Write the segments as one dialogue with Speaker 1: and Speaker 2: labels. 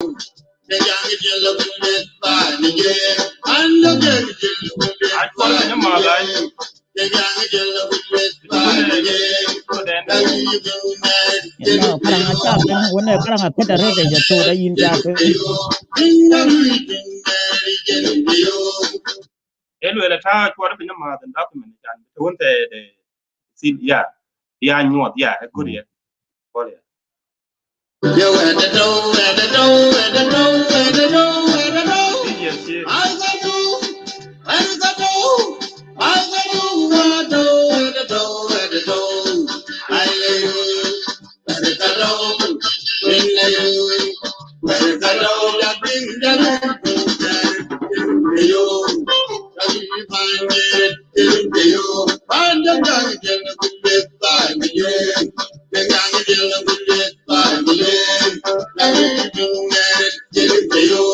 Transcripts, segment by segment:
Speaker 1: No, karang acha kan wone karang apeda rede ja to da yin ja to.
Speaker 2: Elu ele ta chwa da ma the document jan won the sin ya nyot ya e good ya ko ya yo and the do and the do and the do and the do and the do yes yes I got do and the do I got do and the do and the do I lay and the do in lay and the do that bring the yo find it in the yo find the young again the by the year the young again the by the year now you do it in the yo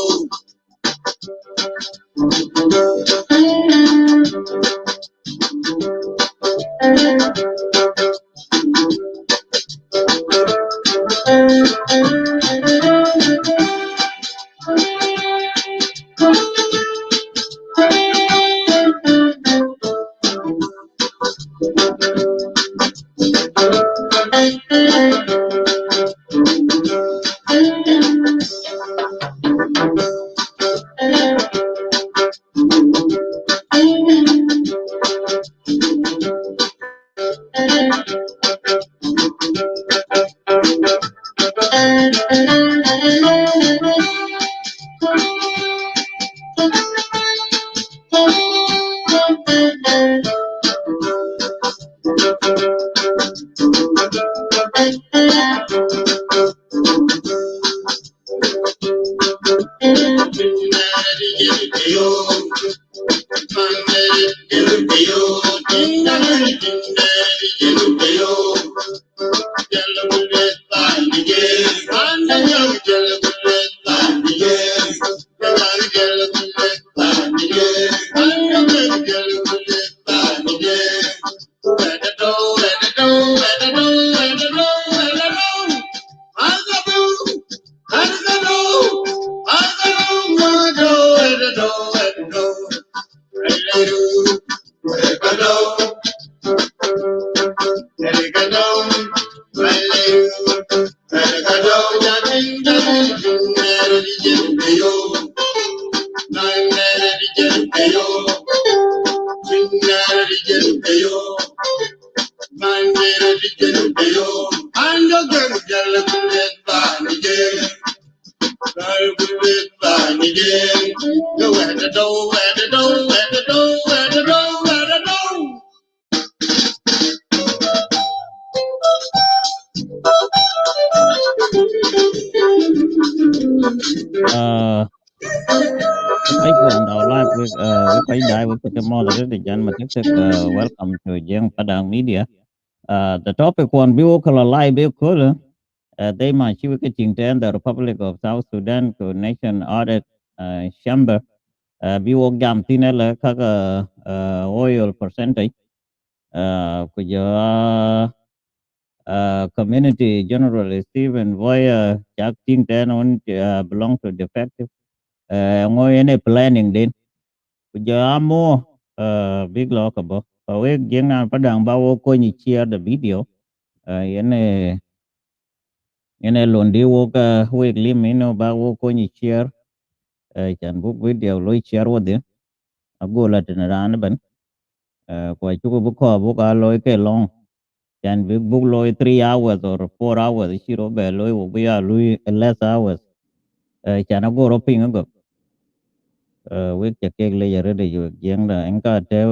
Speaker 1: We die with the more the Jan welcome to Young Padang Media. The topic one view color live view they might see the Republic of South Sudan to Nation Audit Chamber view gam tinela kaka oil percentage kuja community generally Stephen Voya Jack Ting Ten on belong to defective ngoy any planning din kuja mo big lock abo we jeng na padang bawo ko ni share the video yene londi wo ka we lim ino bawo ko ni share chan book video lo share wo de ago la tin ran ban ko chu ko ko bo ka lo ke long chan big book lo 3 hours or 4 hours shiro be lo wo be ya lo less hours chan ago ro ping ago we che ke le yare de yo jeng da en ka te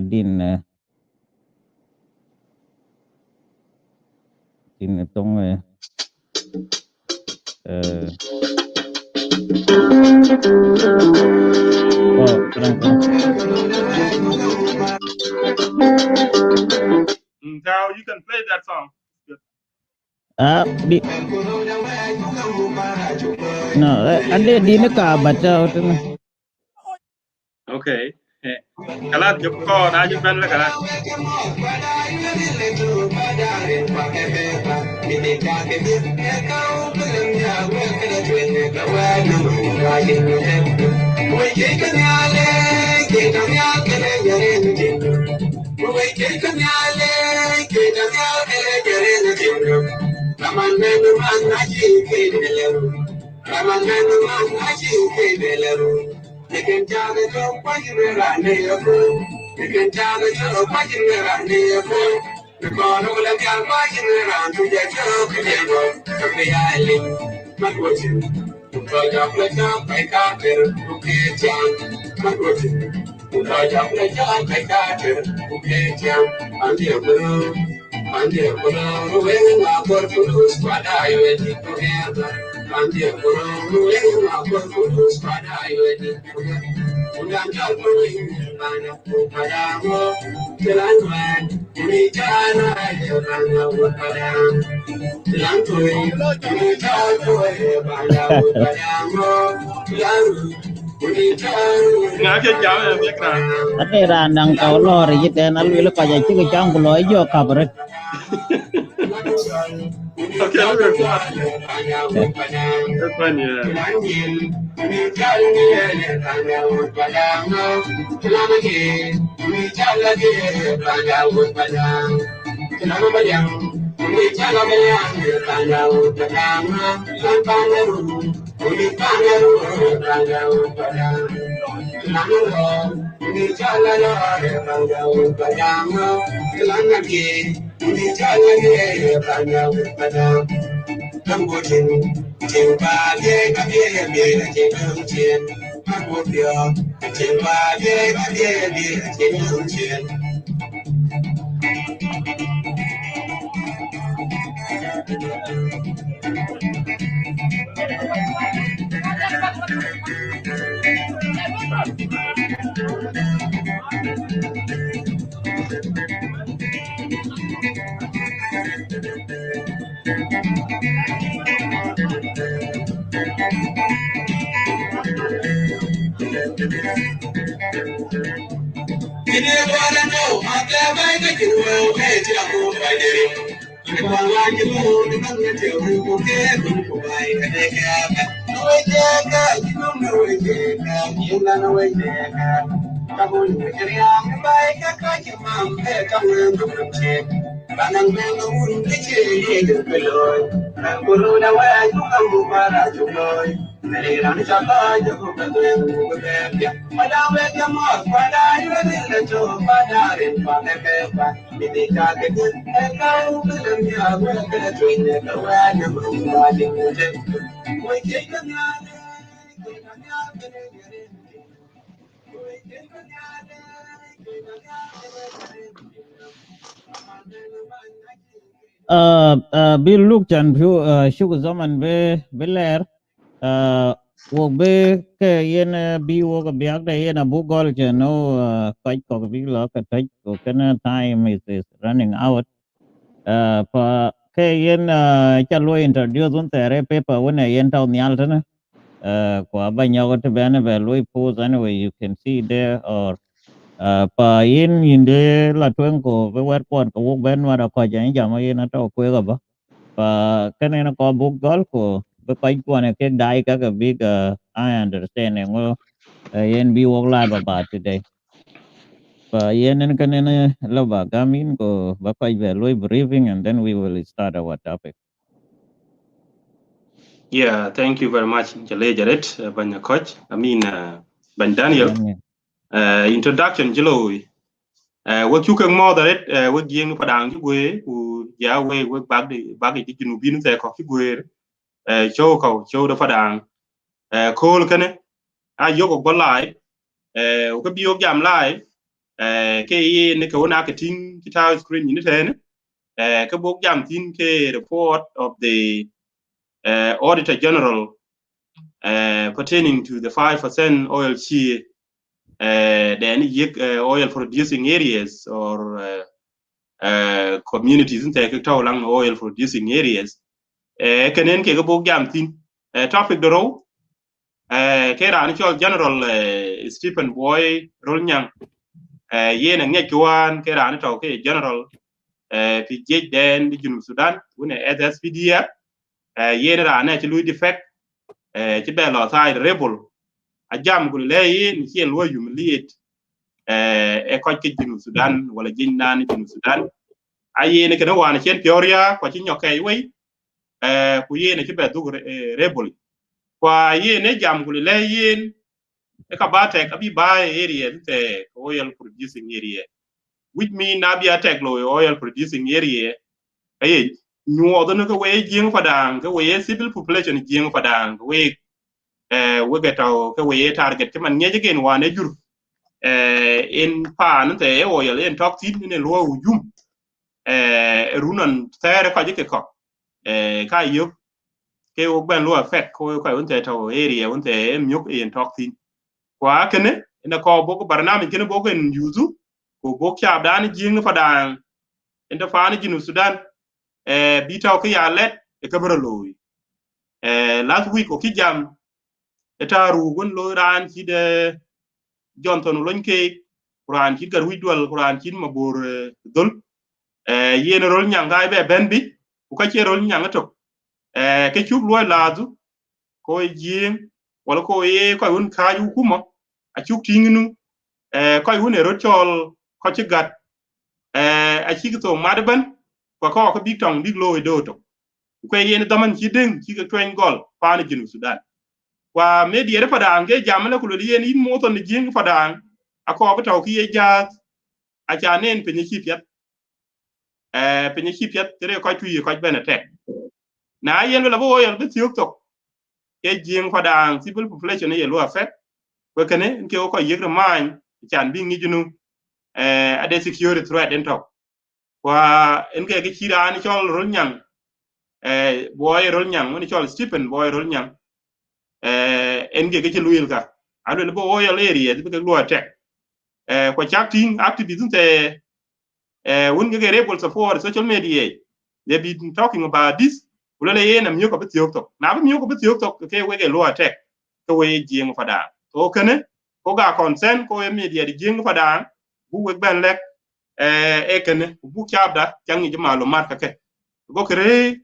Speaker 1: din tong
Speaker 2: now you can play that song
Speaker 1: no ande di ne ka baca
Speaker 2: okay kalat jop ko na ju ben la kalat
Speaker 3: you can tell the joke what you were on your phone. You can tell the joke what you were on your phone. The corner will have got what you were on to the joke again. The island, my question. But I'm like, I can't tell who can't tell. My question. But I'm like, I can't tell who can't tell. I'm the blue. I'm the blue. When I got to lose, but I went together. I'm the blue. When I got to lose, but I went together. I'm not going to find a book, but I will. Till I'm glad. We can't hide it, I know what I am. Till I'm going to try to find out what I am. Till I'm
Speaker 2: nga ke jam ya background
Speaker 1: ate ran nang to lo ri ten al wil ka ja chi ke chang lo jo kabret.
Speaker 2: okay I'm going to that's fine yeah
Speaker 1: Bill look chan phu shu zaman be ler wo be ke yen bi wo ga byak da yen abu gol che no kai ko bi lo ka tai ko kana time is running out pa ke yen cha lo introduce un tere paper when yen taw nyal tane ko ba nyago te bane be lo pose anyway you can see there or pa yin inde la twen ko be wer kon ko wo ben wa da ko jan jam yin to ko ga ba và cái này nó có book golf của với quay qua này cái đại các cái big I understand and well yen be work live about today và yen nên cái này là ba gamin của ba quay về lối briefing and then we will start our topic.
Speaker 2: yeah thank you very much jale jaret banya coach I mean ban Daniel introduction jelo what you can more that what gieng padang ju gwe ku ya we bag di junu bin te ko ki gwe show da padang call kane a yoko go live ko bi yo jam live ke yi ne ko na ka tin ki ta screen ni te ne ka bo jam tin ke report of the Auditor General pertaining to the 5% oil share the oil producing areas or communities in the lang oil producing areas kenen ke go jam tin topic the row ke ran chol general Stephen Boy Rolnyang yen nge kwan ke ran to ke general fi jej den di Junub Sudan wone SSPDF yen ran ne lui defect ci be lo side rebel a jam gul le yin ci lo humiliate e ko ke Junub Sudan wala jin nan Junub Sudan a yen ke no wan chen teoria ko ci nyokay we ku yen ci be du rebel kwa yen jam gul le yin e ka ba te ka bi ba area te oil producing area which mean na bi attack lo oil producing area ay nyuodo no ko we jing padang ko we civil population jing padang we get ko we target ke man nyeje gen wane jur in pan te oil in talk tin ne lo hujum runan tere ko jike ko ka yo ke o ben lo affect ko ko unte to area unte myok in talk tin kwa kene ina ko boko barnami kene boko en yuzu ko bok cha dan jing padang enta fani Junub Sudan bitaw ke ya let e kabro loy last week o kijam etaru gon lo ran ci de jonton loñ ke quran ci gar widwal quran ci mabor dol yene rol nyanga be benbi ku ka ci rol nyanga to ke ci lo lazu ko jing wala ko ye ko un kaju kuma a ci tinginu ko un ero chol ko ci gat a ci to madban ko big tong big lo do to ko yen daman ci den ci ga twen gol paani Junub Sudan wa media re padang ge jamale ko yen in moto ni jing padang ako bataw ki ye ja a chanen pe ni chipiat pe ni chipiat tere ko tuyi ko bene tek na yen la bo yel bi tiok tok ke jing padang civil population ye lo affect ko kene nke ko yegre man chan bi ngi junu ade security threat en tok wa enke ge chira ni chol rol nyang boy rol nyang woni chol Stephen boy rol nyang enge ke luil ka alo bo oil area be lo attack ko chatting activism te won ge rebel support social media they been talking about this ulele ye na myoko be tiok na be myoko be tiok ke we ge lo attack to we jing fada to kene ko ga consent ko media di jing fada bu we ben lek kene bu chabda jangi jama lo marka ke go kre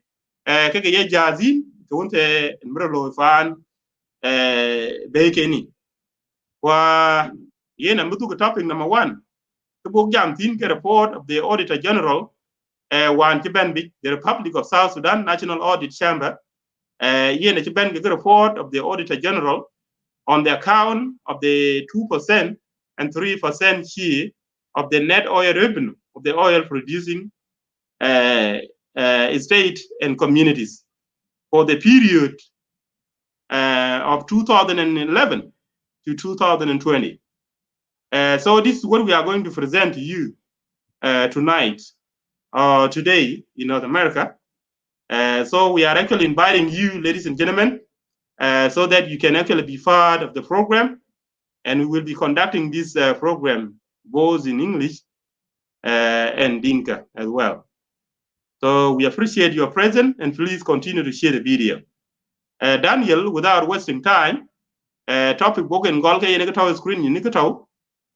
Speaker 2: ke ge ye jazi to wonte mbro lo fan bekeni wa yena mbutu topic number 1 to bok jam tin ke report of the Auditor General wan ci ben bi the Republic of South Sudan National Audit Chamber yena ci ben ke report of the Auditor General on the account of the 2% and 3% share of the net oil revenue of the oil producing state and communities for the period of 2011 to 2020. So this is what we are going to present to you tonight, today in North America. So we are actually inviting you, ladies and gentlemen, so that you can actually be part of the program. And we will be conducting this program both in English and Dinka as well. So we appreciate your presence and please continue to share the video. Daniel, without wasting time, topic book and golke yenikato screen yenikato.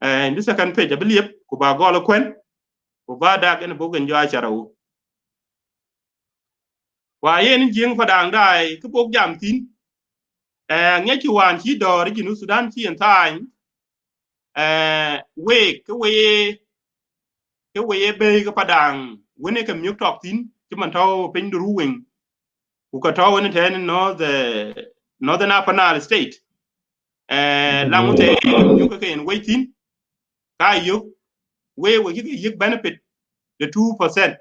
Speaker 2: In the second page, I believe, kuba gola kwen, kuba dak in a book and joy charo. Why yen jing padang dai, kubok jam tin, and yet you want he do, Region Sudan tea and time, wake away beg padang, when it can mute talk tin, Kimantao pin the ruling, Ukatao and ten northern Apanal state, Lamute, Yuka waiting, Kayu, where will you benefit the 2%.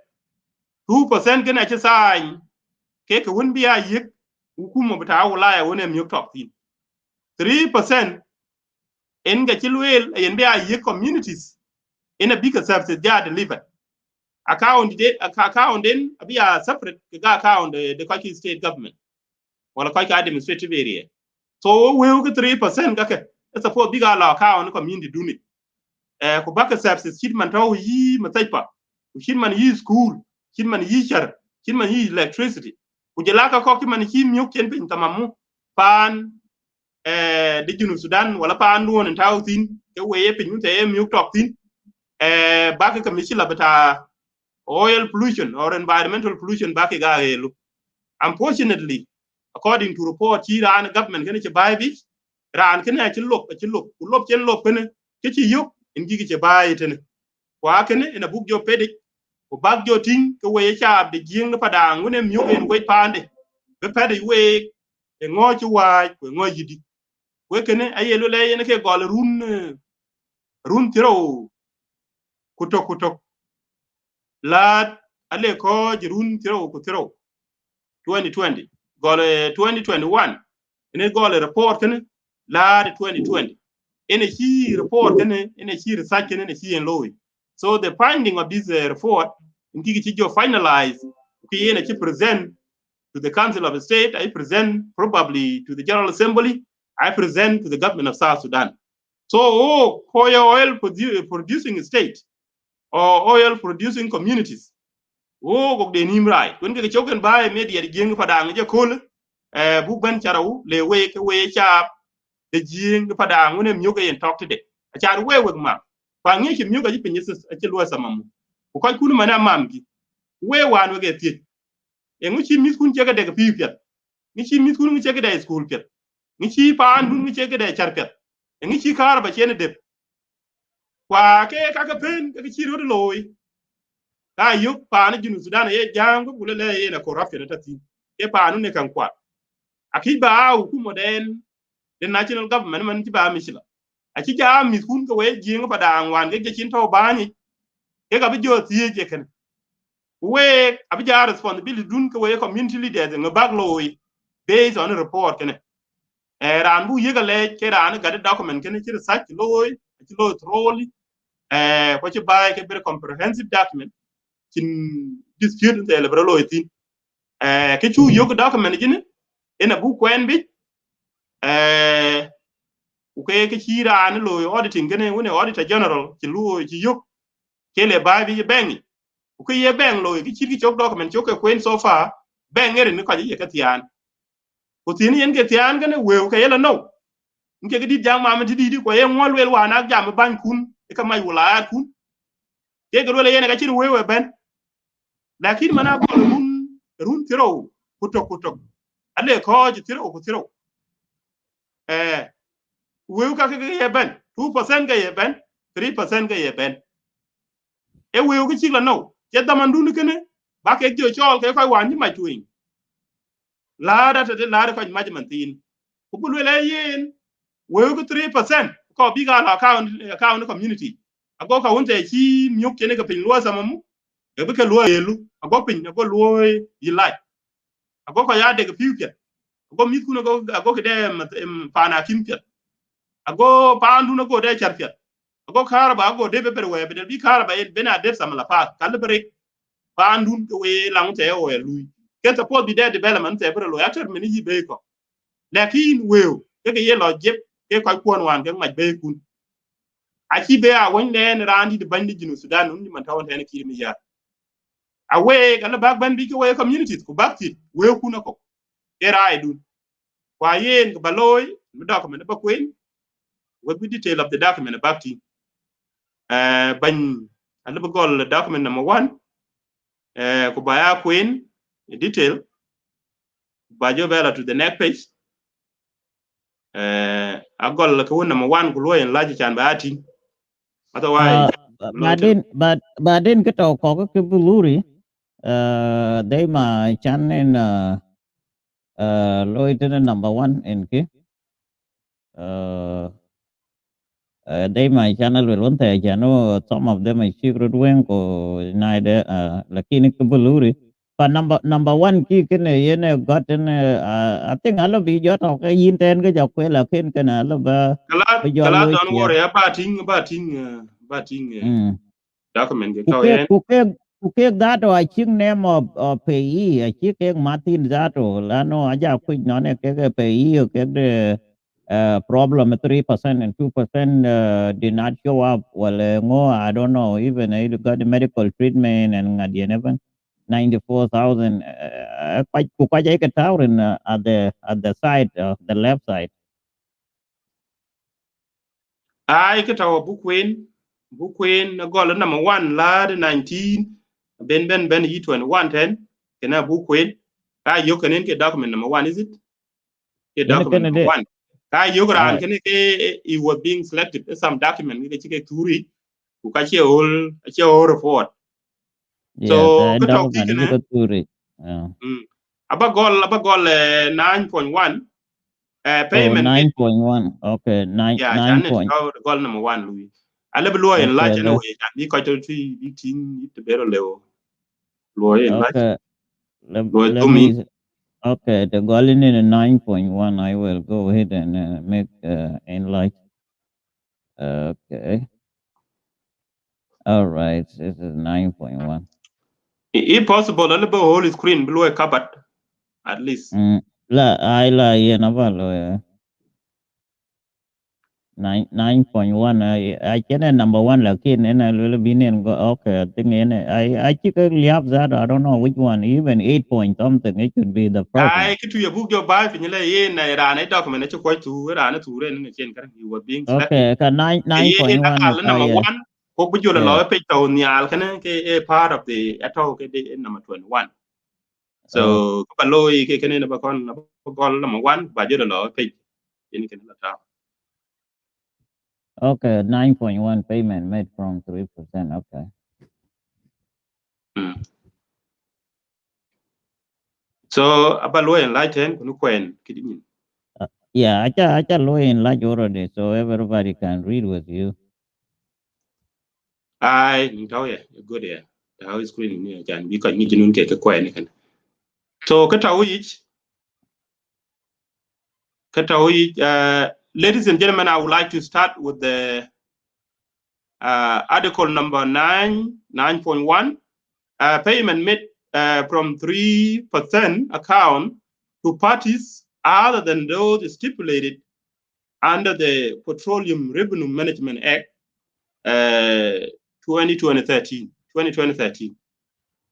Speaker 2: 2% gonna ci sign ke won biya yik hukuma bata wulaya wona mi top tin 3% en ga ci luel en biya yik communities in a bigger services they are delivered account den biya separate ga account the Kochi state government wala Kochi administrative area so we go 3% ga ke support biga la account community duni ko baka services kidman taw yi mataipa kidman yi school kidman yi char kidman yi electricity kujelaka ko kiman ki miyo ken pin tamamu pan de Junub Sudan wala pa andu won taw tin ke weye pin te mi tok tin ba ka mishila bata oil pollution or environmental pollution ba ke ga helu. Unfortunately, according to report chi ran government kene che bai bi ran kene chi lop chen lop kene ke chi yok in gi che bai tene kwa kene ina buk jo pedik ko bag jo ting ke we cha de jing pa dang wone mi yogen we pande be pede we e ngo chi wa ko ngo yidi we kene ayelo le yene ke gol run tiro kutok la ale ko run tiro ku tiro 2020 gole 2021 ene gole report kene la 2020 ene chi report kene ene chi research kene ene chi en loy. So the finding of this report ngigi chi jo finalize ki ene chi present to the Council of State, I present probably to the General Assembly, I present to the government of South Sudan. So for your oil producing state or oil producing communities, go de nimrai when ke choken by media de jing padang je kol bu ban charaw le we ke we cha de jing padang ne myoga yen talk today a char we ma pa ngi ki myoga ji pin yesus a ti lo samam ko kan kunu mana mam gi we wan we ge ti e ngi chi mis kun je ga de pi pet ngi chi mis kun ngi che ga de school pet ngi chi pa andu ngi che ga de char pet ngi chi kar ba chen de kwa ke ka ka pen ke chi ro loy ka yuk paanu Junub Sudan ye jango gule le ye na corruption ta tin ke paanu ne kan kwa akiba hukumo den the national government man ti ba misila aki ja mi kun ko we jingo pa dang wan ke chin to bani ke ga bijo tie je ken we abija responsibility dun ko we community leaders no bagloy based on a report ken ran bu yega le ke ran ga document ken ti research loy ti loy troll ko ci ba ke very comprehensive document kin dispute the liberal tin ke chu yok document gine ena bu kwen bi ke chira an lo auditing gine woni auditor general ki lu ki yok ke le ba bi bengi ke ye beng lo ki chiri chok document chok kwen so far bengere ni ko ye ka tian ko tin yen ke tian gine we ke yela no nke ke di jang ma ma di ko ye ngol wel wana jam ban kun e ka mai wala kun ke gelo le yen ka chiri we ben lakin mana ko run tiro kutok ale ko ji tiro ku tiro we ka ke ye ben 2% ga ye ben 3% ga ye ben e we ku chigla no ke da man dun kene ba ke jo chol ke ko wan ji ma tuin la da te la ko ma ji man tin ku bu le yen we ku 3% ko bi ga account community ago ka wonte chi myok kene ga pin lo samamu e be ke lo yelu ago pin ago lo yi like ago ko ya de ga fiuke ago mi ku no ago ke de pa na kim pet ago pa andu no go de char pet ago kara ba go de be we be bi kara ba be na de samala pa kal bre pa andu we lang te o lui ke ta po bi de development te bre lo ya ter mini be ko lakin we ke ye lo jep ke ko kwon wan ke ma be kun a ki be a won ne randi de bandi jinu Sudan ni man tawon ne ki mi ya awe kala bag ban bi ko we communities ko bakti we ku na ko era ai dun kwa yen ko baloy mi document ba queen we bi detail of the document bakti ban ala ba gol document number 1 ko ba ya queen detail ba jo bela to the next page agol ko number 1 ko lo yen laji chan ba ati otherwise
Speaker 1: baden cái tàu có cái bluri đây mà chán nên lôi trên number 1 in cái they my channel will want to know some of them is secret wing ko naide lakini kubuluri but number 1 ki kene yene gotten I think all of you to cái yin ten cái dọc quê là khen cái nào là ba
Speaker 2: kala don't worry bating document ke ko yen
Speaker 1: kuke that I think name of payee I think Martin that lano aja quick none ke payee ke the problem 3% and 2% did not show up. Well, no, I don't know. Even you got the medical treatment and at the end, 94,000. Quite at the side, the left side.
Speaker 2: I get our book queen goal number 1 lad 19 ben yi 2110 can a book queen you can get document number 1 is it get document number 1 you ran can it was being selected some document we get to read ku ka che all report so cái tàu cái này about goal 9.1 payment
Speaker 1: 9.1 okay 9 point
Speaker 2: goal number 1 Louis I level low in large anyway and we quite to big team to better level low in large
Speaker 1: let me okay the goal in 9.1 I will go ahead and make enlarge okay all right this is 9.1
Speaker 2: if possible a little whole screen below a cupboard at least
Speaker 1: la yen avalo 9.1 I can number 1 lakin and I will be in go okay I think in I check liap that I don't know which one even 8 point something it should be the first
Speaker 2: I to your book your buy finally in a document to quite to run to run you were being
Speaker 1: okay 9.1
Speaker 2: number 1 ko bu jula law pe to nyal kana ke a part of the ato ke number 21 so ko lo ke kene na ba kon number 1 ba jula law pe in ke na ta
Speaker 1: okay 9.1 payment made from 3% okay
Speaker 2: so abalo enlighten kunu kwen kidin
Speaker 1: yeah acha lo enlarge already so everybody can read with you
Speaker 2: ai ntaw ya good ya how is screen ni jan bi ko ni jinun ke kwen kan so ka taw ladies and gentlemen, I would like to start with the article number 9.1, payment made from 3% account to parties other than those stipulated under the Petroleum Revenue Management Act 2013.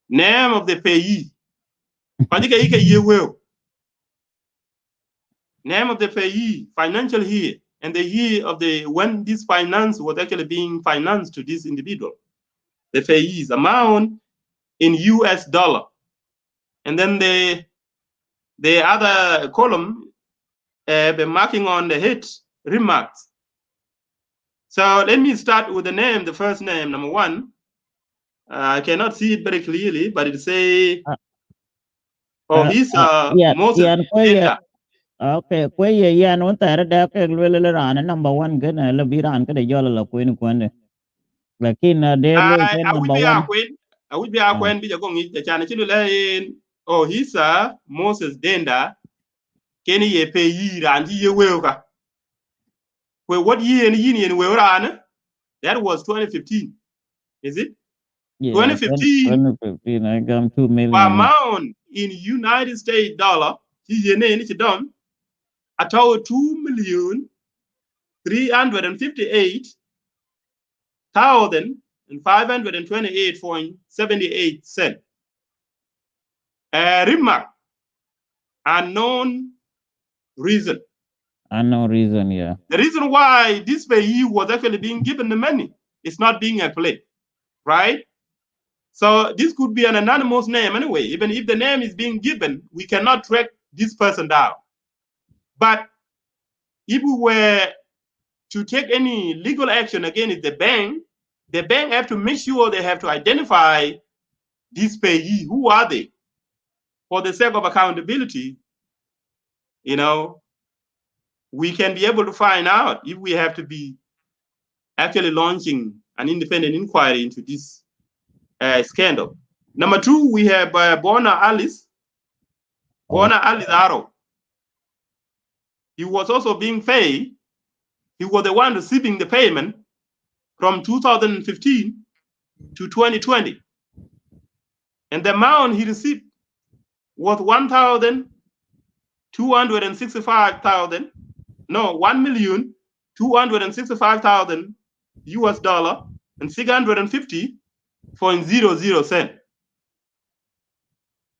Speaker 2: Name of the payee. Name of the payee, financial year, and the year of the when this finance was actually being financed to this individual. The payee's amount in US dollar. And then the other column, the marking on the head remarks. So let me start with the name, the first name, number 1. I cannot see it very clearly, but it say, he's Moses.
Speaker 1: Okay, kwe ya no tara da ke lwele ran number 1 gana la biran ke de yola la kuin kwende. Lakin de lo ke number 1.
Speaker 2: I would be a kwen bi jago ngi chana chilu la he's Moses Denda keni ye pe yi ran ye weuka. Well, what year and yin we ran? That was 2015. Is it?
Speaker 1: Yeah,
Speaker 2: 2015.
Speaker 1: 2015 I got 2 million.
Speaker 2: Amount in United States dollar, he done at 2,358,528.78 cents. Remark, unknown reason.
Speaker 1: Unknown reason, yeah.
Speaker 2: The reason why this payee was actually being given the money is not being applied, right? So this could be an anonymous name anyway. Even if the name is being given, we cannot track this person down. But if we were to take any legal action against the bank have to make sure they have to identify this payee. Who are they? For the sake of accountability, we can be able to find out if we have to be actually launching an independent inquiry into this scandal. Number 2, we have Bona Alice Aro. He was also being paid. He was the one receiving the payment from 2015 to 2020. And the amount he received was $1,265,000 US dollar and 650.00 cents.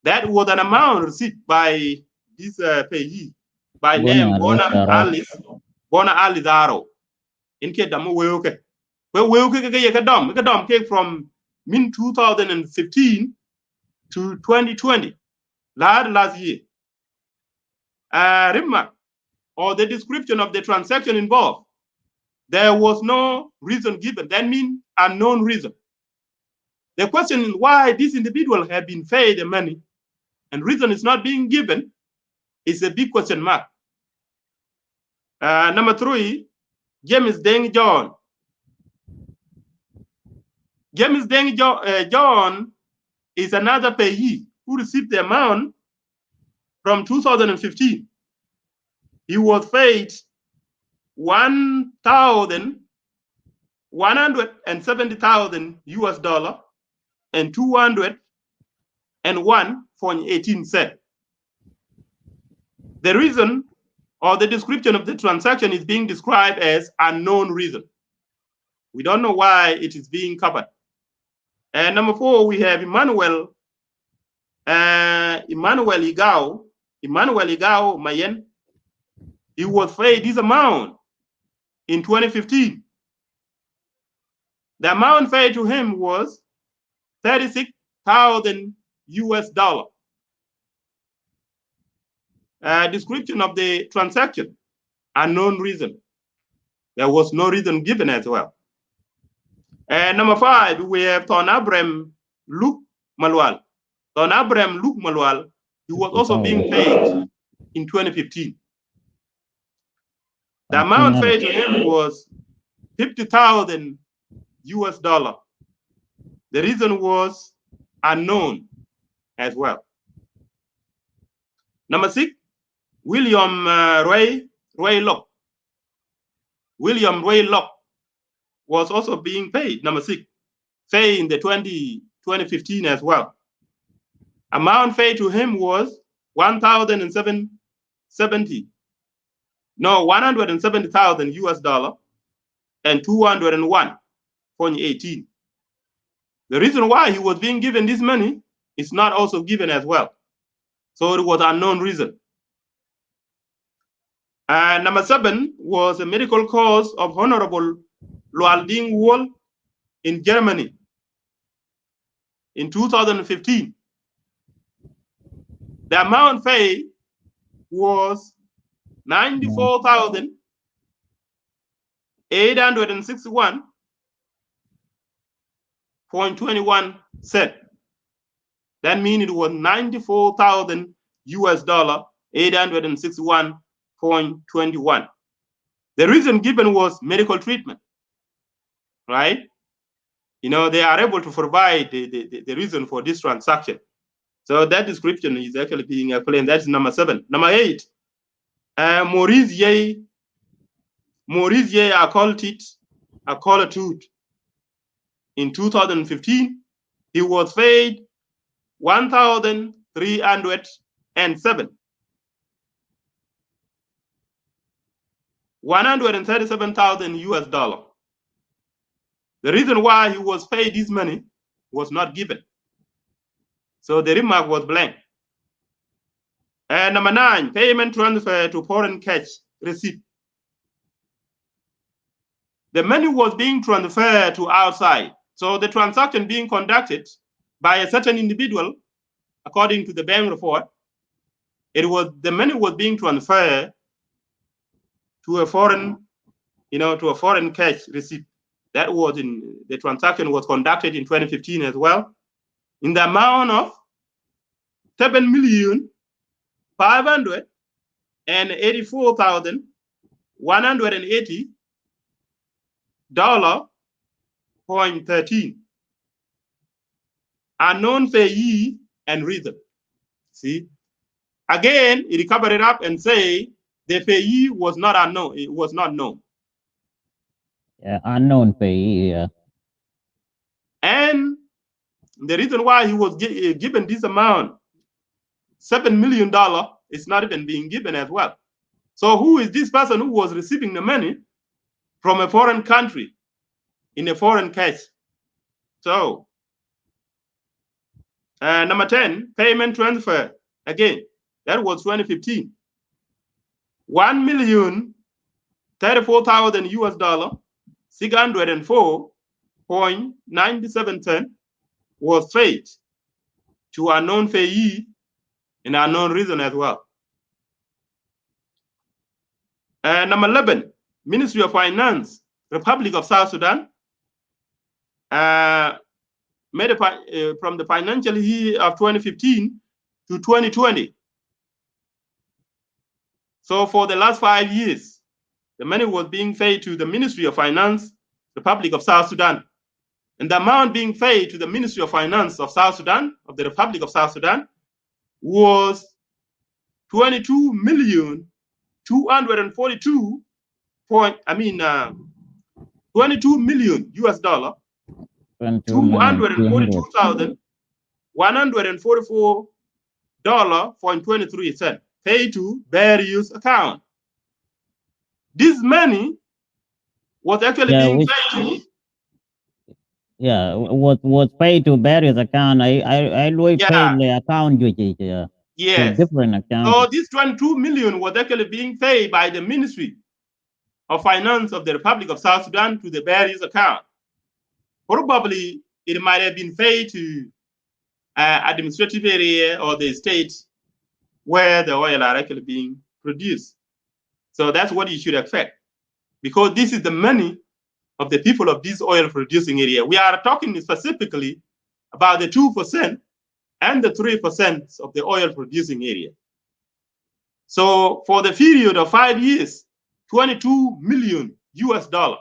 Speaker 2: That was an amount received by this payee by name Bona Alice Aro. in ke dam we okay ke dam ke from min 2015 to 2020 last year. Remark or the description of the transaction involved, there was no reason given. That means unknown reason. The question is why this individual have been paid the money and reason is not being given is a big question mark. Number 3, James Deng John. James Deng John is another payee who received the amount from 2015. He was paid $1,170,000 US and 201.18 cents. The reason or the description of the transaction is being described as unknown reason. We don't know why it is being covered. And number 4, we have Emmanuel Igao Mayen. He was paid this amount in 2015. The amount paid to him was $36,000 US. Description of the transaction, unknown reason. There was no reason given as well. And number 5, we have Ton Abraham Luke Malwal. Ton Abraham Luke Malwal, he was also being paid in 2015. The amount paid to him was $50,000 US. The reason was unknown as well. Number 6, William Roy Locke. William Roy Locke was also being paid, number 6, paid in the 2015 as well. Amount paid to him was $170,000 US and 201.18. The reason why he was being given this money is not also given as well. So it was unknown reason. Number 7 was a medical cause of Honorable Lualding Wall in Germany in 2015. The amount paid was $94,861.21 cents. That means it was $94,000 US, 861.21. The reason given was medical treatment, right? You know, they are able to provide the reason for this transaction. So that description is actually being explained. That's number 7. Number 8, Maurice Ye Acolitude. In 2015, he was paid $1,307. $137,000 US. The reason why he was paid this money was not given. So the remark was blank. And number 9, payment transfer to foreign cash receipt. The money was being transferred to outside. So the transaction being conducted by a certain individual, according to the bank report, the money was being transferred to a foreign, to a foreign cash receipt. That was the transaction was conducted in 2015 as well, in the amount of $7,584,180.13. Unknown payee and reason. See, again, it covered it up and say the payee was not unknown. It was not known.
Speaker 1: Yeah, unknown payee. Yeah.
Speaker 2: And the reason why he was given this amount, $7 million, is not even being given as well. So who is this person who was receiving the money from a foreign country in a foreign cash? So number 10, payment transfer. Again, that was 2015. $1,034,000 US 604.97 cents was paid to unknown payee and unknown reason as well. Number 11, Ministry of Finance, Republic of South Sudan, made from the financial year of 2015 to 2020. So for the last 5 years, the money was being paid to the Ministry of Finance, Republic of South Sudan. And the amount being paid to the Ministry of Finance of South Sudan, of the Republic of South Sudan, was 22 million US dollar, 242,144.23 paid to various accounts. This money was actually being paid to.
Speaker 1: Was paid to various account. I paid the account to different accounts.
Speaker 2: So this 22 million was actually being paid by the Ministry of Finance of the Republic of South Sudan to the various accounts. Probably it might have been paid to administrative area or the state where the oil are actually being produced. So that's what you should expect, because this is the money of the people of this oil producing area. We are talking specifically about the 2% and the 3% of the oil producing area. So for the period of 5 years, 22 million US dollar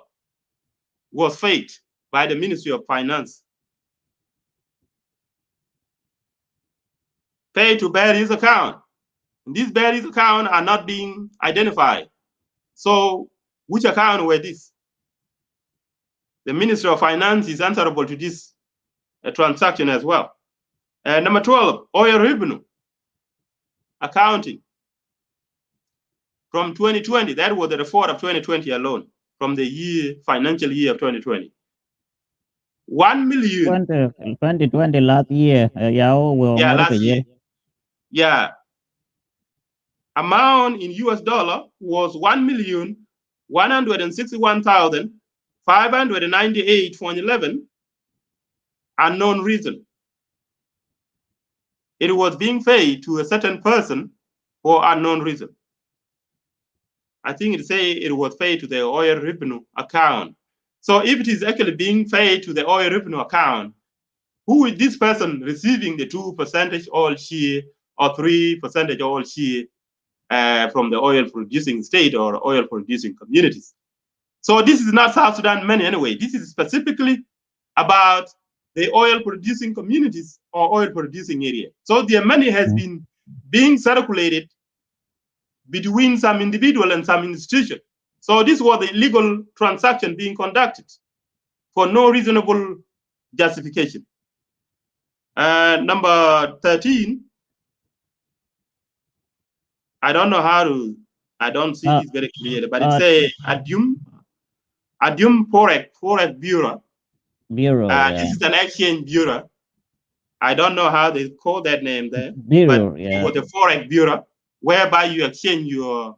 Speaker 2: was paid by the Ministry of Finance, paid to various accounts. And these various accounts are not being identified. So which account were these? The Ministry of Finance is answerable to this transaction as well. Number 12, oil revenue accounting. From 2020, that was the report of 2020 alone, from the financial year of 2020. 1 million.
Speaker 1: 2020 last year.
Speaker 2: Last year. Yeah. Amount in US dollar was 1,161,598.11 unknown reason. It was being paid to a certain person for unknown reason. I think it say it was paid to the oil revenue account. So if it is actually being paid to the oil revenue account, who is this person receiving the 2% oil share or 3% oil share from the oil producing state or oil producing communities? So this is not South Sudan money anyway. This is specifically about the oil producing communities or oil producing area. So their money has been being circulated between some individual and some institution. So this was the illegal transaction being conducted for no reasonable justification. Number 13, I don't know how to, I don't see this very clearly, but it says Adium Forex Bureau. This is an exchange bureau. I don't know how they call that name there. Bureau, it was the Forex Bureau, whereby you exchange your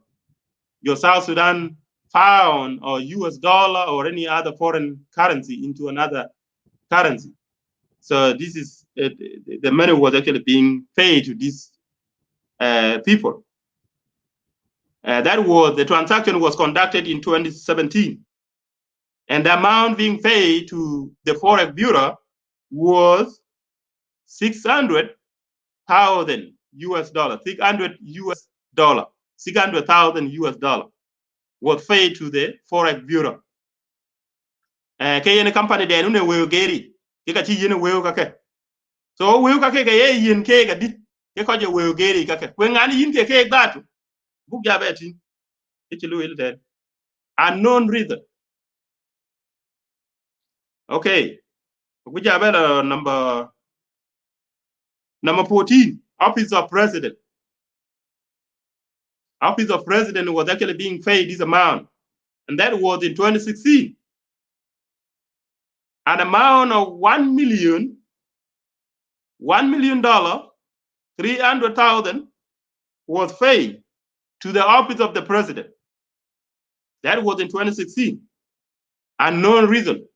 Speaker 2: South Sudan pound or US dollar or any other foreign currency into another currency. So this is the money was actually being paid to these people. The transaction was conducted in 2017, and the amount being paid to the Forex Bureau was $600,000 US dollar, $600,000 US dollar was paid to the Forex Bureau. Kayene company de nune weo geri kika chi yene weo kake. So weo kake ke yin ke ga dit ke ko je weo geri kake. Kwen ngani yin ke datu. Buk ja beti. Ichilu ile unknown reason. Okay. Buja bela number 14, Office of President. Office of President was actually being paid this amount, and that was in 2016. An amount of $1 million, $300,000 was paid to the Office of the President. That was in 2016. unknown reason.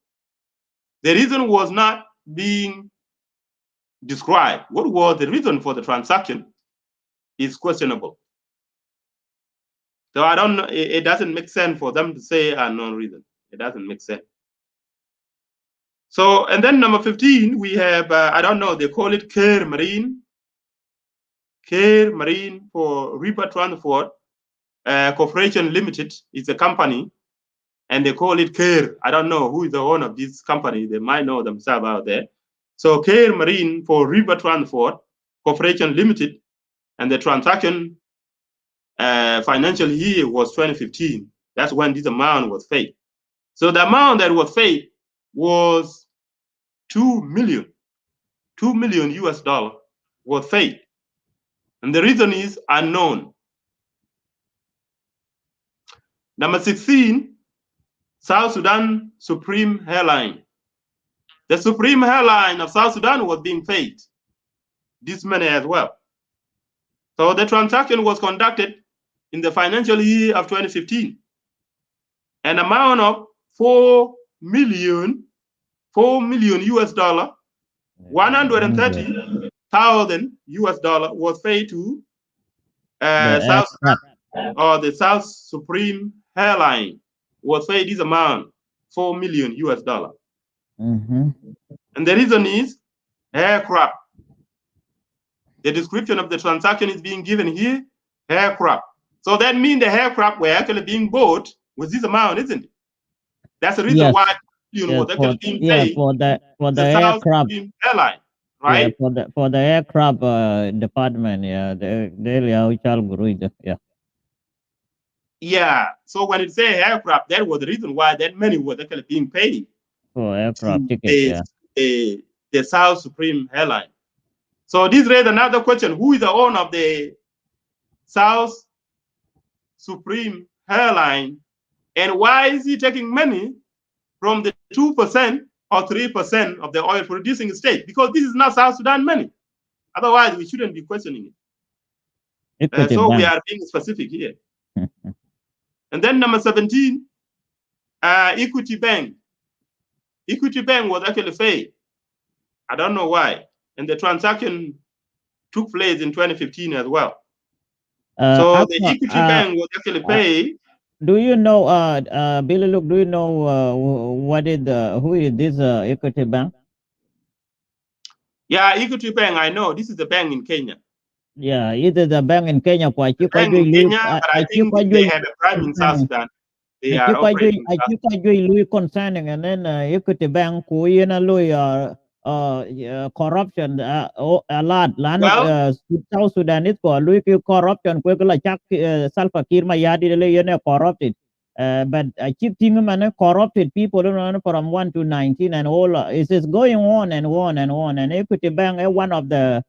Speaker 2: The reason was not being described. What was the reason for the transaction is questionable. So I don't know, it doesn't make sense for them to say unknown reason. It doesn't make sense. So, and then number 15, we have, I don't know, they call it Care Marine. Care Marine for River Transport Corporation Limited is a company, and they call it Care. I don't know who is the owner of this company. They might know themselves out there. So Care Marine for River Transport Corporation Limited, and the transaction financial year was 2015. That's when this amount was paid. So the amount that was paid was $2 million US dollar was paid. And the reason is unknown. Number 16, South Sudan Supreme Airline. The Supreme Airline of South Sudan was being paid this money as well. So the transaction was conducted in the financial year of 2015. An amount of $4 million US dollar, 130,000 US dollar was paid to South Sudan, or the South Supreme Airline was paid this amount, $4 million US dollar. And the reason is aircraft. The description of the transaction is being given here, aircraft. So that means the aircraft were actually being bought with this amount, isn't it? that's the reason why was actually being paid
Speaker 1: for the
Speaker 2: South
Speaker 1: aircraft
Speaker 2: Supreme Airline, right?
Speaker 1: For the aircraft department,
Speaker 2: Yeah. So when it say aircraft, that was the reason why that money was actually being paid
Speaker 1: for aircraft tickets,
Speaker 2: the South Supreme Airline. So this raises another question: who is the owner of the South Supreme Airline, and why is he taking money from the 2% or 3% of the oil producing state? Because this is not South Sudan money. Otherwise, we shouldn't be questioning it. So we are being specific here. And then number 17, Equity Bank. Equity Bank was actually paid. I don't know why. And the transaction took place in 2015 as well. So the Equity Bank was actually paid.
Speaker 1: Do you know, Billy Luke, do you know who is this Equity Bank?
Speaker 2: Yeah, Equity Bank, I know. This is the bank in Kenya.
Speaker 1: Yeah, it is a bank in Kenya.
Speaker 2: Bank in Kenya, but I think they have a branch in South Sudan. They are operating.
Speaker 1: I think I do concerning, and then Equity Bank, corruption a lot.
Speaker 2: Well,
Speaker 1: South Sudan is for corruption. Salva Kiir Mayadi corrupted. But I keep thinking, man, corrupted people from 1 to 19 and all. It is going on and on and on. And Equity Bank is one of the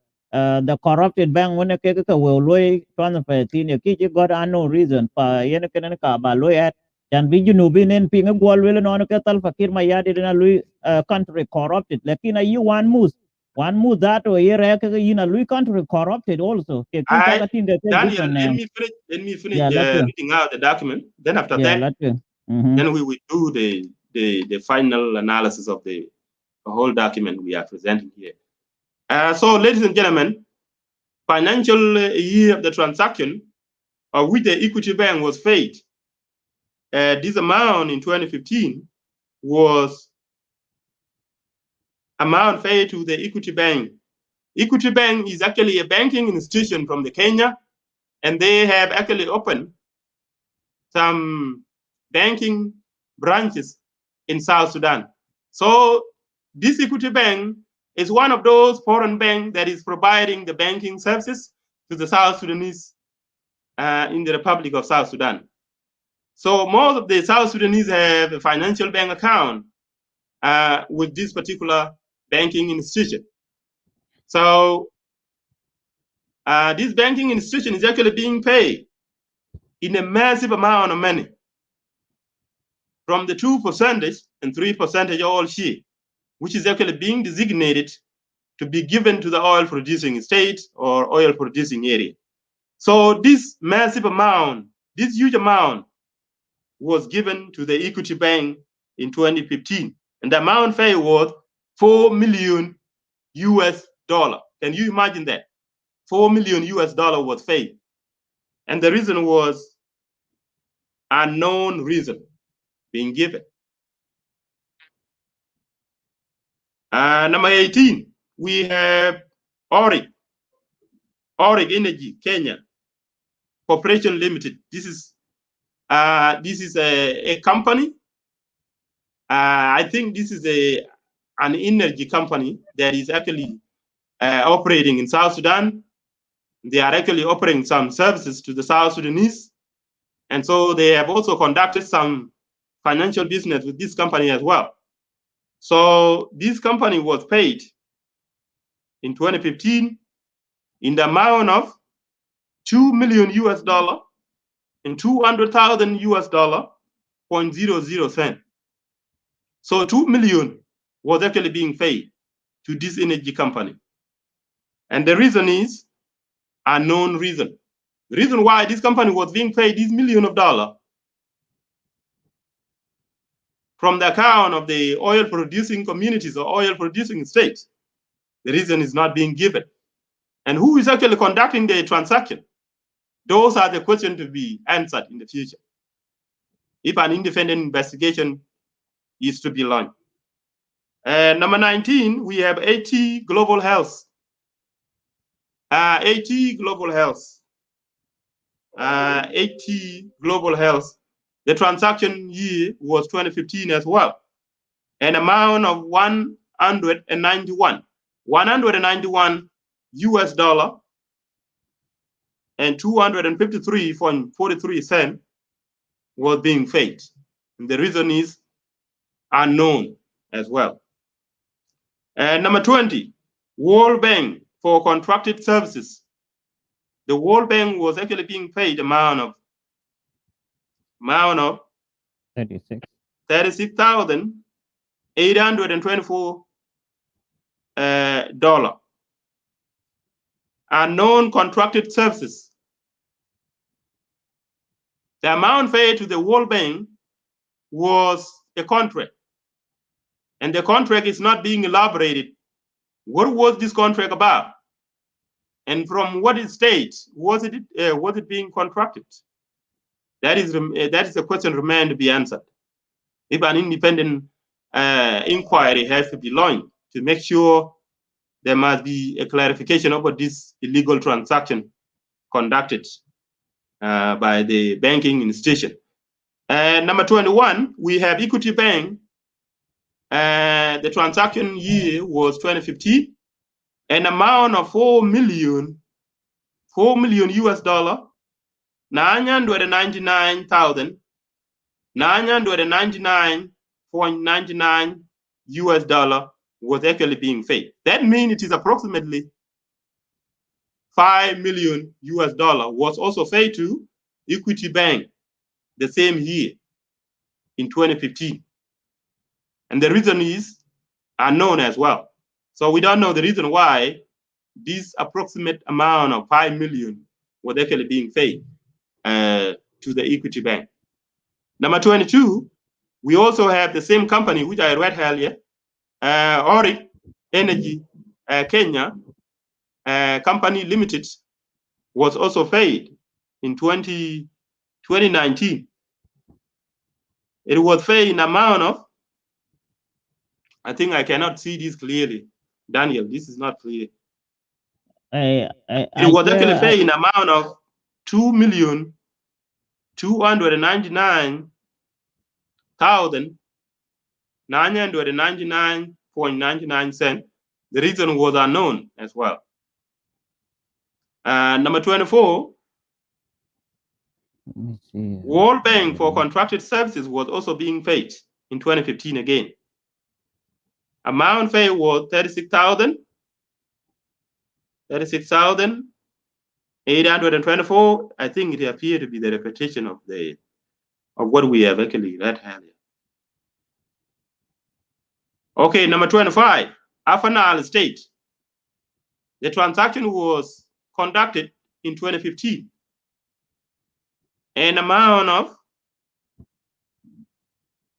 Speaker 1: corrupted bank when they will loy transfer tin ki got no reason for yen ken ka ba loy at and be you bin en ping gol wel no ka tal fakir ma yadi na lui country corrupted lakini you one moose that or here ka yin a lui country corrupted also ke kin ka tin de
Speaker 2: Daniel, let me finish reading out the document. Then after that, then we will do the final analysis of the whole document we are presenting here. So, ladies and gentlemen, financial year of the transaction of which the Equity Bank was paid, this amount in 2015 was amount paid to the Equity Bank. Equity Bank is actually a banking institution from the Kenya, and they have actually opened some banking branches in South Sudan. So this Equity Bank is one of those foreign banks that is providing the banking services to the South Sudanese in the Republic of South Sudan. So most of the South Sudanese have a financial bank account with this particular banking institution. So this banking institution is actually being paid in a massive amount of money from the 2% and 3% oil share, which is actually being designated to be given to the oil producing state or oil producing area. So this massive amount, this huge amount was given to the Equity Bank in 2015, and the amount paid was $4 million. Can you imagine that? $4 million was paid, and the reason was unknown reason being given. Number 18, we have Oric Energy Kenya Corporation Limited. This is a company. I think this is an energy company that is actually operating in South Sudan. They are actually offering some services to the South Sudanese, and so they have also conducted some financial business with this company as well. So this company was paid in 2015 in the amount of $2 million and $200,000 .00 So $2 million was actually being paid to this energy company, and the reason is unknown reason. The reason why this company was being paid these millions of dollars from the account of the oil producing communities or oil producing states, the reason is not being given. And who is actually conducting the transaction? Those are the questions to be answered in the future, if an independent investigation is to be launched. Number 19, we have AT Global Health. AT Global Health. AT Global Health. The transaction year was 2015 as well. An amount of $191 and 253.43 was being paid. And the reason is unknown as well. And number 20, World Bank for contracted services. The World Bank was actually being paid amount of $36,824. Unknown contracted services. The amount paid to the World Bank was a contract, and the contract is not being elaborated. What was this contract about? And from what state was it being contracted? That is a question remained to be answered. If an independent inquiry has to be launched to make sure there must be a clarification about this illegal transaction conducted by the banking institution. And number 21, we have Equity Bank. The transaction year was 2015. An amount of $4 million $999,999.99 was actually being paid. That means it is approximately $5 million was also paid to Equity Bank the same year in 2015. And the reason is unknown as well. So we don't know the reason why this approximate amount of $5 million was actually being paid to the Equity Bank. Number 22, we also have the same company which I read earlier, Oric Energy Kenya Company Limited was also paid in 2019. It was paid in amount of, I think I cannot see this clearly. Daniel, this is not clear. It was actually paid in amount of $2,299,999.99. The reason was unknown as well. Number 24, World Bank for contracted services was also being paid in 2015 again. Amount paid was $36,824. I think it appeared to be the repetition of what we have actually read earlier. Okay, number 25, Afanal State. The transaction was conducted in 2015. An amount of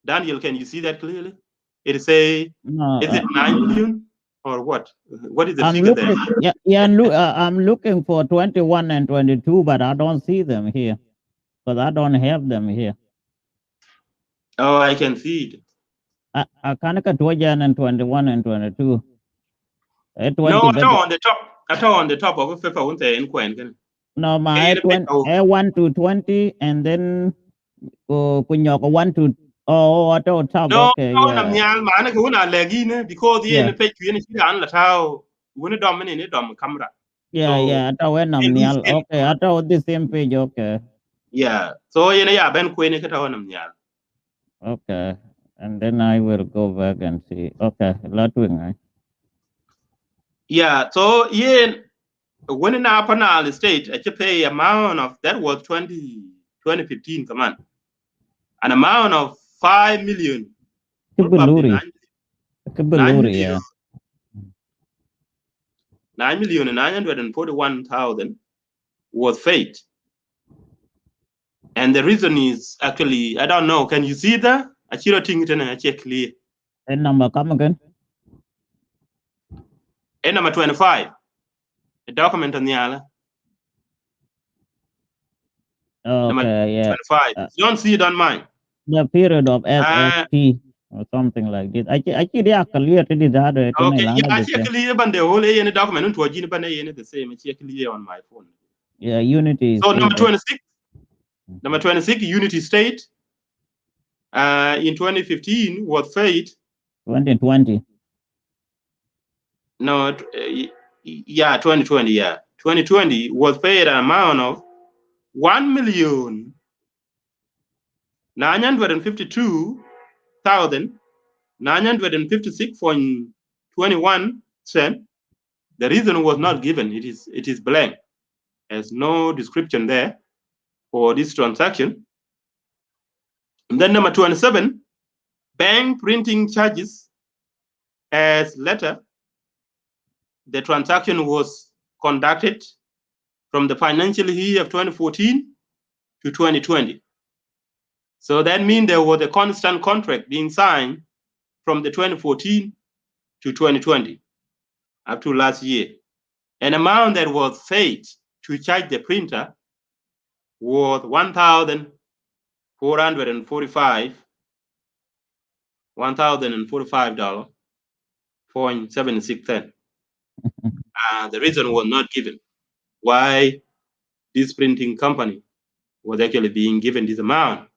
Speaker 2: Daniel, can you see that clearly? It say,
Speaker 1: No,
Speaker 2: is it 9 million or what? What is the
Speaker 1: I'm
Speaker 2: figure there?
Speaker 1: looking. I'm looking for 21 and 22, but I don't see them here because I don't have them here.
Speaker 2: Oh, I can see it.
Speaker 1: I can't get 21 and 22. 20
Speaker 2: No, at
Speaker 1: but
Speaker 2: all on the top. At all on the top of a paper, won't say in
Speaker 1: no, my 1 to 20, and then kunyoko 1 to at the top.
Speaker 2: No,
Speaker 1: Okay,
Speaker 2: nam
Speaker 1: yeah,
Speaker 2: nyal man ko na legi ne because ye
Speaker 1: yeah,
Speaker 2: ne pe ku ne chi an la tao wona dom ne dom camera.
Speaker 1: yeah,
Speaker 2: So
Speaker 1: yeah. At when I'm
Speaker 2: in this
Speaker 1: near. Okay, at the same page. Okay,
Speaker 2: yeah. So ye ne ya ben ku ne ka taw nam nyal.
Speaker 1: okay, and then I will go back and see. Okay, lot wing.
Speaker 2: Yeah, so ye when in our panel state a pay amount of that was 2015 come on. An amount of 5 million. Probably
Speaker 1: Kibuluri,
Speaker 2: 9
Speaker 1: Kibuluri,
Speaker 2: million.
Speaker 1: yeah.
Speaker 2: 9,941,000 was fake. And the reason is actually, I don't know. Can you see that? I think it's clear.
Speaker 1: And number come again.
Speaker 2: And number 25, the document on the other.
Speaker 1: Okay, yeah.
Speaker 2: 25. You don't see it on mine.
Speaker 1: The period of SST or something like this. Actually, yeah, clear to the other.
Speaker 2: Okay, yeah, I check clear, but the whole any document to the same. I check clear on my phone.
Speaker 1: Yeah, Unity.
Speaker 2: So number 26, Unity State. In 2015 was paid.
Speaker 1: 2020.
Speaker 2: No, yeah, 2020. Yeah, 2020 was paid an amount of 1,952,956.21 cents. The reason was not given. It is blank. There's no description there for this transaction. And then number 27, bank printing charges as letter. The transaction was conducted from the financial year of 2014 to 2020. So that means there was a constant contract being signed from the 2014 to 2020 up to last year. An amount that was paid to charge the printer was $1,445.76. The reason was not given why this printing company was actually being given this amount.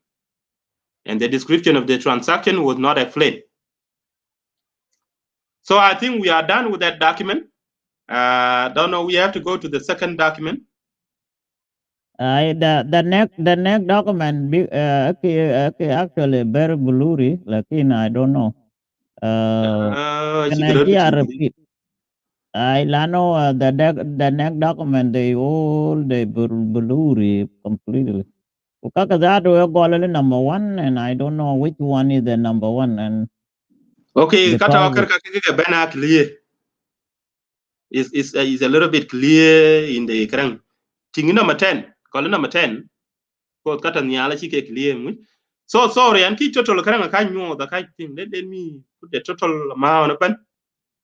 Speaker 2: And the description of the transaction was not explained. So I think we are done with that document. Don't know, we have to go to the second document.
Speaker 1: The next document actually very blurry, like I don't know. Can I repeat? I know the next document they blurry completely. That number one, and I don't know which one is the number one. And
Speaker 2: okay, clear. Is a little bit clear in the current. Thing number 10, column number 10. Clear. So sorry, and keep total current the kind thing. Let me put the total amount open.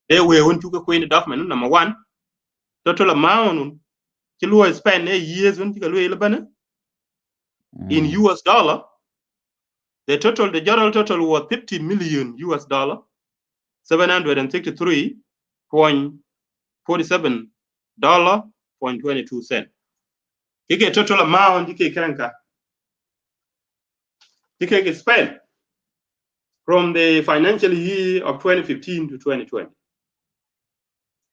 Speaker 2: They were when you go in the document number 1. Total amount you spend years when you go in US dollar. The general total was 50 million US dollar, $763.47.22. You get total amount you can spend from the financial year of 2015 to 2020.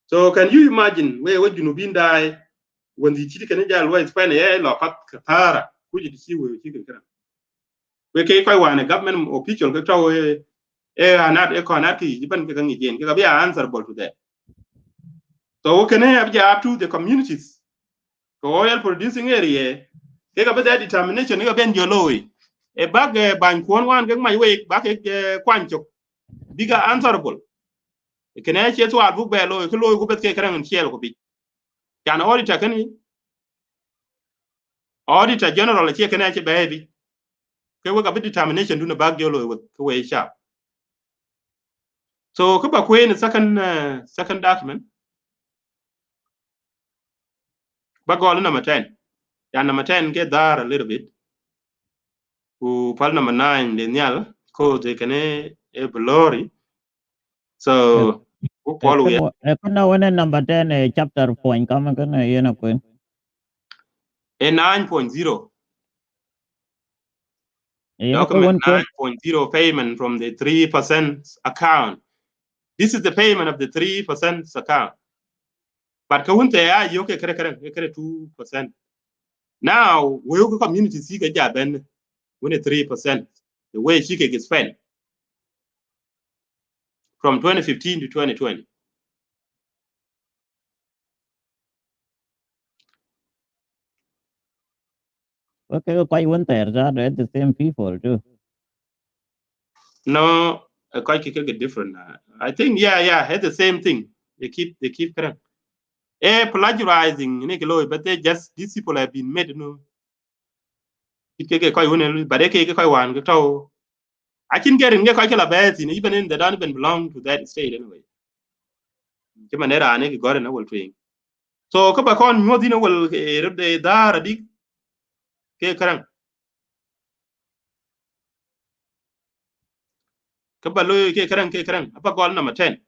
Speaker 2: So can you imagine where would you be die when the chicken spend a lot of Katara? Who did you see where you can? We can't one a government official not be answerable to that. So what can I have up to the communities? For oil producing area, take up that determination, you bend your low. A bag bank one get my way back a quancho. Bigger answerable. Can I share to our book by low, go back and share of it. Can auditor can he? Auditor general, can I baby? we got determination do the bag yolo with the way sharp. So kuba kwen the second document. Bagol number 10. Yeah, number 10 get there a little bit. Who pal number 9 the nyal ko they can a glory. So who follow it.
Speaker 1: Now when number 10 chapter point come again queen.
Speaker 2: A 9.0. Document 9.0 payment from the 3% account. This is the payment of the 3% account. But kawunte you okay 2%. Now we will community see a job and when 3%. The way she gets spent from 2015 to 2020.
Speaker 1: Okay, quite one there that the same people too.
Speaker 2: No, quite get different. I think it's the same thing. They keep correct. Plagiarizing, but they just these people have been made but they quite one I can get in quite a bad even they don't even belong to that state anyway. Got an old thing. So Kabakon Modino will they dar a dig Karang. Kabalo Karang, Apagol number 10.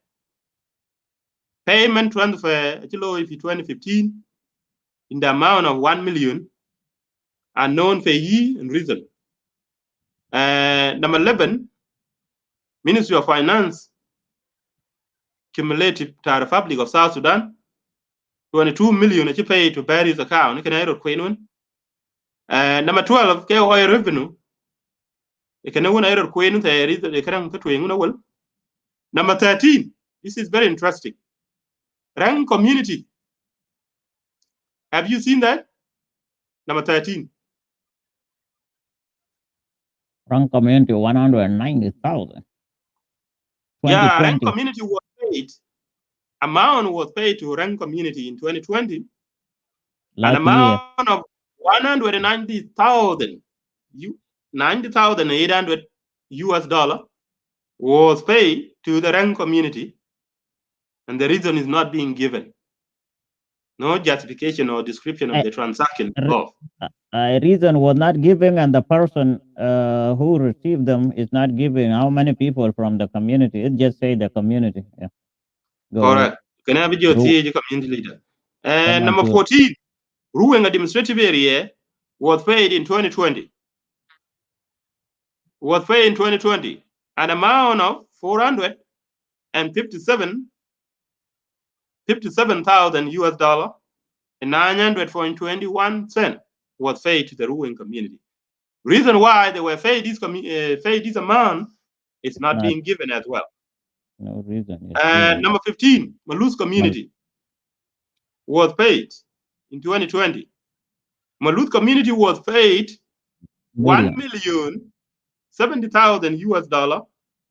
Speaker 2: Payment transfer if 2015 in the amount of 1 million unknown payee and reason. Number 11, Ministry of Finance cumulative to the Republic of South Sudan 22 million that you pay to various account. Number 12, oil revenue. You can own error queen there is the Number 13, this is very interesting. Rank community. Have you seen that? Number 13.
Speaker 1: Rank community 190,000.
Speaker 2: Yeah, rank community was paid. Amount was paid to rank community in 2020. An amount of 190,000 $90,800 US was paid to the rank community, and the reason is not being given. No justification or description of the transaction.
Speaker 1: Reason was not given, and the person who received them is not giving how many people from the community. It just say the community. Yeah.
Speaker 2: Correct. Can I be your community leader? Number 14, Ruling administrative area was paid in 2020. Was paid in 2020 an amount of 457,000 US and 900.21 was paid to the ruling community. Reason why they were paid this amount is not being given as well.
Speaker 1: No reason.
Speaker 2: Number 15, Malus community was paid in 2020. Malus community was paid $1,070,000 US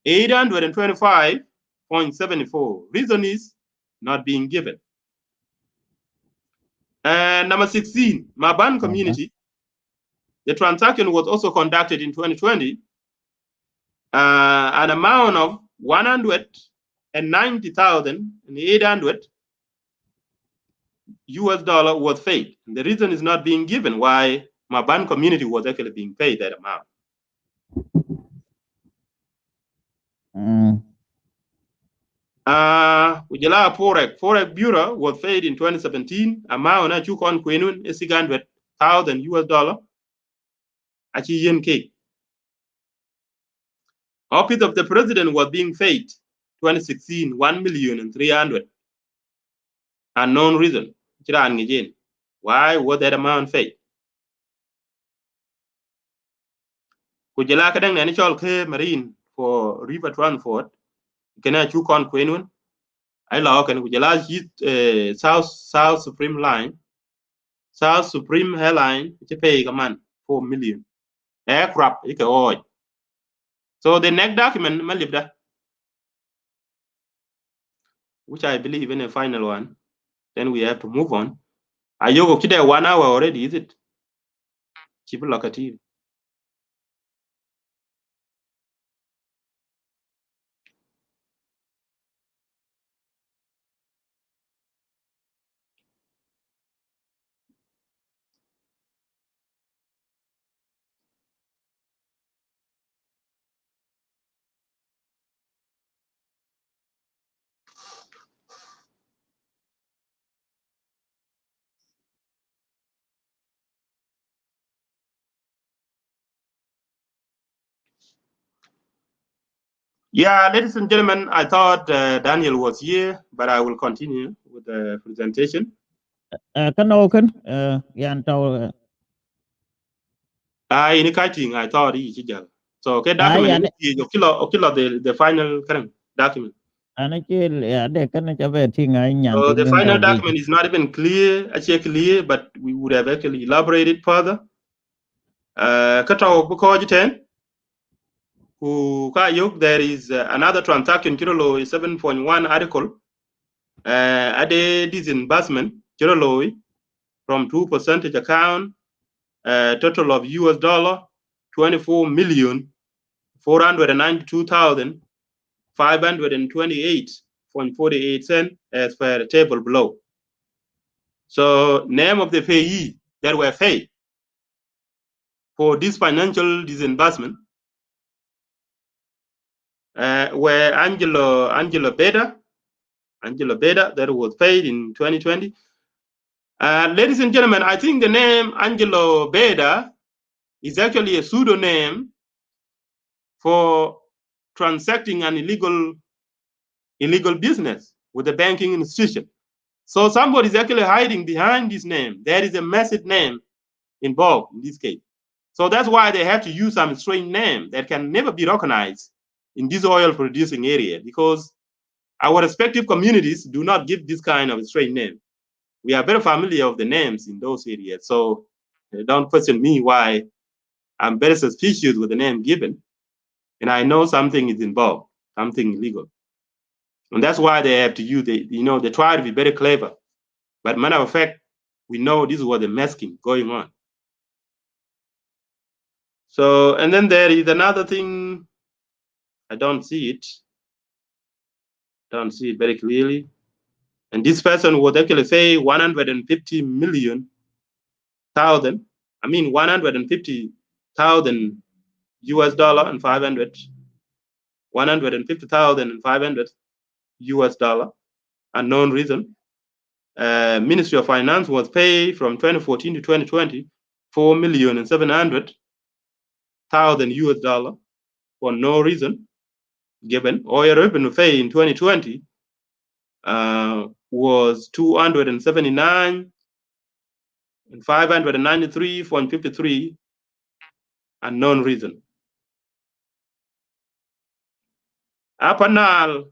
Speaker 2: $825.74. Reason is not being given. Number 16, Maban community. The transaction was also conducted in 2020. An amount of $190,800 US was paid. And the reason is not being given why Maban community was actually being paid that amount. Ujala Forex Bureau was paid in 2017. Amount na chukon kwenun $600,000 US. Achi yen cake. Office of the President was being paid 2016 $1,300,000. Unknown reason. Why was that amount paid? Kujala kadang na initial marine for river transport. Kena chukon kwenun. I law can kujala South Supreme Line. South Supreme Airline which pay command 4 million. Aircraft oil. So the next document malibda, which I believe in a final one. Then we have to move on. Are you okay there 1 hour already? Is it? Keep a look at you. Yeah, ladies and gentlemen, I thought Daniel was here, but I will continue with the presentation.
Speaker 1: Yan tàu
Speaker 2: In cutting, I thought he should. So, okay,
Speaker 1: yan
Speaker 2: document the final current document.
Speaker 1: anh chỉ để cái này cho về thì ngay nhàn
Speaker 2: So
Speaker 1: tiếng
Speaker 2: the
Speaker 1: đến
Speaker 2: final
Speaker 1: tàu ghi.
Speaker 2: document is not even clear, actually clear, but we would have actually elaborated further. Kata Bukoji 10. There is another transaction, Kirolo 7.1 article. Ade disbursement, Kirolo from 2% account, total of US dollar 24,492,528.48 cents as per the table below. So name of the payee that were paid for this financial disbursement were Angelo Beda, that was paid in 2020. Ladies and gentlemen, I think the name Angelo Beda is actually a pseudonym for transacting an illegal business with a banking institution. So somebody is actually hiding behind this name. There is a massive name involved in this case. So that's why they have to use some strange name that can never be recognized in this oil producing area, because our respective communities do not give this kind of strange name. We are very familiar with the names in those areas. So don't question me why I'm very suspicious with the name given. And I know something is involved, something illegal. And that's why they have to use they try to be very clever. But matter of fact, we know this is what the masking going on. So, and then there is another thing, I don't see it very clearly. And this person would actually say 150,000 US dollar and 150,500 US dollar, unknown reason. Ministry of Finance was paid from 2014 to 2020 $4,700,000 US dollar for no reason given. Oil revenue paid in 2020 was 279,593.53, unknown reason. Upper Nile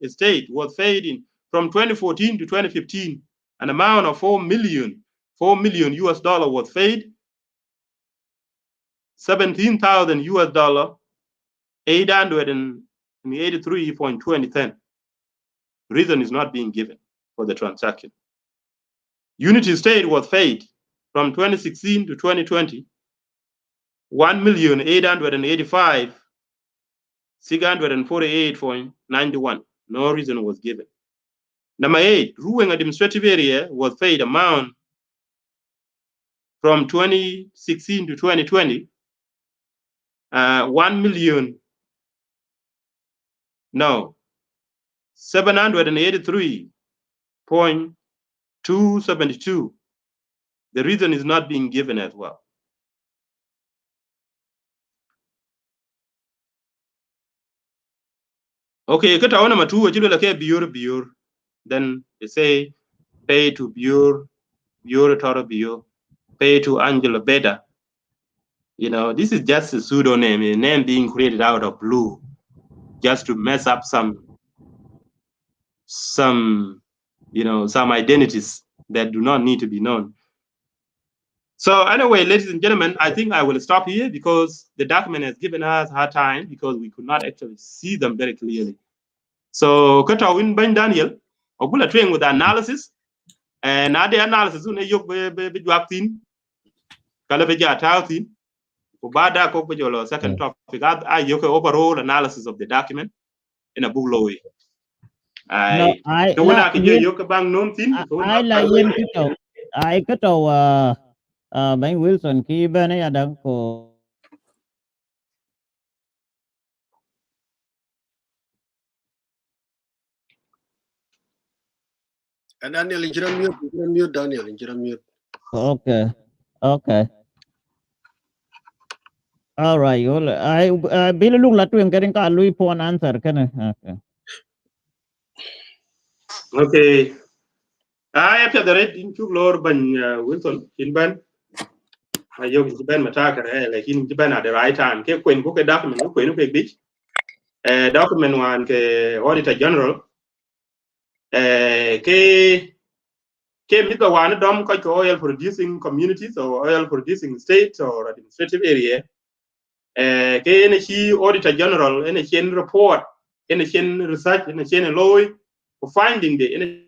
Speaker 2: State was paid in from 2014 to 2015, an amount of 4 million US dollar was paid, 17,000 US dollar, 883.20 cents. Reason is not being given for the transaction. Unity State was paid from 2016 to 2020, 1,885,648.91. No reason was given. Number 8, Ruang Administrative Area was paid amount from 2016 to 2020, 783.272. The reason is not being given as well. Okay, kata number 2, biur. Then they say pay to biur pay to Angela Beda. This is just a pseudonym, a name being created out of blue, just to mess up some identities that do not need to be known. So anyway, ladies and gentlemen, I think I will stop here because the document has given us hard time because we could not actually see them very clearly. So kata win Ben Daniel, ogula train with the analysis, and the analysis une yok be juaktin, kala be jatautin. Ubada ko jolo second topic. I yok overall analysis of the document in a book law. I like
Speaker 1: yen cái tàu Ben Wilson khi bên ấy đang có
Speaker 4: Daniel in mute, Daniel in mute.
Speaker 1: okay. All right, yol. I bill lung la tuen getting ka lui pon answer kana. Okay.
Speaker 2: Okay. After the red in two lord ban Wilson in ban. Yo in ban matter like in ban at the right time. Ke kwen ko ke document ko kwen ko big. Document one ke Auditor General. Ke mit the one dom ko oil producing communities or oil producing states or administrative area. Ke ne chi Auditor General in a chain report in a chain research in a chain law for finding the in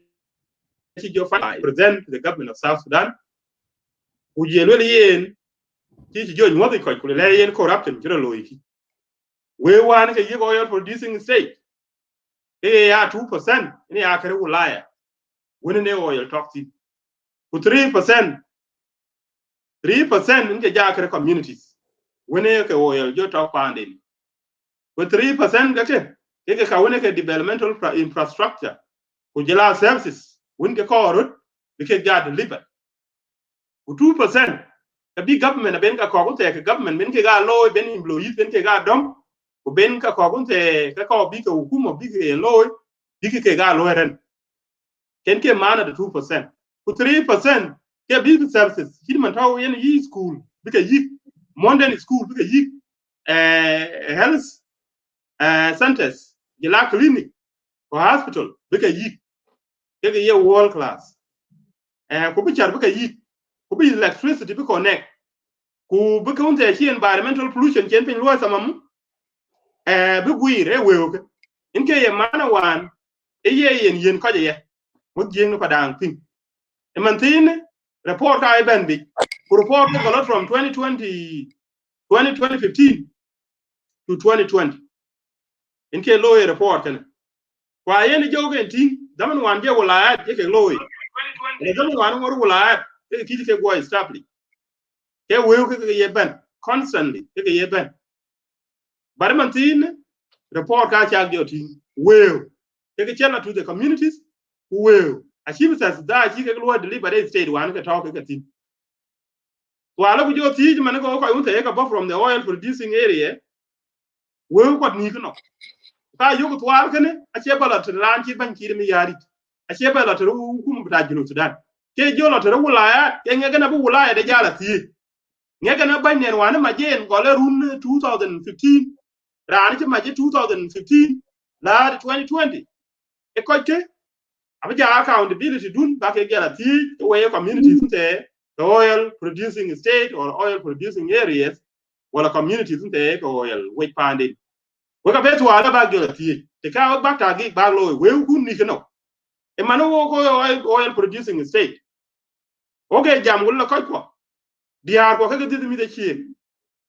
Speaker 2: present to the government of South Sudan. Ujelo yen ti jo nyoti ko kule yen corruption jiro loiki. We wan ke yigo oil producing state. Ya 2% ni akere Ulaya. Woni ne oil toxic. Ku 3% nke jakere communities. Woni ke oil jo top funding. Ku 3% ke ka woni ke developmental infrastructure. Ku jela services. Woni ke korot ke ga deliver. Ku 2% the big government ben ka ko te government ben ke ga loy ben employees ben ke ga dom ko ben ka ko te ka ko bi ka hukuma bi ke loy bi ke ga loy ren ken ke mana the 2% ku 3% ke big services hidman taw yen yi school bi ke yi modern school bi ke yi health centers gila clinic or hospital bi ke yi ke ye world class ko bi char bi ke yi ko bi electricity bi connect ku bi kunte chi environmental pollution chen pin lo samam bi guire we inke ye mana wan ye yen ko ye mo jeng ko dang pin e man tin report ka ben bi ku report ko lot from 2015 to 2020 inke lo report kana kwa yen jogen tin daman wan je wala ye ke lo e daman wan ngor wala ke kiji ke go establish ke we ke ye ben constantly ke ye ben bar man tin report ka cha tin we ke chela to the communities we achieve as da chi ke lo deliver the state wan ke talk ke tin wala ku jo ti man ko ko unte ka bo from the oil producing area we ko ni no ka yo ko twal kene ache bala to ran chi ban ki mi yari ache bala to hukum ta jinu Sudan ke jo lo to wulaya ke nge na bu wulaya de jala ti nge na ban ne wan ma jen gole run 2015 ran chi ma je 2015 la 2020 e ko ke abaja accountability dun ba ke gala ti we communities te the oil producing state or oil producing areas wala communities te ko oil we pande we ka betu ala ba gala ti te ka ba ta gi ba lo we ku ni no e mano wo ko oil producing state okay jam wala ko diar ko ke di mi de chi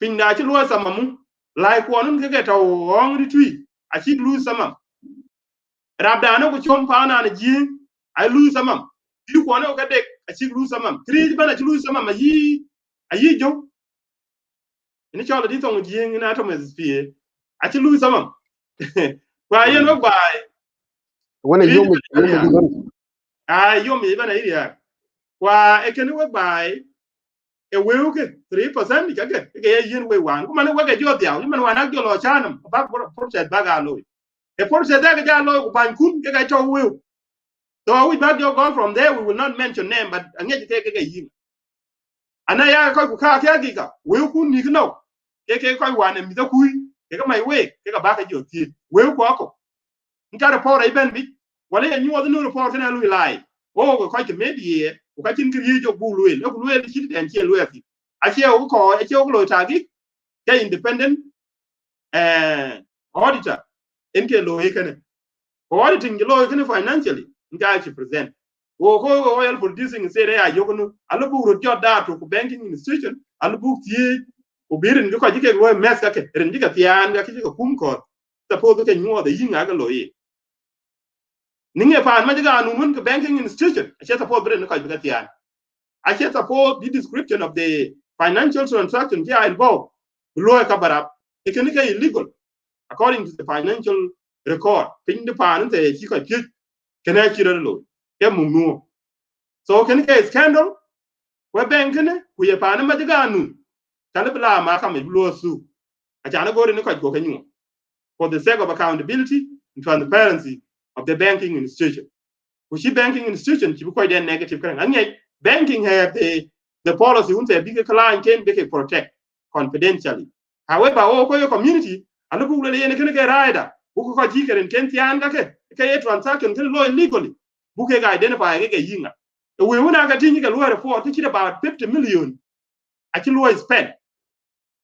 Speaker 2: pinda chi lo samamu lai ko nun ke ta wong ri tui a chi lu samam rabdano ko chom pa na ji ai lu samam ti ko no ka dek a chi lu samam tri bana chi lu samam ayi jo ni chola di tong ji na to mes pie a chi lu samam kwa yen no ba
Speaker 4: wana yomi
Speaker 2: yomi bana iria kwa ekene we bai e we ke 3% ke yen we wan kuma ne we ke jo dia man wan jo lo chanam ba project ba ga lo e project da ga lo ban kun ke ga to we so we back your gone from there we will not mention name but ange ke yin ana ya ko ku ka ke giga we ku ni no ke ko wan mi da ku ke ga mai we ke ga ba ka jo ti we ku ko nta report ai ben bi wala ya nyu no report na lu lai o ko ke media ko ka tin ki jo bu lu le ku lu chi den che lu fi a che o ko a che o lo ta gi ke independent auditor en ke lo he kane auditing lo he kane financially nta chi present o ko oil producing say ya yogunu alubu ro joda to banking institution alubu ti o birin ko ji ke lo mes ka ke ren ji ka tian ga ki ko kum ko suppose ke nyu de yinga ga lo yi ninge pan ma jiga anu mun banking institution a che suppose birin ko ji ka tian a che suppose the description of the financial transaction here involved lo ka barab it can be illegal according to the financial record pin the pan te ki ko ti kana ki ro lo ke mu nu so can ke scandal we bank ne ku ye pan ma jiga anu kale bla ma ka me lo su achana gore ne ko kenyu for the sake of accountability and transparency of the banking institution. Which banking institution to be then negative current. And yet banking have the policy unte big client can be protect confidentially. However, your community and look at the rider who ko jikeren ken tian ga ke transaction can law illegally. Book identify ke yinga. We wanna ga tinga ke law report which is about 50 million actually law is spent.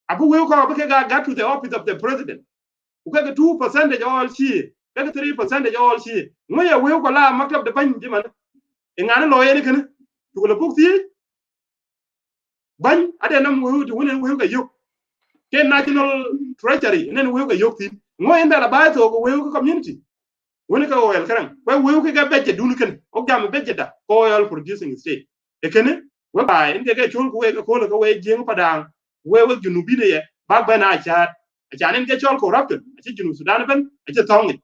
Speaker 2: Abu we ko got to the office of the president. Uka 2% all she, 3% all she. Ngoya we ko la maktab de ban man. Ngana lo yene kana. To la bukti ban ade nam we to we ga yok. Ke national treasury nen we ga yok tin. Ngoya ndala ba to we ko community. Woni ka oil karang. We ga beje dun kan. O gam beje da oil producing state. E kene we ba en ke chul ko we ko we jeng padang. We junubi ne ye bag bana chat. Achanen ke chol corrupted achi junu Sudan ban achi tongi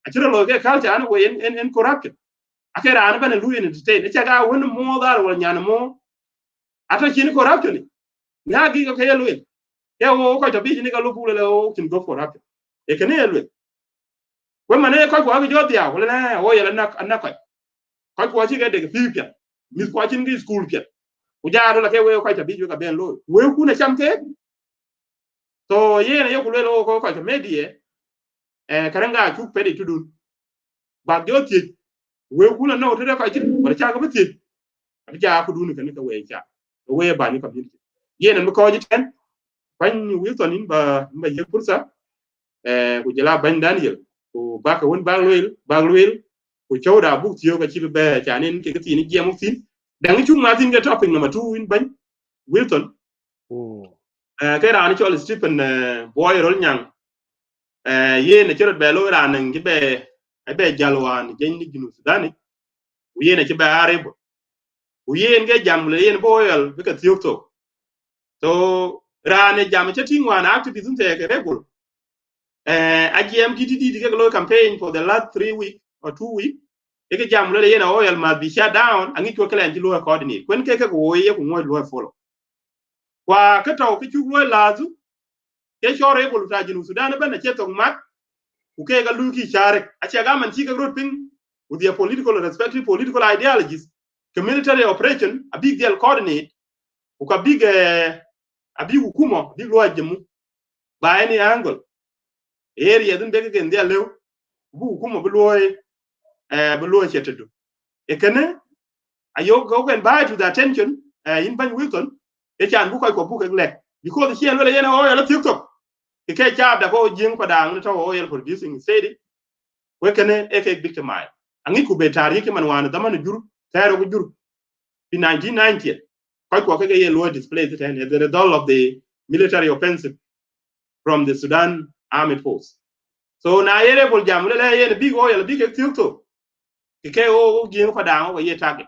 Speaker 2: achi lo ke culture an we in corrupted akera an ban lu in state acha ga won mo dar wal nyan mo ata chin corruption na gi ko ke lu ke wo ko to bi ni ga lu bule o kin go corrupted e ke ne lu we mane ko ko ga jodia wala na o yela na ko chi ga de pipia mi ko chin gi school pia ujaru la ke we ko to bi ga ben lu we ku na cham ke so yene yo ku le ko ko to media karanga chu pedi tudun ba jo ti we kula no te ka ti ba cha ga ti ba ja ku dun kan ka we cha we ba ni community yene mi ko ji ten ban Wilson in ba ye pursa ku jela ban Daniel ku ba ka won ba loyel ku chawda bu tiyo ka ci be cha nen ke ti ni je mo tin dan chu ma tin ga topic number 2 in ban Wilson ke ra ni chol Stephen boy rol nyang yene ci be lo ra nan gi be jalwan je ni ginu Sudani yene ci be arebo yen ge jam le yen boyal be ka tiokto so rane jam ci tingwa na activism te ke regul agm DTD ke lo campaign for the last 3 weeks or 2 weeks e ke jam le yen oil must be shut down angi ko kala nji lo coordinate kwen ke ko ye ko ngoy lo follow kwa ka taw ke chu lo lazu ke chore ko ta jinu Sudan be na chetong mat ku ke ga lu ki chare a che ga man ci ga rot ping with their respective political ideologies military operation a big deal coordinate uka big a big hukuma big lo ajemu by any angle area dun bege gen dia lew bu hukuma bu lo chetedu e kene ayo go ben by to the attention in ban Wilson e chan bu ko bu lek because here lo le yena o ya TikTok e ke cha da ko jing padang to o ya producing steady we kene e ke victimize angi ku be tariki man wana da man jur tayro go jur in 1990 quite what ke law displayed it and the result of the military offensive from the Sudan Army Force so na yere bol jam le yene big oil big TikTok ke o gien fa da o ye target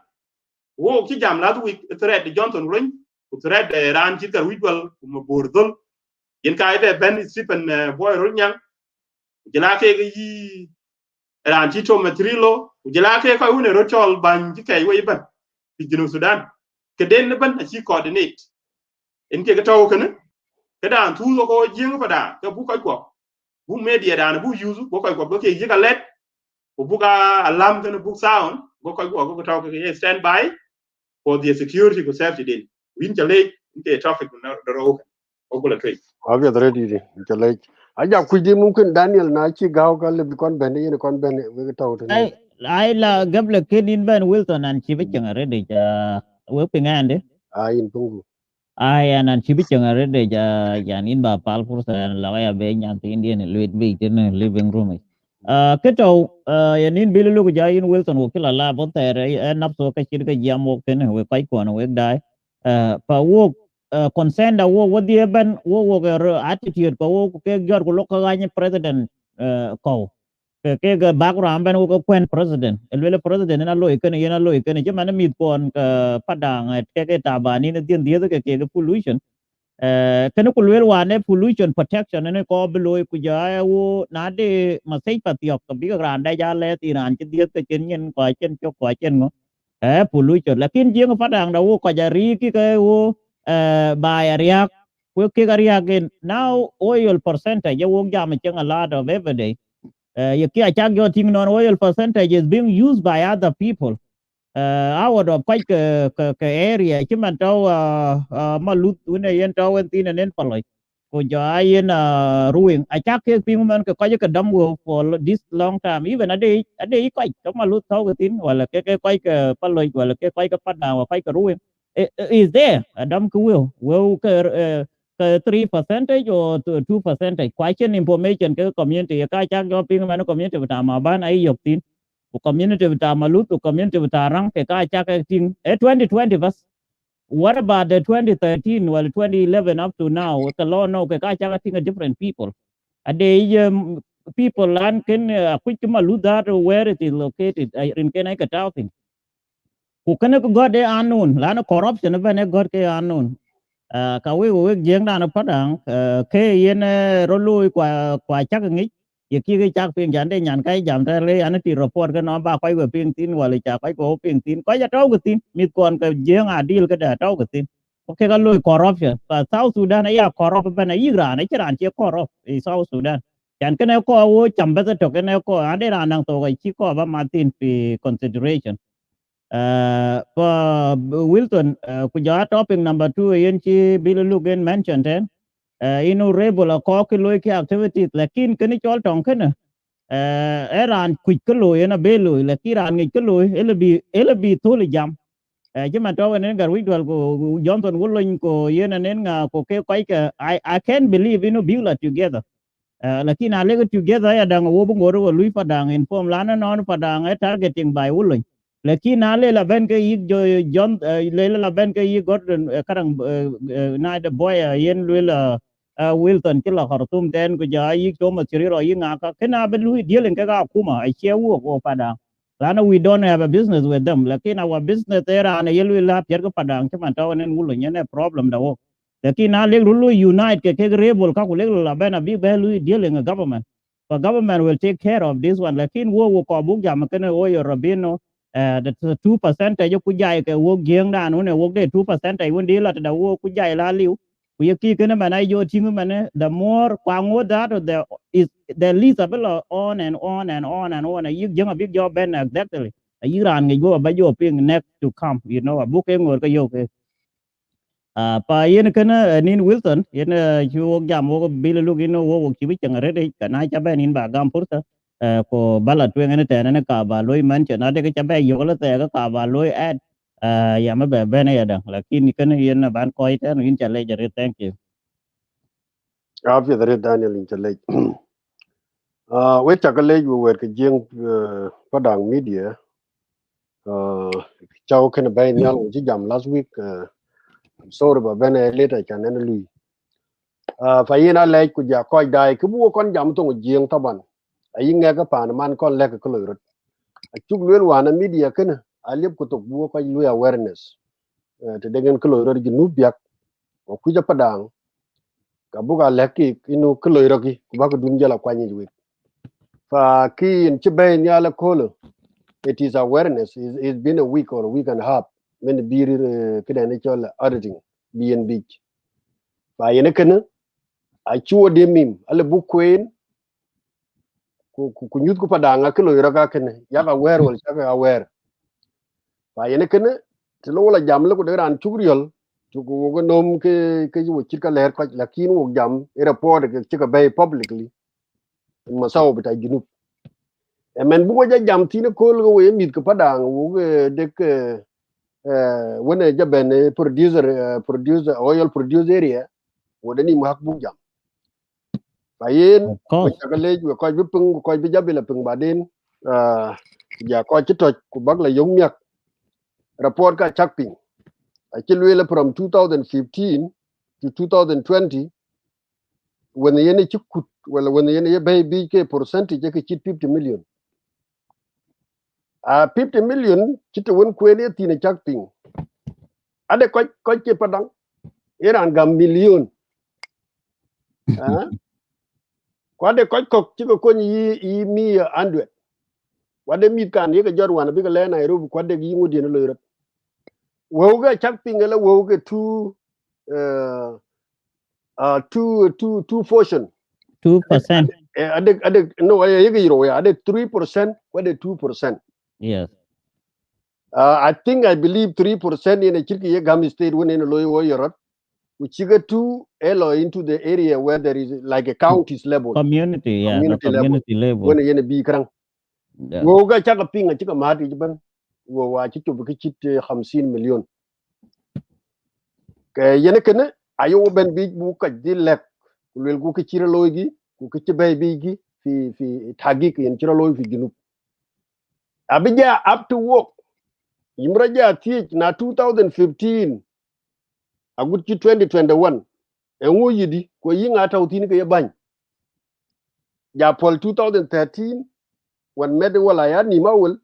Speaker 2: wo ki jam last week thread Johnson run thread ran ki kar witwal mo bordol yen kai be ben Stephen boy runyang jela ke yi ran ti to matrilo jela ke ko une rotol ban ki kai we ban fi Jinu Sudan ke den ban a ci coordinate en ke taw kana ke dan tu ko jing fa da ke bu ko bu media dan bu use bu ko ke jiga let bu ga alarm kana bu sound bu ko taw ke stand by for the security ko safety din win chale inte traffic na ro ko la trade
Speaker 4: Abi ready di jalai aja kuji mungkin Daniel na ci gaw ka le kon ben yene kon ben we taw te
Speaker 1: ai la gable kedin ban Wilson an chi bichang rede ja we pingande
Speaker 4: in tungu
Speaker 1: ai an chi bichang rede ja yanin ba pal fursa la ya be nyan tin dien luit bi tin living room keto yanin bilu ku ja in Wilson wo kila la bon tere nap so ka chir ka jam wo ken we kai ko no we dai pa wo consent da wo die ban wo attitude ko wo ke gor ko lokka ga president ko ke ga background ban ko kwen president elwele president na lo ikene yena lo ikene je man mit kon padang ke tabani ne din dia ke pollution kene ko lwel wane pollution protection ne ko blo ku ja wo na de masai patiok ko bi granda ja le tiran ke dia ke chen yen ko chen cho ko chen ngo pollution lakin jeng padang da wo ko ja ri ki ke wo ba ya we kigari again now oil percentage you won't jam a lot of every day. You can't your thing on oil percentage is being used by other people. Out of quite area chứ tao mà lút when yen tao en tin nen paloi ko ja yen ruin a chak ke ping man ko cái dam go for this long time even a day quite mà lút tao cái tin wala cái cái paloi wala cái padang wa cái ruin is there a dam ko will ke 3% or 2% question information ke community ka chak jo ping man community ta ma ban ai yok tin community with Malut, community with Arang, thing 2020 bus. What about the 2013, well 2011 up to now? The law no thing a different people. A day people land can quick Malut that where it is located in Kenaka Towing. Who can got the unknown, Lana corruption of a got the unknown. Ka we jeng dan padang ke yen rolu kwa chak ngi ye ki ke chak pin jan de nyan kai jam ta le an ti report ke no ba kai we pin tin wala cha kai ko pin tin ko ya taw ke tin mit kon ke jeng adil ke da taw ke tin o ke ga lu corruption pa South Sudan ya corrupt ba na iran ai chiran che corrupt e South Sudan chan ke ne ko wo cham ba to ke ne ko ade ran nang to ga chi ko ba martin pi consideration for Wilton, kuja topic number 2 yen chi bill lugen mentioned ten inu rebel ko ke loy ke activities lakin keni chol tong kana eran quick ke loy na be loy lakin ran ngi ke loy elebi tholi jam jema to nen gar witwal ko Johnson Wollin ko yen nen nga ko ke kai ke I can't believe inu billa together lakin a leg together ya dang wo ngoro lui padang inform lana non padang targeting by Wollin lakin ale la ben ke yik jo John le la ben ke yik got karang na the boy yen le Wilton ke la Khartoum ten ko ja yik to ma siri ro yinga ka kena ben lui dealing ke ga kuma ai che wo ko padang lana we don't have a business with them lakin our business era ana yelu la pier ko padang ke man taw nen wulo nyane problem da wo lakin na le rulu unite ke rebel ka ko le la ben a big value dealing a government the government will take care of this one lakin wo ko bu jam ke ne wo yo rabino the 2% yo ku jai ke wo gieng da no ne wo de 2% ai won di la da wo ku jai la liu ku ye ki ke ne mana yo tingu mana the more kwango that the is the least of it on and on and on and on you jeng a big job ben exactly you ran ngi go ba yo ping next to come you know bu ke ngor ka yo ke pa yen kana nin Wilton yen chu jam wo bil lu gino wo chi bi chang re de kana cha ben in ba gam purta ko bala twen ne te ne ka ba loy man chana de cha be yo la te ka ba loy ad ya ma be ben ya da lakin kana yen ban ko ite in cha le jare thank you
Speaker 4: After the Daniel in Chile. We take a leg we ke jing padang media. Chow can buy nyal ji jam last week. I'm sorry but ben later can en lui. Fa yina leg ku ja ko dai ku bu kon jam to jing taban. Ayi nga ka pan man kon lek ko lurut. A chuk luen wana media kana alip ku to bu ko lu awareness. Te dengan ko lurut ji nu biak ku ja padang ka bu ga leki inu ko lurut ki ku ba ko dun jala kwani ji fa ki in chibe nyala kolo. It is awareness. It's been a week or a week and a half. When beer credential auditing BNB. By any can I chew a demim, a book queen, who could go padanga, kilo ragakan, yaga wear will yaga aware. By any can to lola jam look there and turial to go nom ke chica lair quite lakin jam, a report chica bay publicly. Masao, but I do. And men buja jam tina cool away meet kapadang, dek. When a jaben producer oil produce area wodani mu hak bu jam bayen
Speaker 1: of
Speaker 4: we
Speaker 1: course
Speaker 4: chakale we ko bi pung ko bi jabila pung baden ja ko chito ku bagla yong nyak report ka chakping achilwele from 2015 to 2020 when yene chikut wala when yene bay bi ke percentage ke chit 50 million 50 million chito won kwene tine chakping ade ko ke padang iran gam million kwade kok chiko konyi yi mi 100 kwade mit kan ye ga jor wana bi ga le Nairobi kwade gi ngudi no loro wo ga chak pingala wo ga tu two portion
Speaker 1: 2%.
Speaker 4: adek no yegi ro ya adek 3% wade 2%.
Speaker 1: Yes.
Speaker 4: I think I believe 3% in a chiki yegam state when in a low yorot, which you get to elo into the area where there is like a county's level,
Speaker 1: Community, yeah, the community level.
Speaker 4: when a be krang.
Speaker 1: Yeah.
Speaker 4: Woga chaka ping a chika mati jiban, wo wa chitu bukit 50 million. Kay yenekene, ayo ben big buka dilek, will go kichira loigi, kukichi baby fi tagik in chiraloy fi ginup. Abija up to work. Imraja teach na 2015 agut 2021 enwo yidi ko yinga tawtini ke bany ja pol 2013 wan mede wala ya ni mawul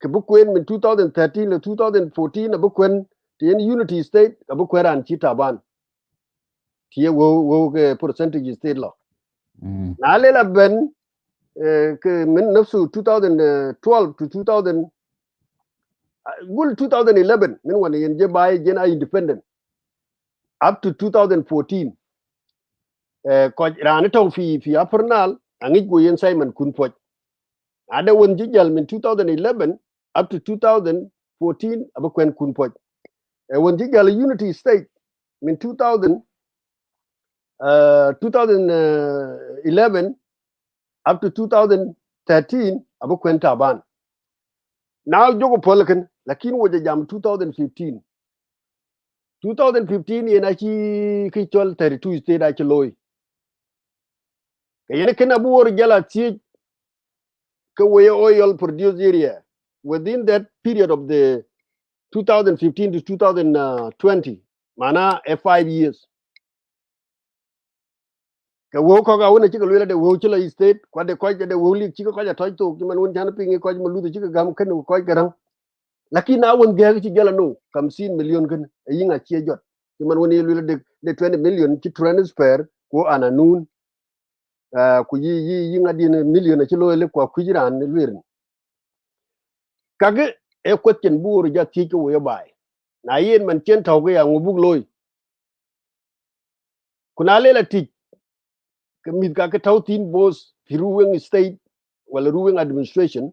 Speaker 4: ke bukwen min 2013 le 2014 bukwen tien unity state abukweran chita ban tie wo ke percentage state lo na lela ben ke min nafsu 2012 to 2000 gul 2011 min wan yen je baye jena independent up to 2014 ko rana taw fi apernal angi go yen Simon Kunpoch ada won jijal min 2011 up to 2014 abakwen Kunpoch won jijal unity state min 2011 up to 2013 abakwen Taban now jogo polken lakin woje jam 2015 yena ki chol 32 state a loy kayene kana buwor jala tie ka way oil produced area within that period of the 2015 to 2020 mana 5 years ka wo ko ga wona chika lwela de wo chila state kwa de ko de wo li chika ko ja toy to man won tan pingi ko ma lu chika gam kan ko garan lakini na won ga ci jala no 50 million kan yinga ci jot man won lwela de 20 million ci transfer ko ananun ku yi ngadina million ci loyele ko kujiran lwerin kage e question buur ja ti ko yo bay na yen man chen taw ga ngubug loy kuna lela ti kamit ka taw tin boss fi ruwen state wala ruwen administration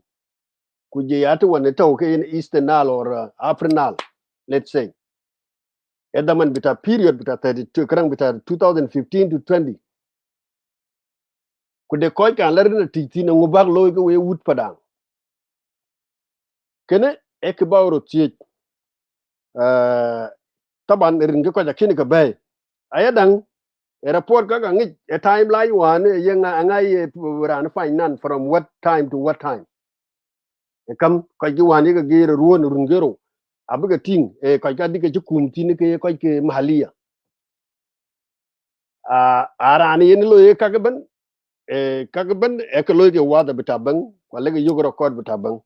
Speaker 4: ku je yata wane taw ke in eastern nile or apernal let's say edaman bita period bita 32 krang bita 2015 to 20 ku de koy kan larina ti tin ngubag loy ko we wut padang kene ek bawro ti taban ringe ko jakini ka bay ayadang report ka ngi a timeline one yenga angai ran finance from what time to what time kam ko ji wani ga gere ruon rungero abuga ting ko ka dige kum tin ke ko ke mahaliya arani yen lo ka ga ban e ko lo ke wada bitaban wala ga yugo record bitaban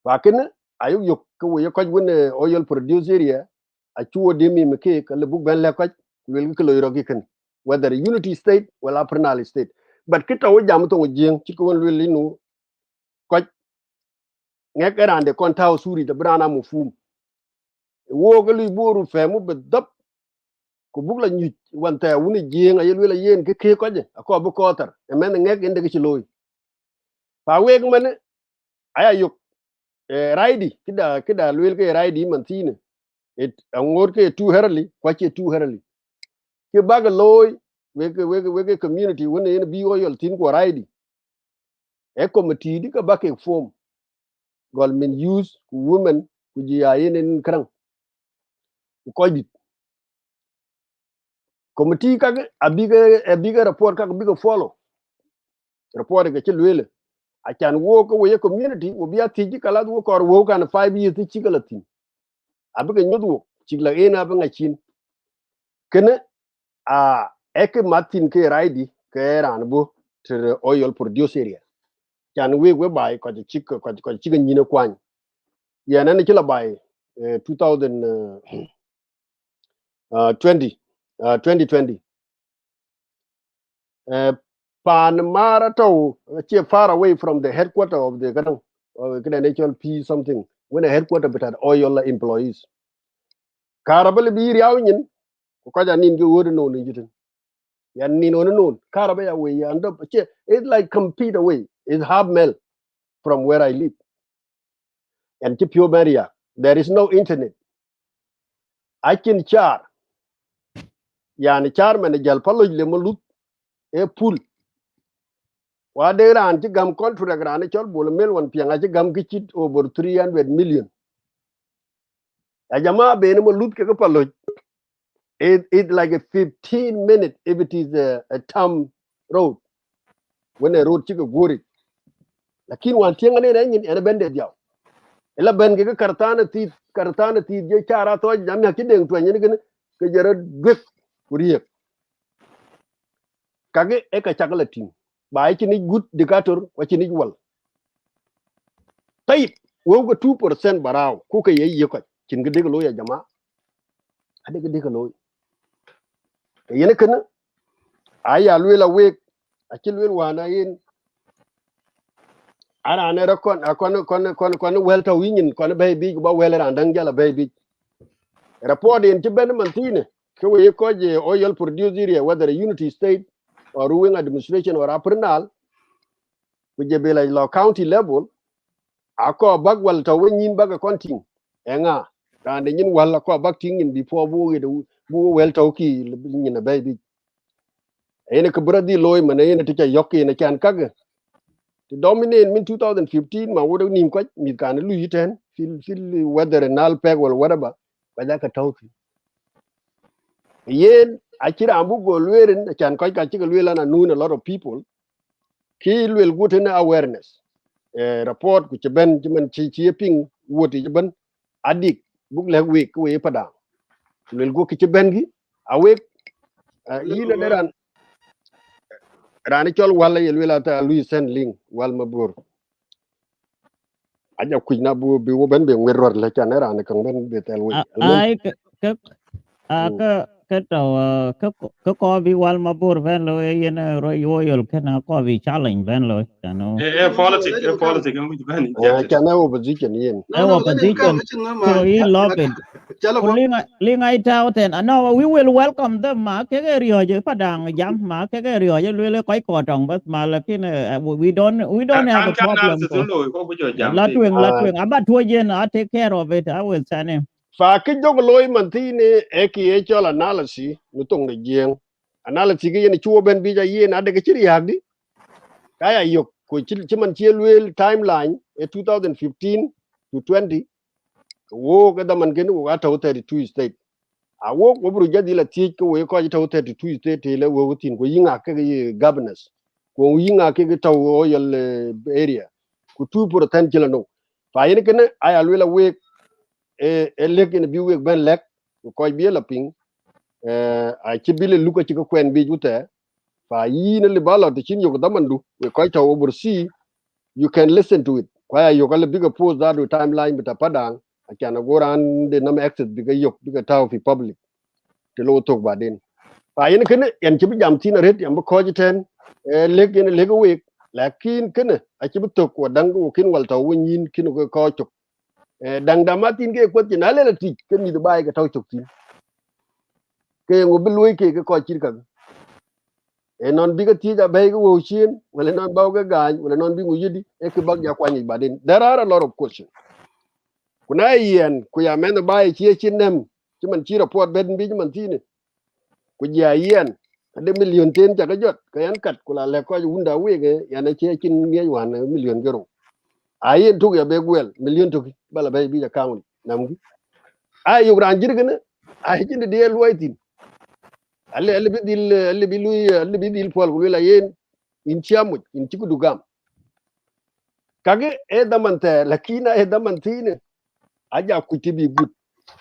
Speaker 4: wakin ayu yok ko we ko won oil producer area a chuo demi me ke ka le bu ben le ko wel ko lo rogi kan whether unity state wala pernal state but kita wo jam to jing ci ko won wel nu ko ngek erande kon taw suri de brana mu fum wo ga luy boru femu be dab ko bugla ñu wante woni jing ay wel yen ke ko je ko bu kotar e men ngek ende ci loy fa weg man aya yok raidi kida wel ke raidi man tine it angor ke tu herali ko ci tu herali ke baga loy wege community woni en bi oil tin ko raidi e committee di ka bake form gol min use women ku ji ayenen krang ko dit committee ka abiga report ka biga follow report ga ci lwele a can wo ko we community wo biya tiji kala wo ko wo kan 5 years ti kala tin abiga nyodo ci la ena ba ngachin kene a ek martin ke raidi ke ran bo ter oil produce area can we bay ko ci ko ci nyina kwan yana ne ci la bay 2020 pan mara to che far away from the headquarter of the natural p something when a headquarter but had oil employees karabal bi riaw nyin ko ja nin go wodo no ni jitin yan nin ono no kara ba ya we ya ndo it's like compete away it's half mile from where I live and to pure area there is no internet I can char yani char man jal palo le malut e pool wa de ran ci gam contract ran ci bol mel won pianga ci gam ki ci over 300 million ya jama be ne malut ke ko palo it like a 15 minute if it is a town road when a road ci ko gori lakin wan tianga ne nyin ene bende diaw ela ben ke kartana ti je chara to jam ya ki deng to nyin gene ke jara gwek kuriye kage e ka chakala tin ba ci ni good dikator wa ci ni wal tayib wo go 2% baraw ku ka yeyye ko cin ga deglo ya jama ade ga deglo yene kana aya luela we akil wel wana yin ana ne rakon kon welta winin kon baby ba welera ndang jala baby report in tiben mantine ko we ko je oil producer whether a unity state or ruling administration or apernal ku je be la county level ako bagwal to winin baga konting enga rande nyin walla ko bag tingin before bu wel to ki nyin baby ene ko bradi loy man ene tika yokki ne kan kaga to dominate min 2015 ma wodo nim ko mi kan lu yiten fil whether nal peg or whatever ba ka tawti yen akira ambu go lwerin kan ko ka tiga lwela na nuna a lot of people ki lwel gute na awareness report ku ben jiman ci ping woti ben adik bug le week ko we pada lwel go ki ben gi awek yina deran rani chol wala ye lwela ta lui send link wal mabur aja kujna bu bi wo ben be ngeror le kan rani kan ben be tel we
Speaker 1: ai cái tàu cái co vi wal mà bor ven lo yen rồi yoyol cái nào co vi challenge ven lo chano
Speaker 2: politics ngi ben
Speaker 4: kan opposition yen
Speaker 1: opposition so he love it linga itao ten no we will welcome them ma cái rio je padang jam ma cái rio je le koi ko tong bas ma lakin we don't have a problem la twen aba to yen I take care of it I will send him
Speaker 4: fa ki jog loy man ti ne e ki e chol analysis nu tong de jeng analysis ki yen chuo ben bi ja yen ade ke chiri yagdi kaya yok ko chi man chi lwel timeline e 2015 to 20 wo ga da man gen wo ata 32 state a wo ko bru jadi la ti ko we ko ata 32 state le wo tin ko yinga ke governors ko yinga ke taw o yel area ku 2% jila no fa yen ken aya lwela we e lek in bi we ben lek ko bi la ping a ci bile luka ci ko kwen bi jute fa yina le bala de chin yo da mandu we ko taw oversee you can listen to it kwaya yo kala bigger post that timeline bita padang akana goran de nam access biga yok biga taw fi public te lo tok ba den fa yin kene en ci bi jam tin red yam ko jiten leg yen leg week lakin kene a ci bi tok wa dang ko kin wal taw yin kin ko ko tok dang da matin ke ko tin ale la ti ken ni bay ga taw tok tin ke ngo bi loy ke ko ci ka non biga ti da bay go chin wala non baw ga gañ wala non bi ngu yidi e ke bag ya kwani ba den there are a lot of questions kuna yen ku ya men bay ci chin nem ci man ci report ben bi man ti ne ku ya yen de million ten ta ga jot ka yan kat kula le ko wunda wege ya na ci chin nge wan million gero ayen tu ya be gwel million to bala bay bi ja kaun nam gi ay yu ran jirgene ay ci de el waitin alle bi dil pol la yen in chiamu in chikudu gam kage e damante lakina e damantine aja kutibi good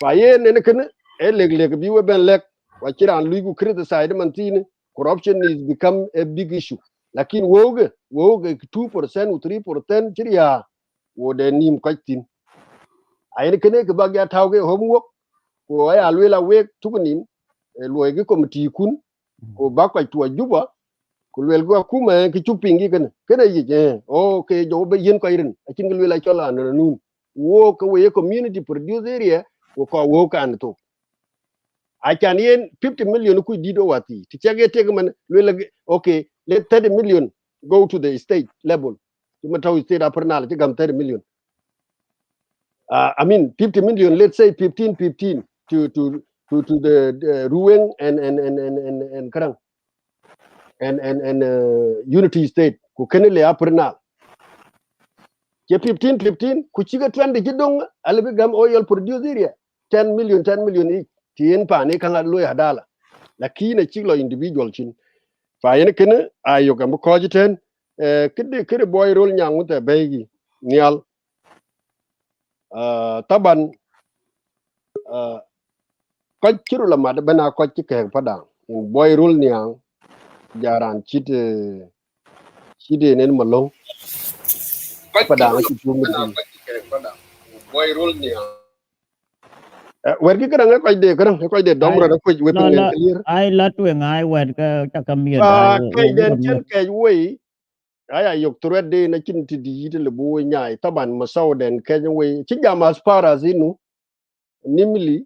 Speaker 4: fa yen ne ken e leg bi we ben lek wa kiran luigu criticize mantine corruption is become a big issue lakin woge 2% or 3% chiriya wo de nim kwatin ay ken ke bagya tawge homework ko ay alwela we tukunin loyge committee kun ko bakwa tuwa juba kulwel go kuma ki chupingi kana yi o ke jo be yen ko irin akin kulwel ay chola na nun wo ko we community produce area wo ko wo kan to I can yen 50 million ku dido wati. To check it, take man, okay, let 30 million go to the state level. You might state upper now, take 30 million. I mean 50 million, let's say 15 to the Ruang and Karang and Unity State. Ku kenele upper now. 15 ku chiga 20 jidong alibigam oil produce area 10 million each. Tien pa ne kanga loy hadala. Lakini chiglo individual chin. Fa yen kene ayo gam ko jiten kede boy rol nyangu te begi nial taban ko chiru la mad bana ko chike padang in boy rol nyang jaran chide nen malong padang ci tumu di boy rol nyang wer ki kadang ko de domro da ko wetu nen clear
Speaker 1: ai lat we ngai wet ka takamia dai
Speaker 4: fa kay
Speaker 1: wo
Speaker 4: den chen kay wey aya yok turet de na chin ti di le bo nyai taban masaw den kay wey ci jam as far as inu nimli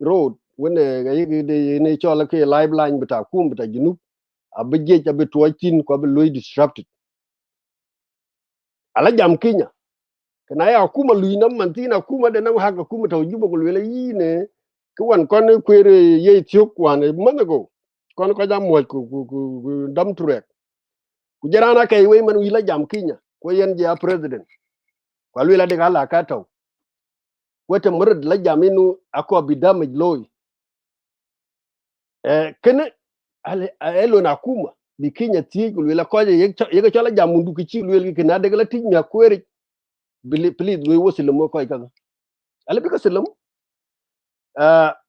Speaker 4: road wene ga yigi de ne chola ke lifeline bita kum bita junub abije abe tuwatin ko be loy disrupted ala jam kinya kana ya kuma luina mantina kuma de na haka kuma taw juba ko wela yine ko wan kon kwere ye tiok wan manago kon ko jam mo ko dam turek ku jarana kay we man wila jam kinya ko yen je president ko wila de ala ka taw wata murad la jaminu ako bi damage loy kene elo na kuma bi kinya ti ko wila ko je ye chola jam mundu ki ci lwel ki na de la tinya kwere please loy wosil mo ko kan ala bi ko selam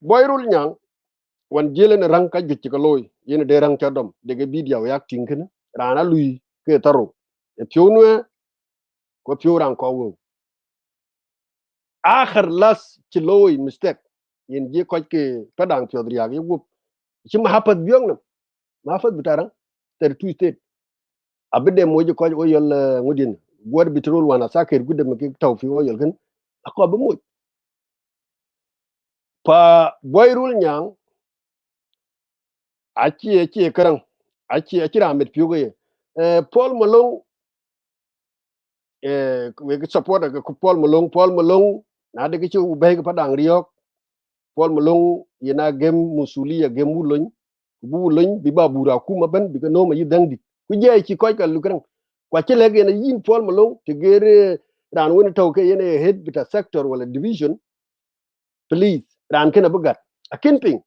Speaker 4: boyrul nyang wan jele ne ranka jutti ko loy yene de ranka dom de ga bidiaw yak tinkene rana lui ke taro e pionwe ko pioran ko wo akhir las ci loy mistake yen je ko ke padang piodriya ye wup ci ma hapat biong na ma hapat bitarang ter tu state abede moji ko o yol ngudin god bitrol wana saker gudde me ke taw fi o yol kan ako ba moj pa boyrul nyang aci karang aci ramet piugo ye Paul Malong we support ko Paul Malong na de ci ubay ko padang riok Paul Malong yena gem musuliya gem wulon bu wulon bi babura kuma ban bi no ma yidang ku je ci koy ka lu karang kwa ci lege na yin Paul Malong te gere ran woni taw ke yene head bita sector wala division please ran kana bugat akin ping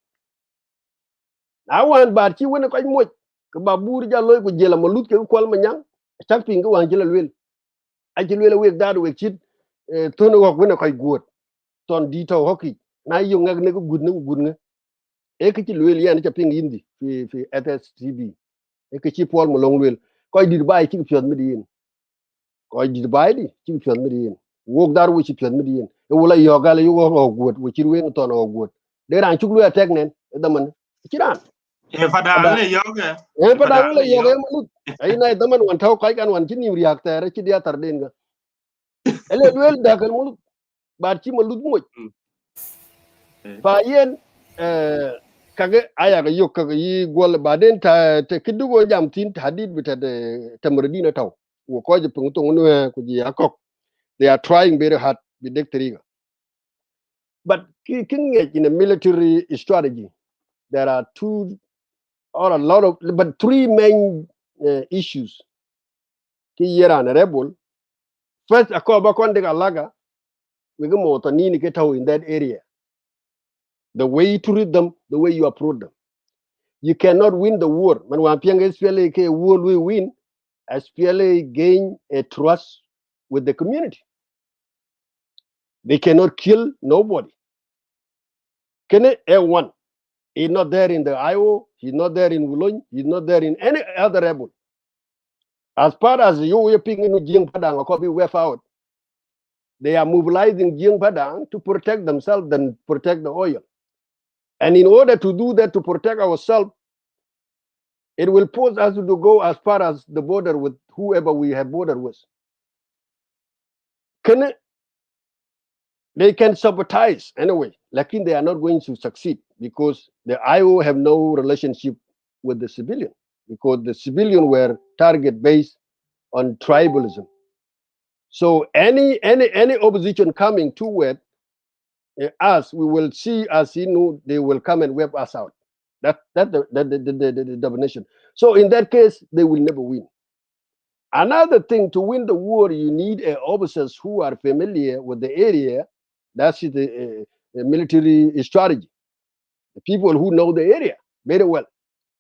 Speaker 4: awan bar ci woni ko moj ko babur jalloy ko jela ma lut ke ko ma nyang tak ping ko wan jela wel a jela wel we daadu we ci tono wok woni koy goot ton di taw hokki na yu ngak ne ko gud nga e ke ci wel yan ci ping yindi fi FSTB e ke ci Paul mo long wel koy dir bay ci fiot mi di yin koy dir bay di ci fiot mi di yin wok dar wu ci fiot mi di yin e wala yogal yu wo goot wu ci wen ton o goot de ran ci lu tek nen da man ci ran
Speaker 2: e fadang le yoge
Speaker 4: padang le yoge malut ay nay daman wan taw kay kan wan ci nim riak tere ci dia tar den nga ele wel dagal mulut bar ci malut moj fa yen kage aya ga yok kage yi gol baden ta te kidugo jam tin hadid bita de tamrdina taw wo ko je punto ngono ko ji akok they are trying very hard with victory but king in a military strategy there are two or a lot of but three main issues ki yera na rebel first akoba konde alaga we go moto nini ke taw in that area the way you treat them the way you approach them you cannot win the war man wa pianga SPLA ke war we win SPLA gain a trust with the community they cannot kill nobody kene a1 he's not there in the IO he's not there in Wulong he's not there in any other rebel as far as you ping in jing padang ko bi wef out they are mobilizing jing padang to protect themselves and protect the oil. And in order to do that, to protect ourselves, it will force us to go as far as the border with whoever we have border with. They can sabotage anyway, like they are not going to succeed. because the IO have no relationship with the civilian, because the civilian were target based on tribalism. So any opposition coming toward us, we will see as they will come and wipe us out. That the domination. So in that case, they will never win. Another thing, to win the war, you need officers who are familiar with the area. That's the military strategy. The people who know the area very well.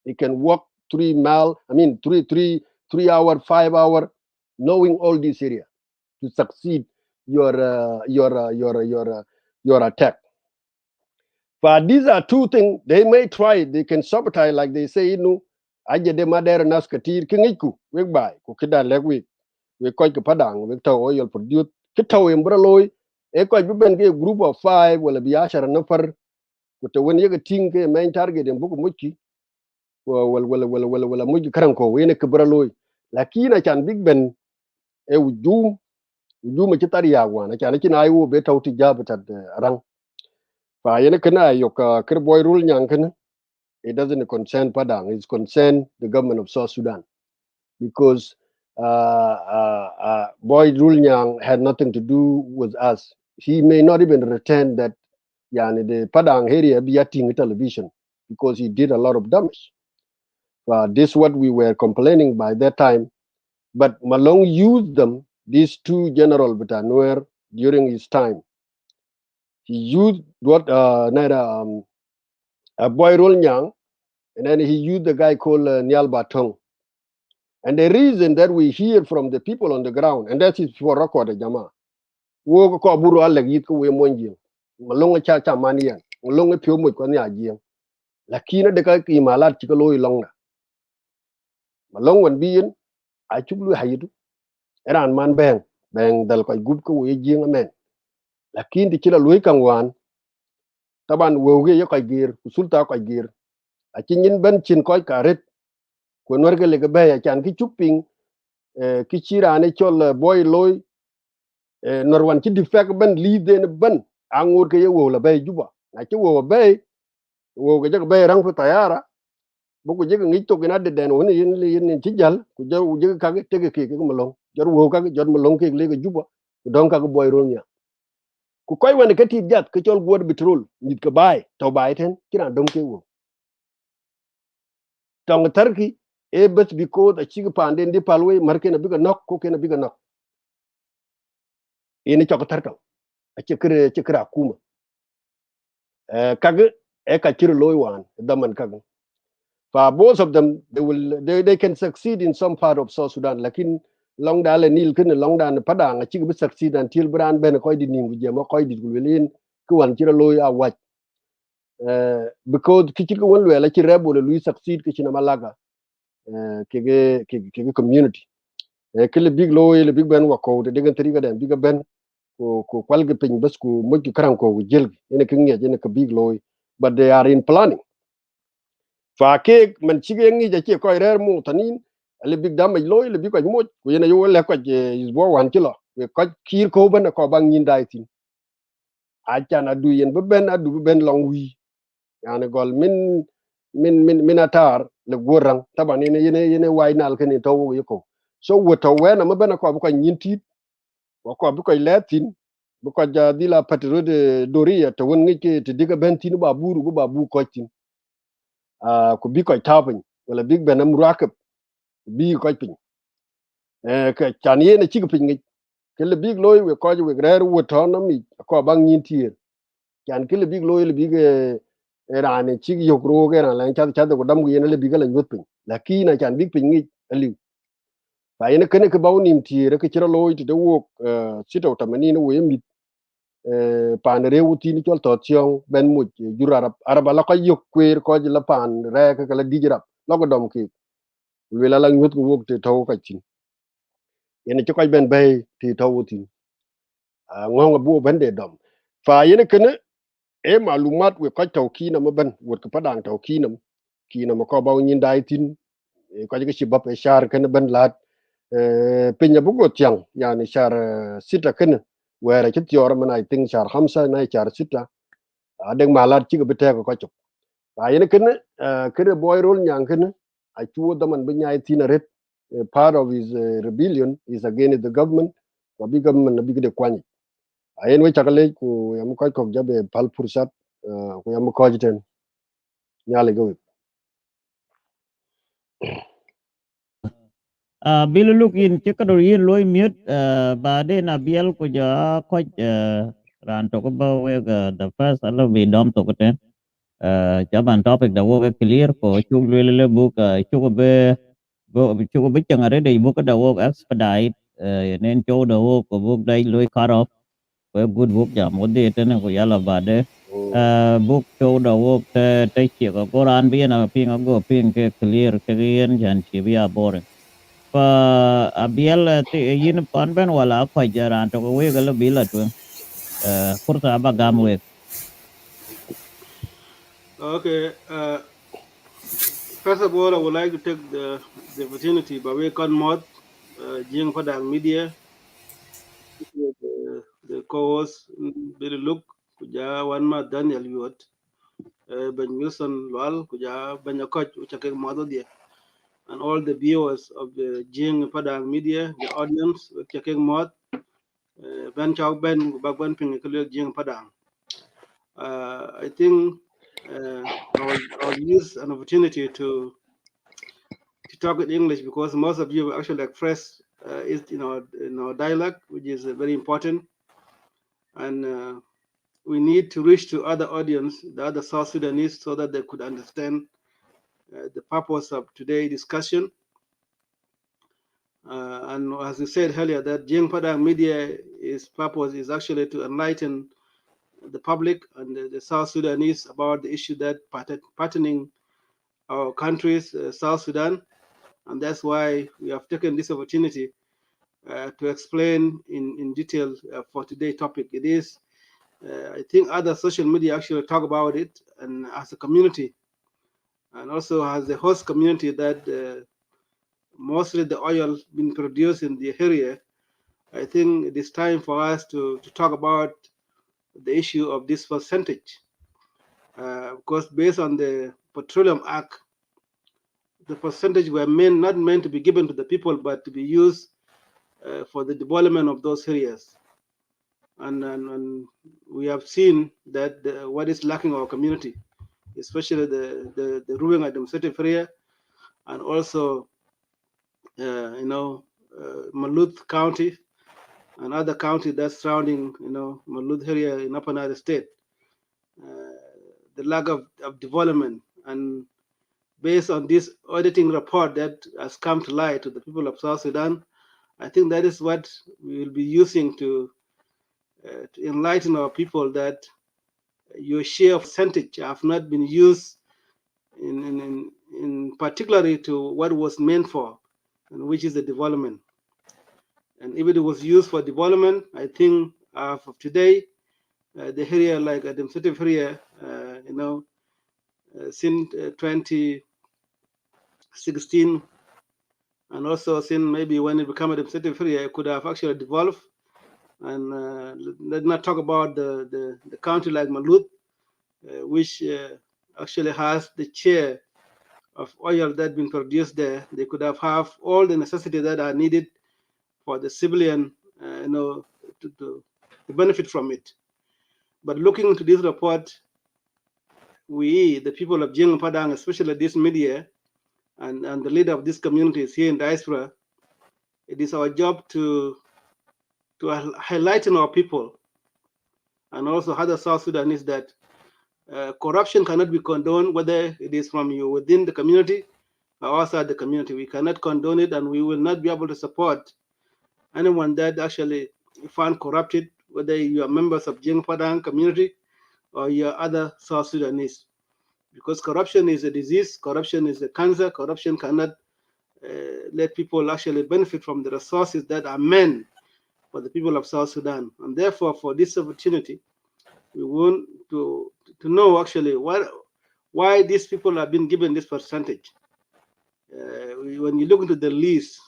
Speaker 4: They can walk 3 mile. I mean, 3 hour, 5 hour, knowing all this area to succeed your attack. But these are two things they may try. They can sabotage, like they say, aje de madera nas katir kingiku wek bai ku kida leg we ko ke padang we to oil produce kito embroloy e ko ben ke group of 5 wala bi 10 nafar ku to won yega ting ke main target en buku muki wala muki karan ko we ne ke braloy lakini chan big ben e wujum ci tar ya wana chan ci na ayu be tawti jabata rang fa yene kana yok kir boy rule nyang kana. It doesn't concern Padang. It's concern the government of South Sudan, because Boy Rulnyang had nothing to do with us. He may not even return that the Padang area be television, because he did a lot of damage. This is what we were complaining by that time. But Malong used them, these two general Batanuer, during his time. He used what Boy Rulnyang, and then he used the guy called Nyal Batong. And the reason that we hear from the people on the ground, and that is for record, Jama, wo ko buru alle yit ko we monji, malonga cha manian, malonga pio mo ko ni aji, lakini de ka ki malat ci ko loy longa, malong wan biyen a chublu hayidu, eran man beng dal ko gub ko we jinga men, lakini di ci la loy kangwan, taban wo ge yo ko gir, sulta ko gir, a ci ñin ben cin ko karet, ko norga le ga be chan ki chuping ki cirane chol boy loy norwan ci defek ban li den ban angur ke wo la bay juba na ci wo bay wo ga jag bay rang fu tayara bu ko jeg ngi to gina de den woni yin ci jal ku jaw jeg ka tege ke ko malong jor wo ka jor malong ke le ga juba don ka boy ron ya ku koy woni ka ti jat ke chol god bitrol nit ka bay to bay ten kina don ke wo tong tarki e bes bi ko da ci pande ndi palwe marke na biga nok ko ke na biga nok ene ci ko tartaw a ci kira kuma kaga e ka ciro loy wan daman kaga fa both of them they can succeed in some part of South Sudan, lakin long dale nil ken long dan padang a ci bi succeed until bran ben koy di ningu jema koy di gulelin ku wan ciro loy a waj because ki ci ko won wela ci rebo le lui succeed ki ci na malaga kege community ke le big loy le big ben wako de gan tri ga den big ben ko kwalge pin bas ko moju karan ko jel ene ke ngi ene ke big loy, but they are in planning. Fa ke man chige ngi je ke ko rer mu tanin le big damage loy le big ko mo ko ene yo le ko is bo wan kilo we ko kir ko ban ko bang nyin dai tin a chan adu yen be ben adu ben long wi yani gol min atar le gorang taban ene wainal ken to wo ko so wo to we na ma ben ko ko nyin tit ko bu koy letin bu ko ja dila patro de doria to won ngi ke te diga bentin ba buru go ba bu ko tin ko bi koy tapin wala big benam rakab bi ko pin ka chan ye na ci pin ngi ke le big loy we ko we rer wo to no mi ko bang nyin tier chan ke le big loy le big era ne ci yo gro ge na lan cha ko dam ge ne le big la nyot pin lakini chan big pin ngi ali fa ene kene ke baw nim tier ke ci loy te wo sito tamani no we mi pan rewu tin chol to tiong ben mu jurarab araba la ko yok kwer ko la pan re ka la dijrab lo ko dom ki we la nyut ko wok te taw ka tin ene ci ko ben bay ti taw tin ngonga bu ben de dom fa yene kene e malumat we ko taw ki na ma ben wot ko padang taw ki na ma ko baw nyin dai tin ko ci bap e char kene ben lat pinya bu go tiang yani char sita kene wera ci tior man ay ting char khamsa na char sita adeng malat ci ko bete ko chok Yen kene boy role nyang kene a chuo daman binya tinaret. Part of his rebellion is against the government. Wa bi government na bi de kwani. Ayen we chakale ku yam ko jabe pal pursat ku yam ko jiten nyale go.
Speaker 1: Bill look in chickador yin loy mute ba de na biel ko ja ko ran to ko ba we the first I love be dom to ko ten chaban topic da wo clear ko chuk le book chuk be go chuk be changare de book da wo expedite nen cho da wo ko book dai loy cut off ko good book ja mo de ten ko yala ba de book cho da wo te chi ko ran bi na ping go ping ke clear ke yen jan chi bi a boring pa abiel ti yin pan ben wala ko jaran to we galo bila tu kurta ba gam we
Speaker 5: Okay. First of all, I would like to take the opportunity by way of mod, Jing Padang Media, the co-host, Billy Look, Kuja Wanma Daniel Yuot, Ben Wilson Lwal, Kuja Banyakot, Uchake Modo there, and all the viewers of the Jing Padang Media, the audience, Uchake Mod, Ben Chao Ben, Bagwan Ping, Jing Padang. I think I'll use an opportunity to talk in English because most of you actually express is in our dialect, which is very important, and we need to reach to other audience, the other South Sudanese, so that they could understand the purpose of today's discussion. And as we said earlier, that Jing Padang Media purpose is actually to enlighten the public and the South Sudanese about the issue that pertaining our countries, South Sudan, and that's why we have taken this opportunity to explain in detail for today's topic. It is, I think, other social media actually talk about it, and as a community, and also as the host community that mostly the oil being produced in the area. I think it is time for us to talk about the issue of this percentage, because based on the Petroleum Act, the percentage were not meant to be given to the people, but to be used for the development of those areas. And we have seen that what is lacking our community, especially the ruling administrative area, and also Maluth County and other counties that's surrounding Maluth area in Upper Nile State. The lack of development, and based on this auditing report that has come to light to the people of South Sudan, I think that is what we will be using to enlighten our people that your share of percentage have not been used in particularly to what was meant for, and which is the development. And if it was used for development, I think for today, the area like administrative area, since 2016, and also since maybe when it became administrative area, it could have actually developed. And let's not talk about the county like Malut, which actually has the share of oil that been produced there. They could have all the necessities that are needed for the civilian, to benefit from it. But looking into this report, we, the people of Jing Padang, especially this media, and the leader of these communities here in diaspora, it is our job to highlight in our people and also other South Sudanese that corruption cannot be condoned, whether it is from you within the community or outside the community. We cannot condone it, and we will not be able to support anyone that actually found corrupted, whether you are members of Jing Padang community or you are other South Sudanese. Because corruption is a disease, corruption is a cancer, corruption cannot let people actually benefit from the resources that are meant for the people of South Sudan. And therefore, for this opportunity, we want to know actually why these people have been given this percentage. When you look into the list,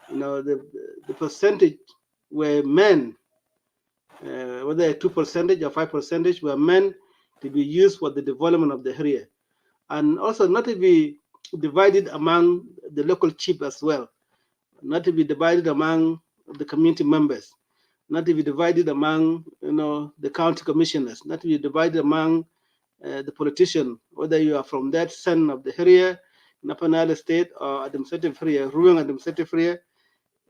Speaker 5: the percentage were men, whether 2% or 5% were men to be used for the development of the area, and also not to be divided among the local chief as well, not to be divided among the community members, not to be divided among the county commissioners, not to be divided among the politician, whether you are from that son of the area, Upper Nile State or administrative area, ruling administrative area.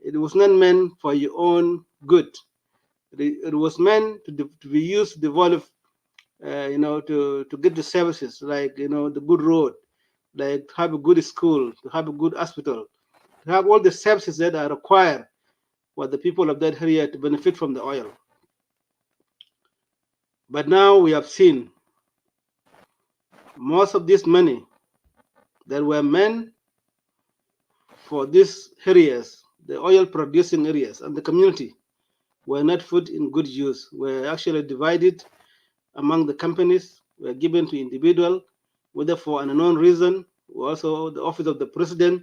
Speaker 5: It was not meant for your own good. It was meant to be used to develop, to get the services like the good road, like to have a good school, to have a good hospital, to have all the services that are required for the people of that area to benefit from the oil. But now we have seen most of this money that were meant for these areas, the oil producing areas and the community, were not put in good use, were actually divided among the companies, were given to individuals, whether for an unknown reason. Also, the office of the president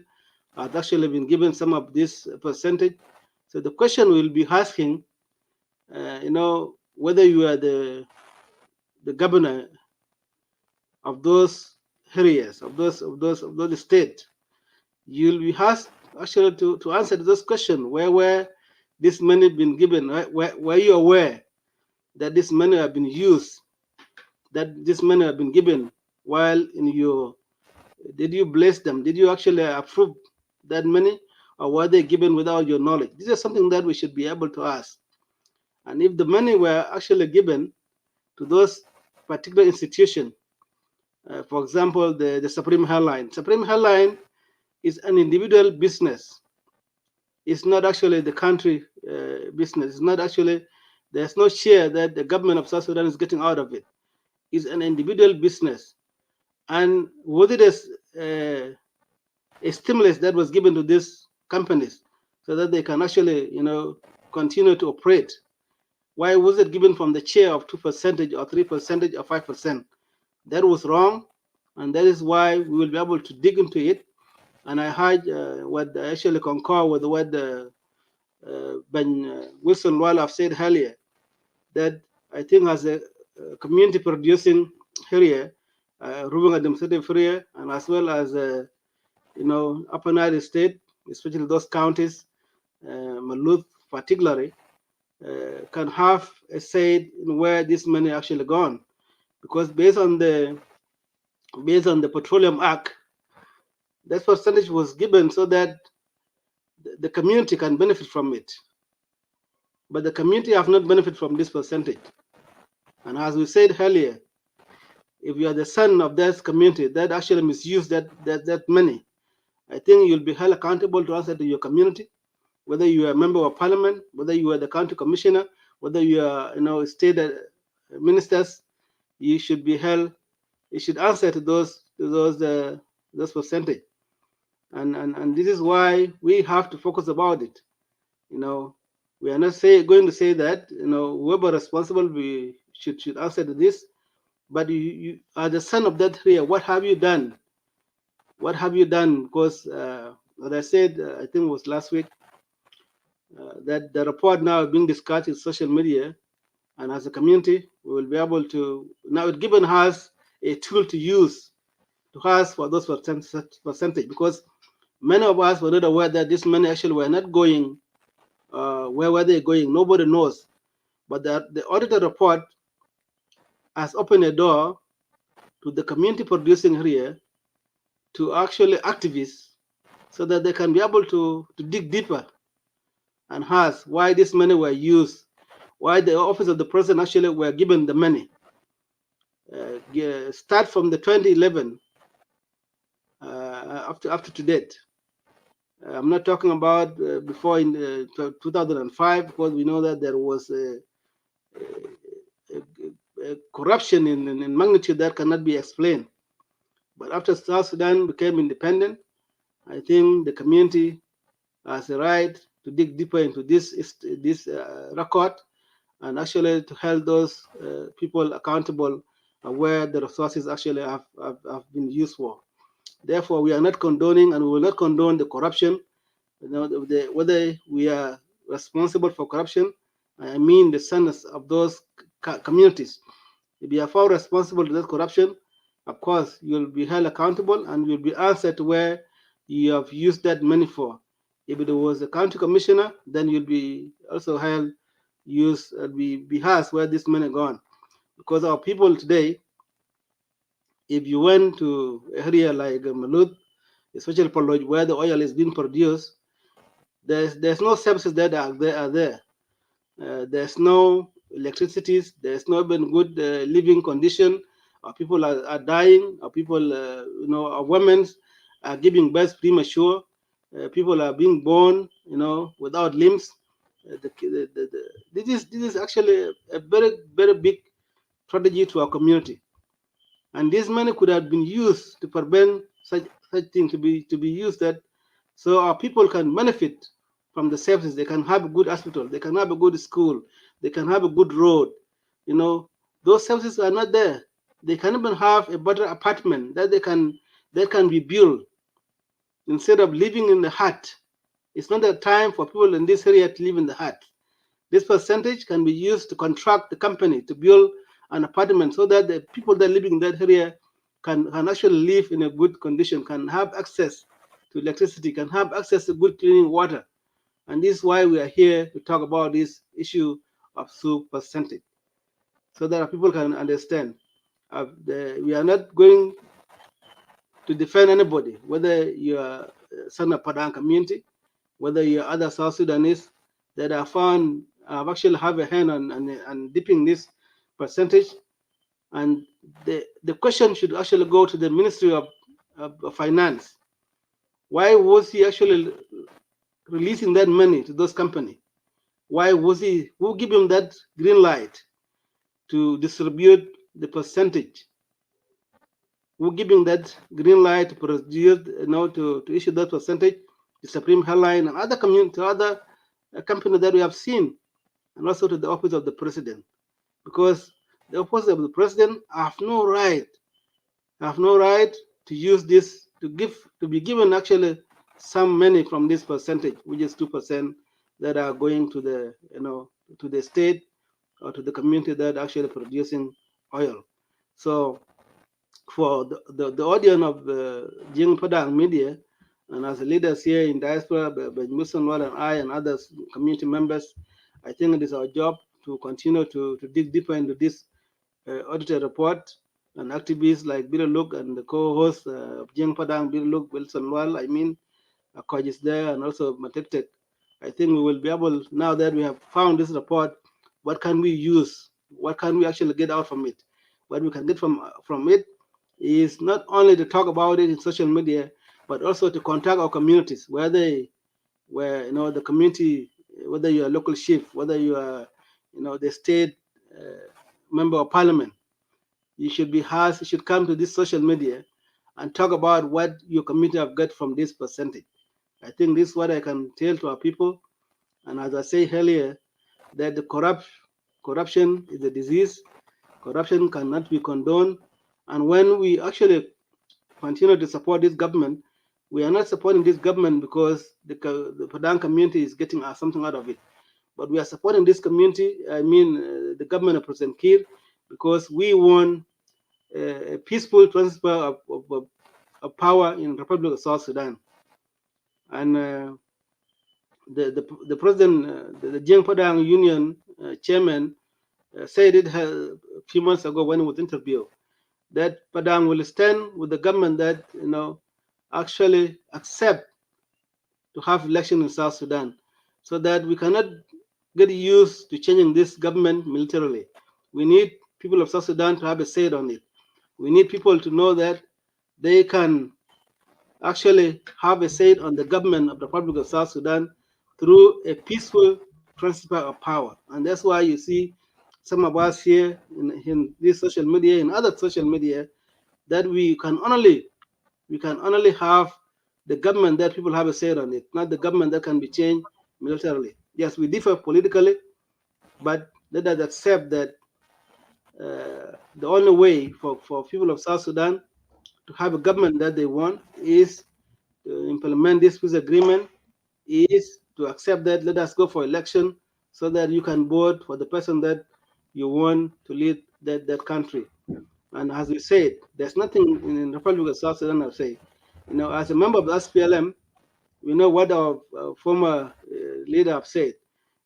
Speaker 5: has actually been given some of this percentage. So the question we'll be asking, whether you are the governor of those areas, of those states, you'll be asked actually to answer those questions. Where this money been given? Were you aware that this money have been used, that this money have been given while in your, did you bless them? Did you actually approve that money, or were they given without your knowledge? This is something that we should be able to ask. And if the money were actually given to those particular institutions, for example, the Supreme Airline. Supreme Airline is an individual business. It's not actually the country business. It's not actually, there's no share that the government of South Sudan is getting out of it. It's an individual business. And was it a stimulus that was given to these companies so that they can actually, continue to operate? Why was it given from the share of 2% or 3% or 5%? That was wrong, and that is why we will be able to dig into it. And I heard what I actually concur with what Ben Wilson Wallaf said earlier, that I think as a community producing area, ruling administrative area, and as well as Upper Nile State, especially those counties, Maluth particularly, can have a say in where this money actually gone, because based on the Petroleum Act, that percentage was given so that the community can benefit from it. But the community have not benefited from this percentage. And as we said earlier, if you are the son of that community that actually misuse that money, I think you'll be held accountable to answer to your community, whether you are a member of parliament, whether you are the county commissioner, whether you are state ministers. You should be held. You should answer to those percentage. And this is why we have to focus about it. We are not going to say that whoever responsible we should answer to this, but you are the son of that area. What have you done? What have you done? Because as I said, I think it was last week, that the report now being discussed in social media, and as a community, we will be able to now it given us a tool to use to ask for those percentage, because many of us were not aware that this money actually were not going. Where were they going? Nobody knows. But the auditor report has opened a door to the community producing area, to actually activists, so that they can be able to dig deeper and ask why this money were used, why the office of the president actually were given the money. Start from the 2011 up to date. I'm not talking about before in 2005, because we know that there was a corruption in magnitude that cannot be explained. But after South Sudan became independent, I think the community has a right to dig deeper into this record, and actually to hold those people accountable where the resources actually have been used for. Therefore, we are not condoning, and we will not condone the corruption. Whether we are responsible for corruption, I mean the sons of those communities. If you are found responsible to that corruption, of course, you'll be held accountable and you'll be answered to where you have used that money for. If it was a county commissioner, then you'll be also held, be asked where this money gone. Because our people today, if you went to an area like Malut, especially Paloj, where the oil is being produced, there's no services that are there. There's no electricity. There's no even good living condition. Our people are dying. Our people, our women are giving birth premature. People are being born, without limbs. This is actually a very, very big strategy to our community, and this money could have been used to prevent such thing to be used, that so our people can benefit from the services. They can have a good hospital, they can have a good school, they can have a good road. Those services are not there. They can even have a better apartment that can be built instead of living in the hut. It's not a time for people in this area to live in the hut. This percentage can be used to contract the company to build an apartment so that the people that are living in that area can actually live in a good condition, can have access to electricity, can have access to good cleaning water. And this is why we are here to talk about this issue of soup percentage, so that people can understand. We are not going to defend anybody, whether you are son of Padang community, whether you are other South Sudanese that are found actually have a hand on dipping this percentage. And the question should actually go to the Ministry of Finance. Why was he actually releasing that money to those companies? Why was he? Who gave him that green light to distribute the percentage? Who giving that green light to produce, to issue that percentage? The Supreme Airline and other companies that we have seen, and also to the office of the president, because the office of the president have no right to use this to be given actually some money from this percentage, which is 2%, that are going to the state or to the community that are actually producing oil. So for the audience of Jing Padang Media, and as leaders here in diaspora, Muslim and I and other community members, I think it is our job to continue to dig deeper into this auditor report. And activists like Bill Look and the co-host of Jing Padang, Bill Look, Wilson Wall, Akoj is there, and also Matektek. I think we will be able, now that we have found this report, what can we use? What can we actually get out from it? What we can get from it is not only to talk about it in social media, but also to contact our communities, where the community, whether you are a local chief, whether you are, the state member of parliament, you should come to this social media and talk about what your community have got from this percentage. I think this is what I can tell to our people. And as I say earlier, that the corruption is a disease. Corruption cannot be condoned. And when we actually continue to support this government, we are not supporting this government because the Padang community is getting something out of it. But we are supporting this community, the government of President Kiir, because we want a peaceful transfer of power in the Republic of South Sudan. And the president, the Jiang Padang Union chairman, said it a few months ago when he was interviewed, that Padang will stand with the government that actually accept to have election in South Sudan, so that we cannot get used to changing this government militarily. We need people of South Sudan to have a say on it. We need people to know that they can actually have a say on the government of the Republic of South Sudan through a peaceful transfer of power. And that's why you see some of us here in this social media, in other social media, that we can only have the government that people have a say on it, not the government that can be changed militarily. Yes, we differ politically, but let us accept that the only way for people of South Sudan to have a government that they want is to implement this peace agreement, is to accept that let us go for election so that you can vote for the person that you want to lead that country. And as we said, there's nothing in the Republic of South Sudan. I'll say, as a member of the SPLM, we know what our former leader have said.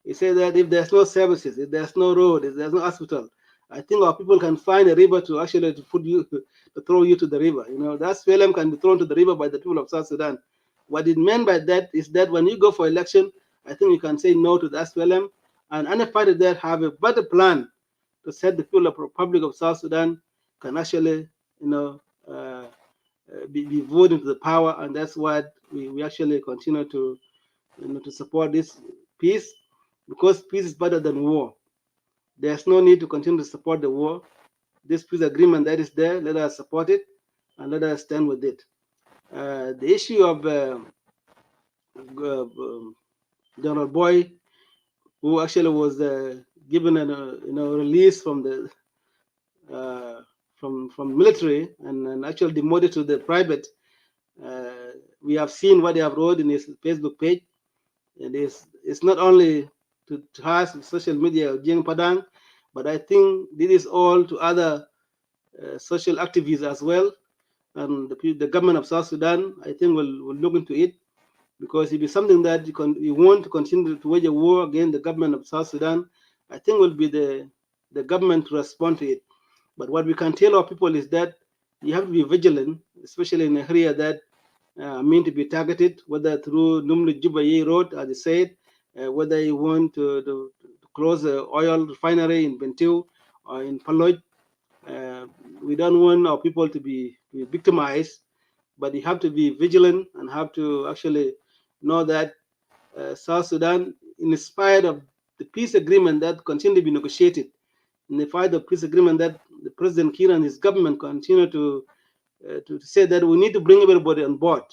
Speaker 5: He said that if there's no services, if there's no road, if there's no hospital, I think our people can find a river to actually to throw you to the river. The SPLM can be thrown to the river by the people of South Sudan. What it meant by that is that when you go for election, I think you can say no to the SPLM, and any party that have a better plan to set the people of the Republic of South Sudan can actually, be voted into the power, and that's what we actually continue to to support this peace, because peace is better than war. There's no need to continue to support the war. This peace agreement that is there, let us support it and let us stand with it. The issue of General Boy, who actually was given a release from the from military and actually demoted to the private. We have seen what they have wrote in his Facebook page. And it's not only to us social media, Jing Padang, but I think this is all to other social activists as well. And the government of South Sudan, I think, will look into it, because if it's something that you want to continue to wage a war against the government of South Sudan, I think will be the government to respond to it. But what we can tell our people is that you have to be vigilant, especially in an area that mean to be targeted, whether through Numli Juba Road, as I said, whether you want to close the oil refinery in Bentiu or in Paloj. We don't want our people to be victimized, but you have to be vigilant and have to actually know that South Sudan, in spite of the peace agreement that continue to be negotiated, in the fight of peace agreement that the President Kiir and his government continue to say that we need to bring everybody on board.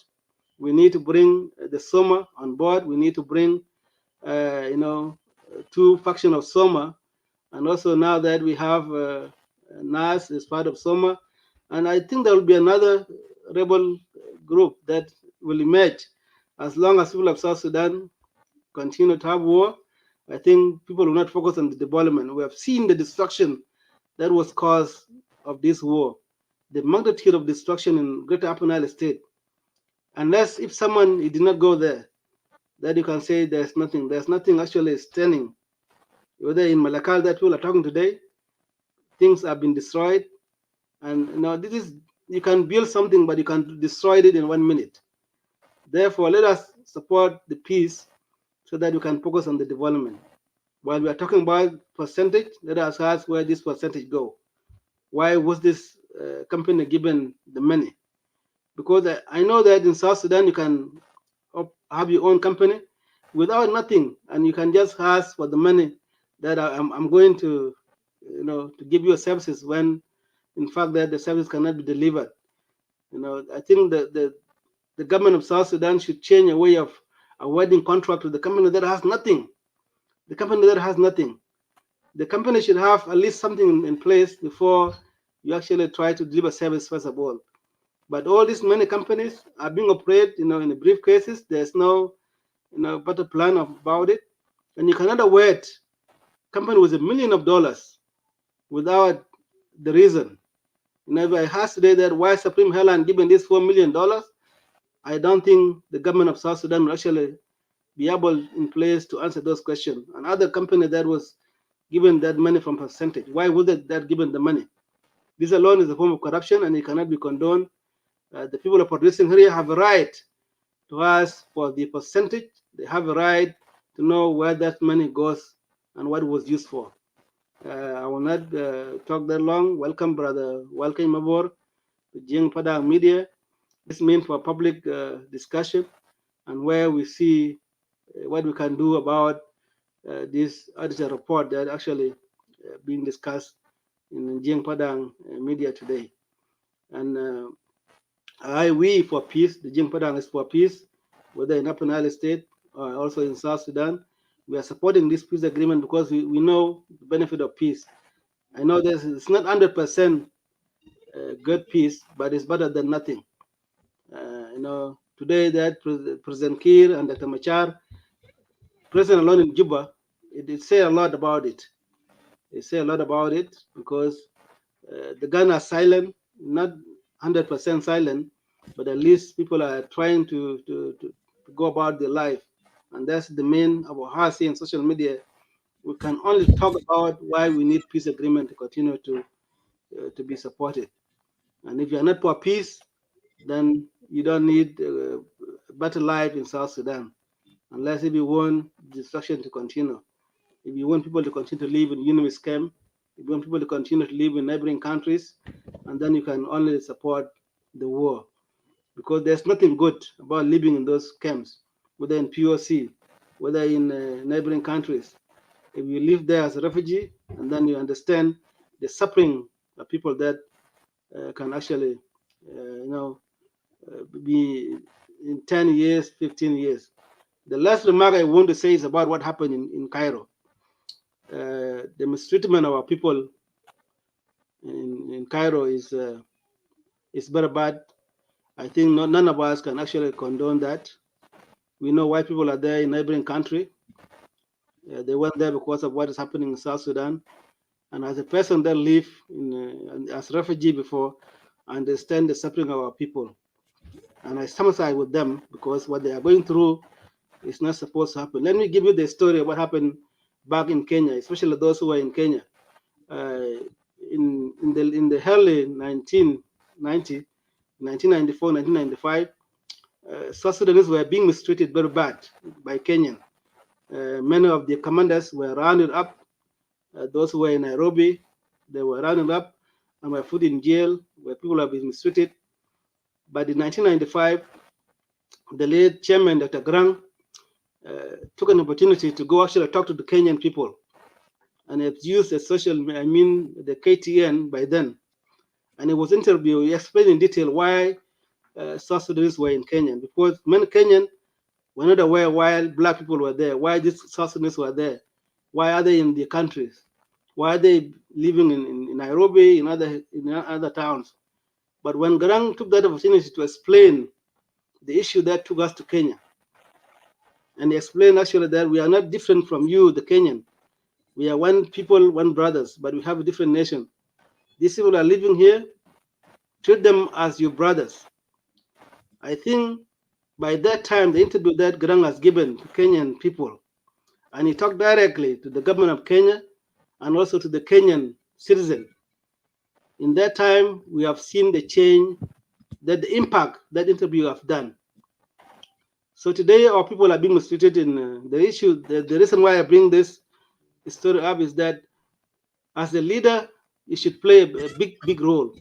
Speaker 5: We need to bring the Soma on board. We need to bring, two factions of Soma, and also now that we have NAS as part of Soma, and I think there will be another rebel group that will emerge as long as people of South Sudan continue to have war. I think people will not focus on the development. We have seen the destruction that was caused of this war, the magnitude of destruction in Greater Upper Nile State. Unless if someone did not go there, that you can say there's nothing actually standing. Whether in Malakal that people are talking today, things have been destroyed, and this is, you can build something, but you can destroy it in 1 minute. Therefore, let us support the peace so that we can focus on the development. While we are talking about percentage, let us ask where this percentage go. Why was this company given the money? Because I know that in South Sudan you can have your own company without nothing, and you can just ask for the money that I'm going to, to give you services, when in fact that the service cannot be delivered. I think that the government of South Sudan should change a way of awarding contract to the company that has nothing. The company that has nothing. The company should have at least something in place before you actually try to deliver service first of all. But all these many companies are being operated, in the briefcases. There's no, better plan about it, and you cannot award company with $1 million without the reason. If I ask today that why Supreme Airline given this $4 million, I don't think the government of South Sudan will actually be able in place to answer those questions. Another company that was given that money from percentage, why was that given the money? This alone is a form of corruption, and it cannot be condoned. The people of producing area have a right to ask for the percentage. They have a right to know where that money goes and what it was used for. I will not talk that long. Welcome, brother. Welcome aboard to Jing Padang Media. This means for public discussion, and where we see what we can do about this auditor report that actually being discussed in Jing Padang Media today. And we for peace, the Jing Padang is for peace, whether in Upper Nile State or also in South Sudan. We are supporting this peace agreement because we know the benefit of peace. I know that it's not 100% good peace, but it's better than nothing. Today that President Kiir and Dr. Machar, President alone in Juba, it say a lot about it. They say a lot about it because The gun are silent, not 100% silent, but at least people are trying to go about their life. And that's the main of our heart in social media. We can only talk about why we need peace agreement to continue to be supported. And if you're not for peace, then you don't need a better life in South Sudan, unless if you want destruction to continue. If you want people to continue to live in unionist camp, if you want people to continue to live in neighboring countries, and then you can only support the war. Because there's nothing good about living in those camps, whether in POC, whether in neighboring countries. If you live there as a refugee, and then you understand the suffering of people that can actually, be in 10 years, 15 years. The last remark I want to say is about what happened in Cairo. The mistreatment of our people in Cairo is very bad. I think none of us can actually condone that. We know why people are there in neighboring country. They went there because of what is happening in South Sudan. And as a person that lived as a refugee before, I understand the suffering of our people. And I sympathize with them because what they are going through is not supposed to happen. Let me give you the story of what happened back in Kenya, especially those who were in Kenya. In the early 1990, 1994, 1995, South Sudanese were being mistreated very bad by Kenyan. Many of the commanders were rounded up. Those who were in Nairobi, they were rounded up and were put in jail where people have been mistreated. But in 1995, the late chairman, Dr. Grang, took an opportunity to go actually talk to the Kenyan people. And it used the KTN by then. And it was interviewed, he explained in detail why South Sudanese were in Kenya. Because many Kenyan were not aware why black people were there, why these South Sudanese were there, why are they in the countries, why are they living in Nairobi, in other towns. But when Garang took that opportunity to explain the issue that took us to Kenya, and he explained actually that we are not different from you, the Kenyan. We are one people, one brothers, but we have a different nation. These people are living here, treat them as your brothers. I think by that time, the interview that Garang has given to Kenyan people, and he talked directly to the government of Kenya and also to the Kenyan citizen. In that time, we have seen the change, that the impact that interview have done. So today, our people are being mistreated in the issue. The reason why I bring this story up is that as a leader, you should play a big role.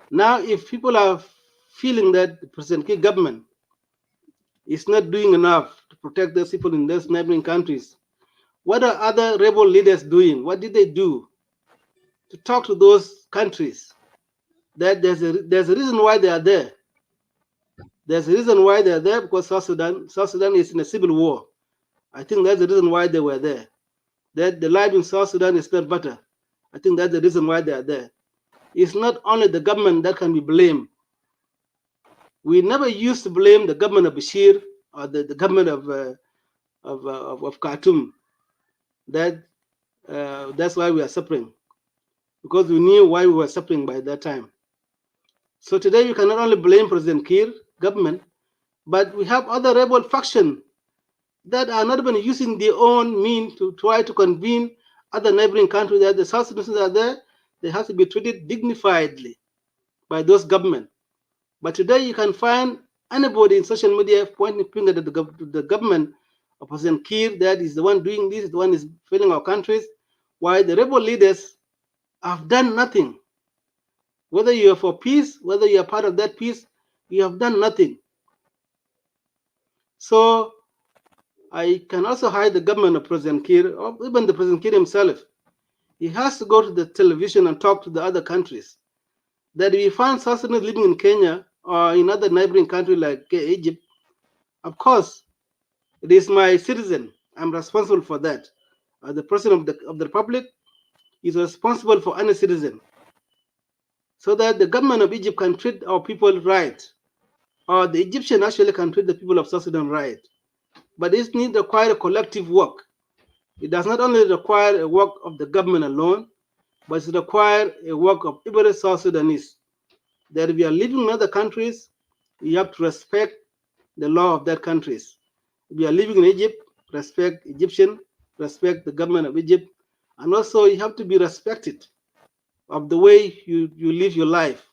Speaker 5: Now, if people are feeling that the President Kiir government is not doing enough to protect those people in those neighboring countries, what are other rebel leaders doing? What did they do to talk to those countries? That there's a reason why they are there. There's a reason why they are there because South Sudan is in a civil war. I think that's the reason why they were there. That the life in South Sudan is not better. I think that's the reason why they are there. It's not only the government that can be blamed. We never used to blame the government of Bashir or the government of Khartoum. That's why we are suffering, because we knew why we were suffering by that time. So today we cannot only blame President Kiir government, but we have other rebel factions that are not even using their own means to try to convene other neighboring countries that the South Sudanese are there. They have to be treated dignifiedly by those governments. But today you can find anybody in social media pointing finger at the government of President Kiir that is the one doing this, the one is failing our countries, while the rebel leaders have done nothing. Whether you are for peace, whether you are part of that peace, you have done nothing. So I can also hide the government of President Kiir, or even the President Kiir himself. He has to go to the television and talk to the other countries. That if you find South Sudanese living in Kenya or in other neighboring countries like Egypt, of course, it is my citizen. I'm responsible for that. As the president of the republic is responsible for any citizen. So that the government of Egypt can treat our people right, or the Egyptian actually can treat the people of South Sudan right. But this needs require a collective work. It does not only require a work of the government alone, but it requires a work of every South Sudanese. That if you are living in other countries, you have to respect the law of that countries. If you are living in Egypt, respect Egyptian, respect the government of Egypt, and also you have to be respected of the way you live your life.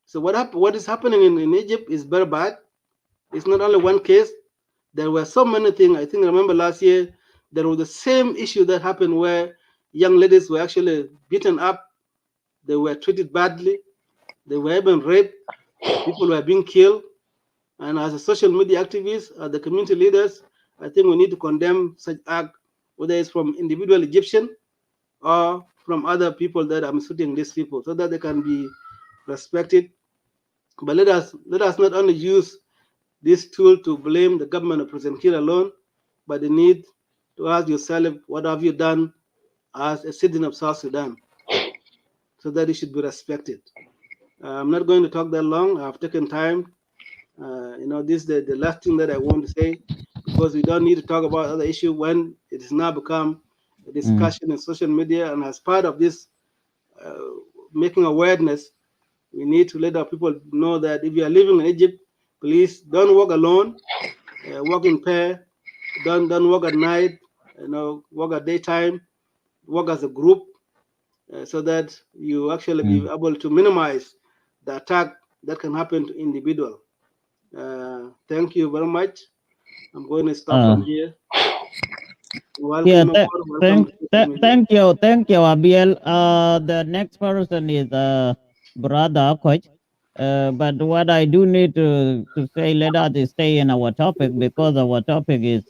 Speaker 5: So what is happening in Egypt is very bad. It's not only one case. There were so many things. I think I remember last year there was the same issue that happened where young ladies were actually beaten up. They were treated badly. They were even raped. People were being killed. And as a social media activist, as the community leaders, I think we need to condemn such act, whether it's from individual Egyptian or from other people that are mistreating these people, so that they can be respected. But let us not only use this tool to blame the government of President Kiir alone, but the need to ask yourself, what have you done as a citizen of South Sudan, so that it should be respected. I'm not going to talk that long. I've taken time. This is the last thing that I want to say, because we don't need to talk about other issue when it has now become a discussion in social media. And as part of this making awareness, we need to let our people know that if you are living in Egypt, please don't walk alone, walk in pair, don't walk at night, walk at daytime, work as a group, so that you actually be able to minimize the attack that can happen to individual. Thank you very much. I'm going to stop from here. Welcome,
Speaker 1: Yeah,
Speaker 5: welcome.
Speaker 1: thank you, Abiel. The next person is brother Coach. But what I do need to say, let us stay in our topic, because our topic is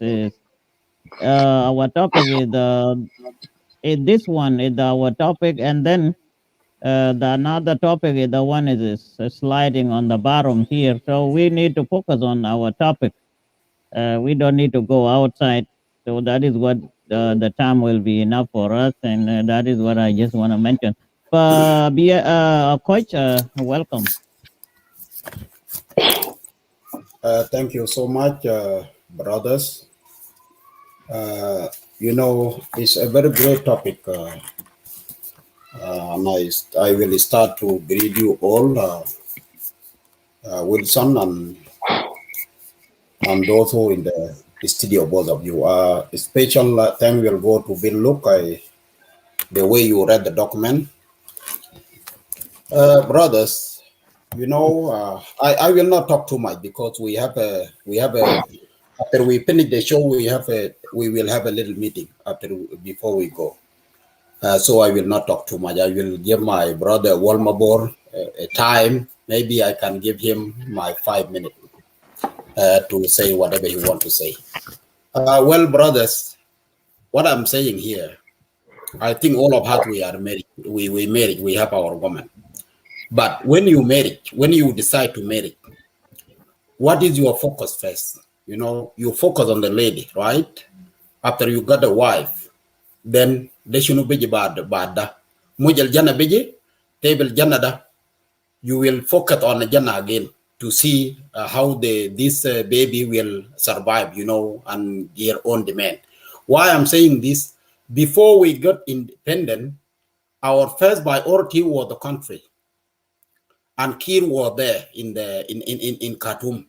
Speaker 1: this one is our topic, and then the another topic is the one is sliding on the bottom here. So we need to focus on our topic. We don't need to go outside. So that is what the time will be enough for us, and that is what I just want to mention. Coach, welcome.
Speaker 6: Thank you so much, brothers. It's a very great topic. And I will start to greet you all, Wilson and those who in the studio, both of you. Special thank will go to Bill Look, the way you read the document. Brothers, I will not talk too much, because we have a after we finish the show, we will have a little meeting before we go. So I will not talk too much. I will give my brother Walmabor a time. Maybe I can give him my 5 minutes to say whatever he want to say. Well, brothers, what I'm saying here, I think all of us, we are married. We married. We have our woman. But when you marry, when you decide to marry, what is your focus first? You focus on the lady, right? After you got a wife, then they shouldn't be bad. Mujal jana beji, table janada. You will focus on the jana again to see how this baby will survive, and their own demand. Why I'm saying this? Before we got independent, our first priority was the country, and Kir was there in Khartoum.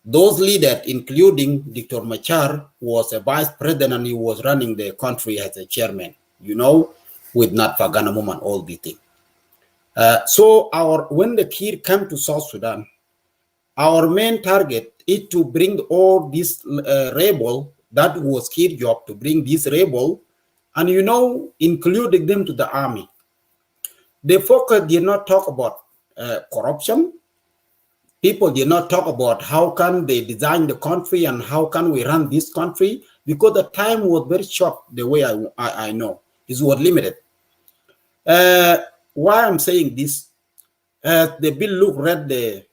Speaker 6: Those leaders, including Dr. Machar, was a vice president, and he was running the country as a chairman, with Nat Faganamum and all the things. So when the Kir came to South Sudan, our main target is to bring all these rebel. That was Kir's job, to bring these rebel, and including them to the army. The focus did not talk about corruption. People did not talk about how can they design the country and how can we run this country, because the time was very short. The way I know it was limited. Why I'm saying this? The bill read the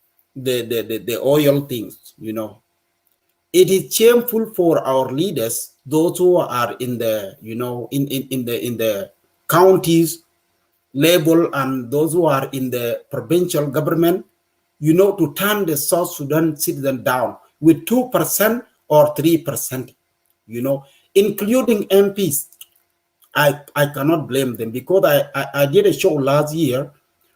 Speaker 6: oil things. It is shameful for our leaders, those who are in the in the counties level, and those who are in the provincial government, to turn the South Sudan citizen down with 2% or 3%, including MPs. I cannot blame them, because I did a show last year.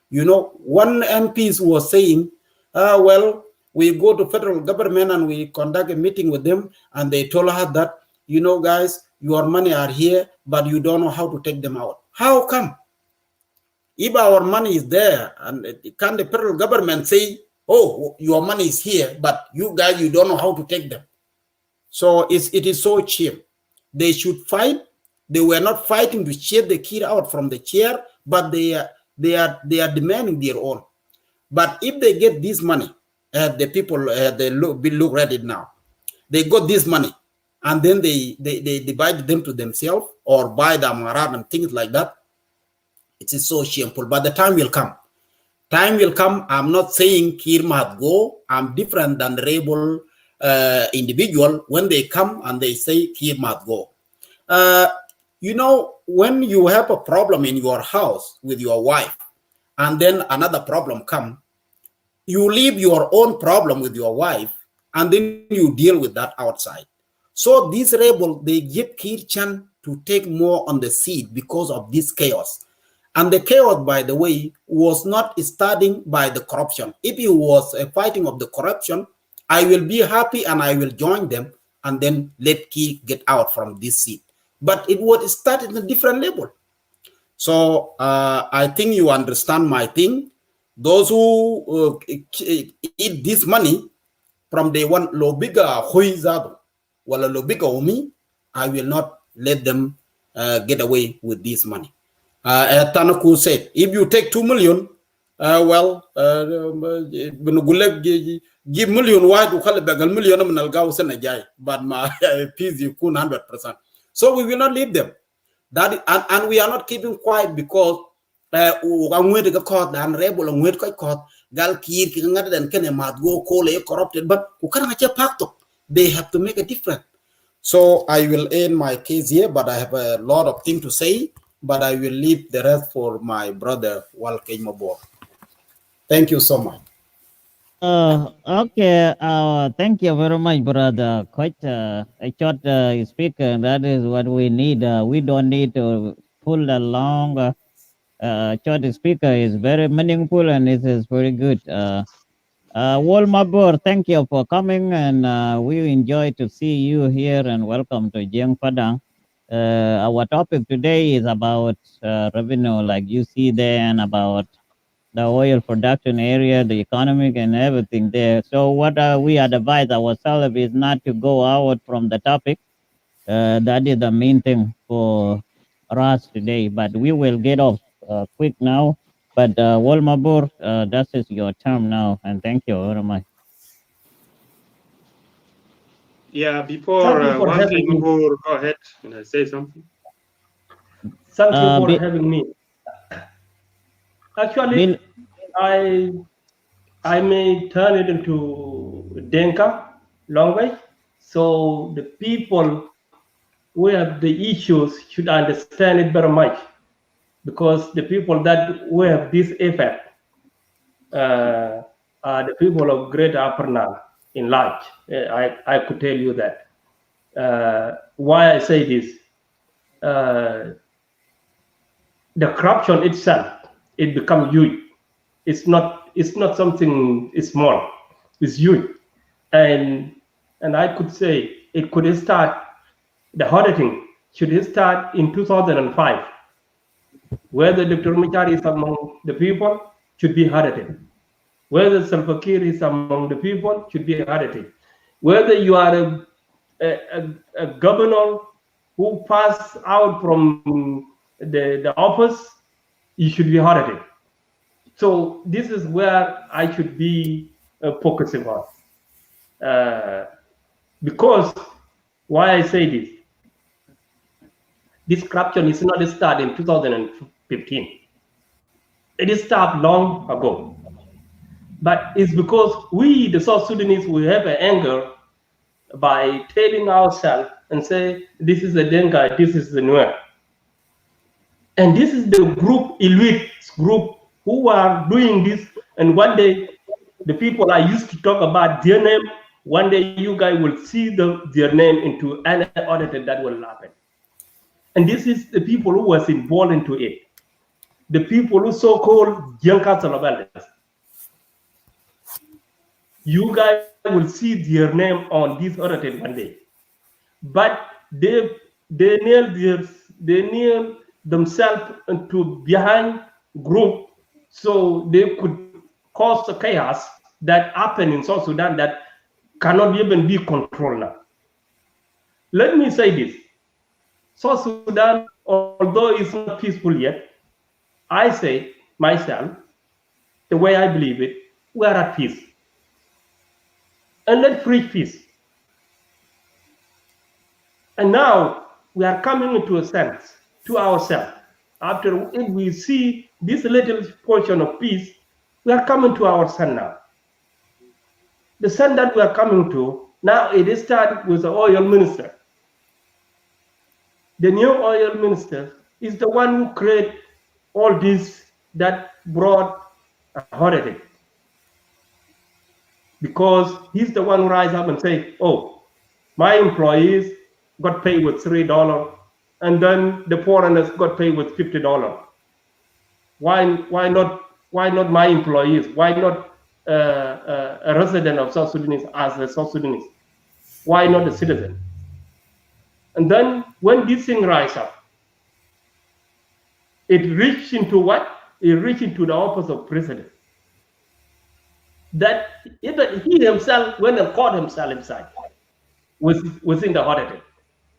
Speaker 6: You know, one MP was saying, well, we go to federal government and we conduct a meeting with them, and they told her that, you know, guys, your money are here, but you don't know how to take them out. How come? If our money is there, and can the federal government say, oh, your money is here, but you guys, you don't know how to take them? So it is so cheap. They should fight. They were not fighting to shake the kid out from the chair, but they are demanding their own. But if they get this money, the people they look at it now. They got this money, and then they divide them to themselves or buy the amarat and things like that. It is so shameful. But the time will come. Time will come. I'm not saying Kir must go. I'm different than the rebel individual. When they come and they say Kir must go. You know, when you have a problem in your house with your wife, and then another problem come, you leave your own problem with your wife, and then you deal with that outside. So these rebels, they give Kir Chan to take more on the seat because of this chaos. And the chaos, by the way, was not starting by the corruption. If it was a fighting of the corruption, I will be happy and I will join them and then let Kir get out from this seat. But it was started at a different level. So I think you understand my thing. Those who eat this money from the one lobiga huizado, wala lobiga umi, I will not let them get away with this money. Tanaku said, if you take 2 million, give million wide to call a million of Nalgao, but my fees you 100%. So we will not leave them. That and we are not keeping quiet because I'm going to court and rebel and wait court gal kir kinga den kene mat go call a corrupted, but who can they have to make a difference. So I will end my case here, but I have a lot of things to say, but I will leave the rest for my brother Walke Mabor. Thank you so much.
Speaker 1: Okay. Thank you very much, brother. Quite a short speaker. That is what we need. We don't need to pull along. Short speaker is very meaningful and it is very good. Wal Mabur, thank you for coming, and we enjoy to see you here. And welcome to Jiang Padang. Our topic today is about revenue, like you see there, and about the oil production area, the economic and everything there. So what we advise ourselves is not to go out from the topic. That is the main thing for us today. But we will get off quick now. But Walmabur, that is your term now, and thank you very much.
Speaker 2: Yeah, before one thing, go ahead and say something.
Speaker 7: Thank you for having me. Actually, I may turn it into Denka language, so the people who have the issues should understand it very much, because the people that who have this effect are the people of Greater Upper Nile in large. I could tell you that. Why I say this? The corruption itself, it becomes huge. It's not something small. It's huge, and I could say it could start. The auditing should start in 2005. Whether Dr. Machar is among the people should be audited. Whether Salva Kiir is among the people should be audited. Whether you are a governor who passed out from the office, you should be audited. So this is where I should be focusing on. Because why I say this? This corruption is not started in 2015. It started long ago. But it's because we, the South Sudanese, we have an anger by telling ourselves and say, this is the Denga, this is the Nuer. And this is the group, elite group, who are doing this. And one day, the people I used to talk about their name, one day you guys will see their name into any auditor that will happen. And this is the people who was involved into it. The people who so-called young council of elders. You guys will see their name on this audited one day. But they nailed themselves into behind group so they could cause the chaos that happened in South Sudan that cannot even be controlled now. Let me say this. South Sudan, although it's not peaceful yet, I say myself, the way I believe it, we are at peace. And let's preach peace. And now we are coming into a sense to ourselves. After we see this little portion of peace, we are coming to our sun now. The sun that we are coming to, now it started with the oil minister. The new oil minister is the one who created all this that brought a holiday. Because he's the one who rise up and say, oh, my employees got paid with $3, and then the foreigners got paid with $50. Why not my employees? Why not a resident of South Sudanese as a South Sudanese? Why not a citizen? And then when this thing rise up, it reached into what? It reached into the office of president. That even he himself went and caught himself inside within the auditor.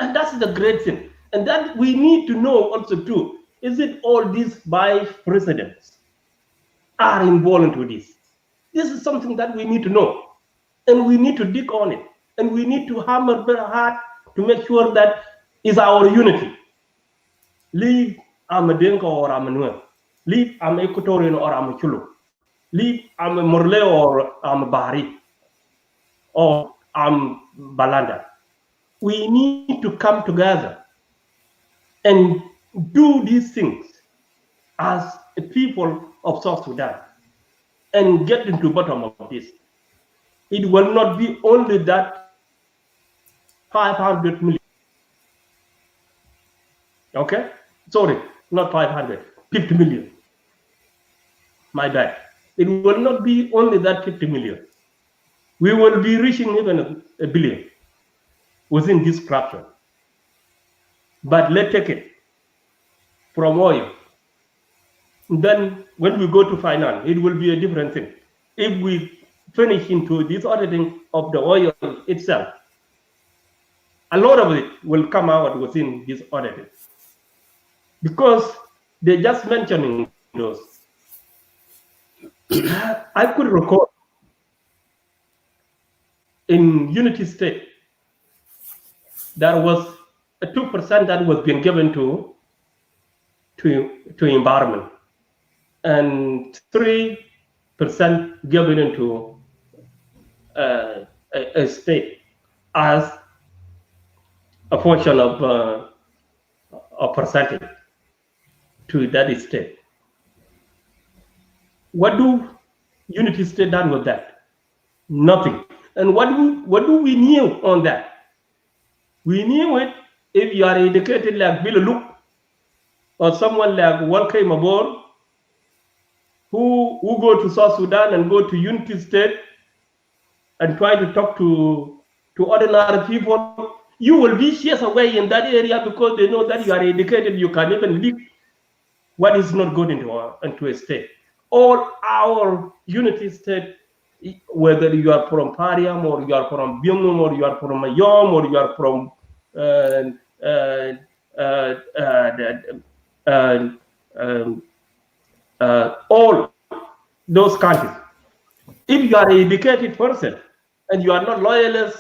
Speaker 7: And that's the great thing. And that we need to know also too, is it all these vice presidents are involved into this? This is something that we need to know. And we need to dig on it. And we need to hammer very hard to make sure that is our unity. Leave I'm a Dinka or I'm a Nuer. Leave I'm Equatorian or I'm a Chulu. Leave I'm a Morle or I'm a Bahari. Or I'm Balanda. We need to come together and do these things as a people of South Sudan and get into the bottom of this. It will not be only that 500 million. Okay? Sorry, not 500, 50 million. My bad. It will not be only that 50 million. We will be reaching even a billion within this corruption. But let's take it from oil. Then when we go to finance, it will be a different thing. If we finish into this auditing of the oil itself, a lot of it will come out within this auditing. Because they're just mentioning those. I could recall in Unity State, there was a 2% that was being given to environment, and 3% given into a state as a portion of a percentage to that state. What do Unity State done with that? Nothing. And what do we knew on that? We knew it if you are educated like Bill Luke or someone like Walker Mabor, who go to South Sudan and go to Unity State and try to talk to ordinary people, you will be chased away in that area because they know that you are educated, you can even leave what is not good into a state. All our Unity State, whether you are from Pariam or you are from Byungum or you are from Mayom or you are from all those countries. If you are an educated person and you are not loyalist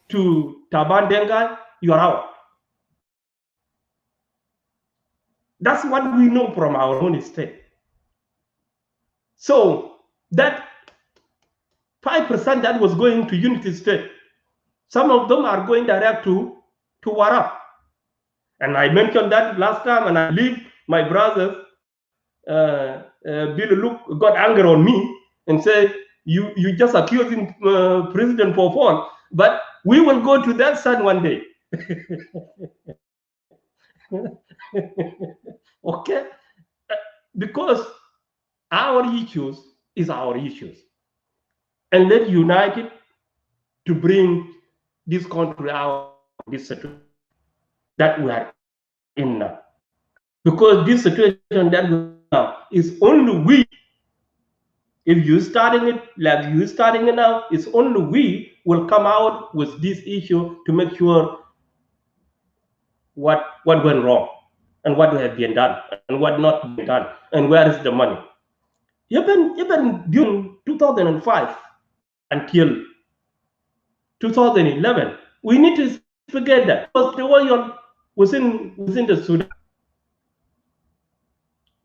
Speaker 7: to Taban Dengai, you are out. That's what we know from our own state. So that 5% that was going to Unity State, some of them are going direct to Warab. And I mentioned that last time, and I believe my brothers, Bill Luke, got angry on me and said, you just accusing President for fall. But we will go to that side one day. Okay? Because our issues is our issues. And let's unite it to bring this country out of this situation that we are in now. Because this situation that we are now is only we. If you're starting it like you're starting it now, it's only we will come out with this issue to make sure what went wrong and what has been done and what not been done and where is the money. Even during 2005 until 2011, we need to forget that because the oil was in the Sudan,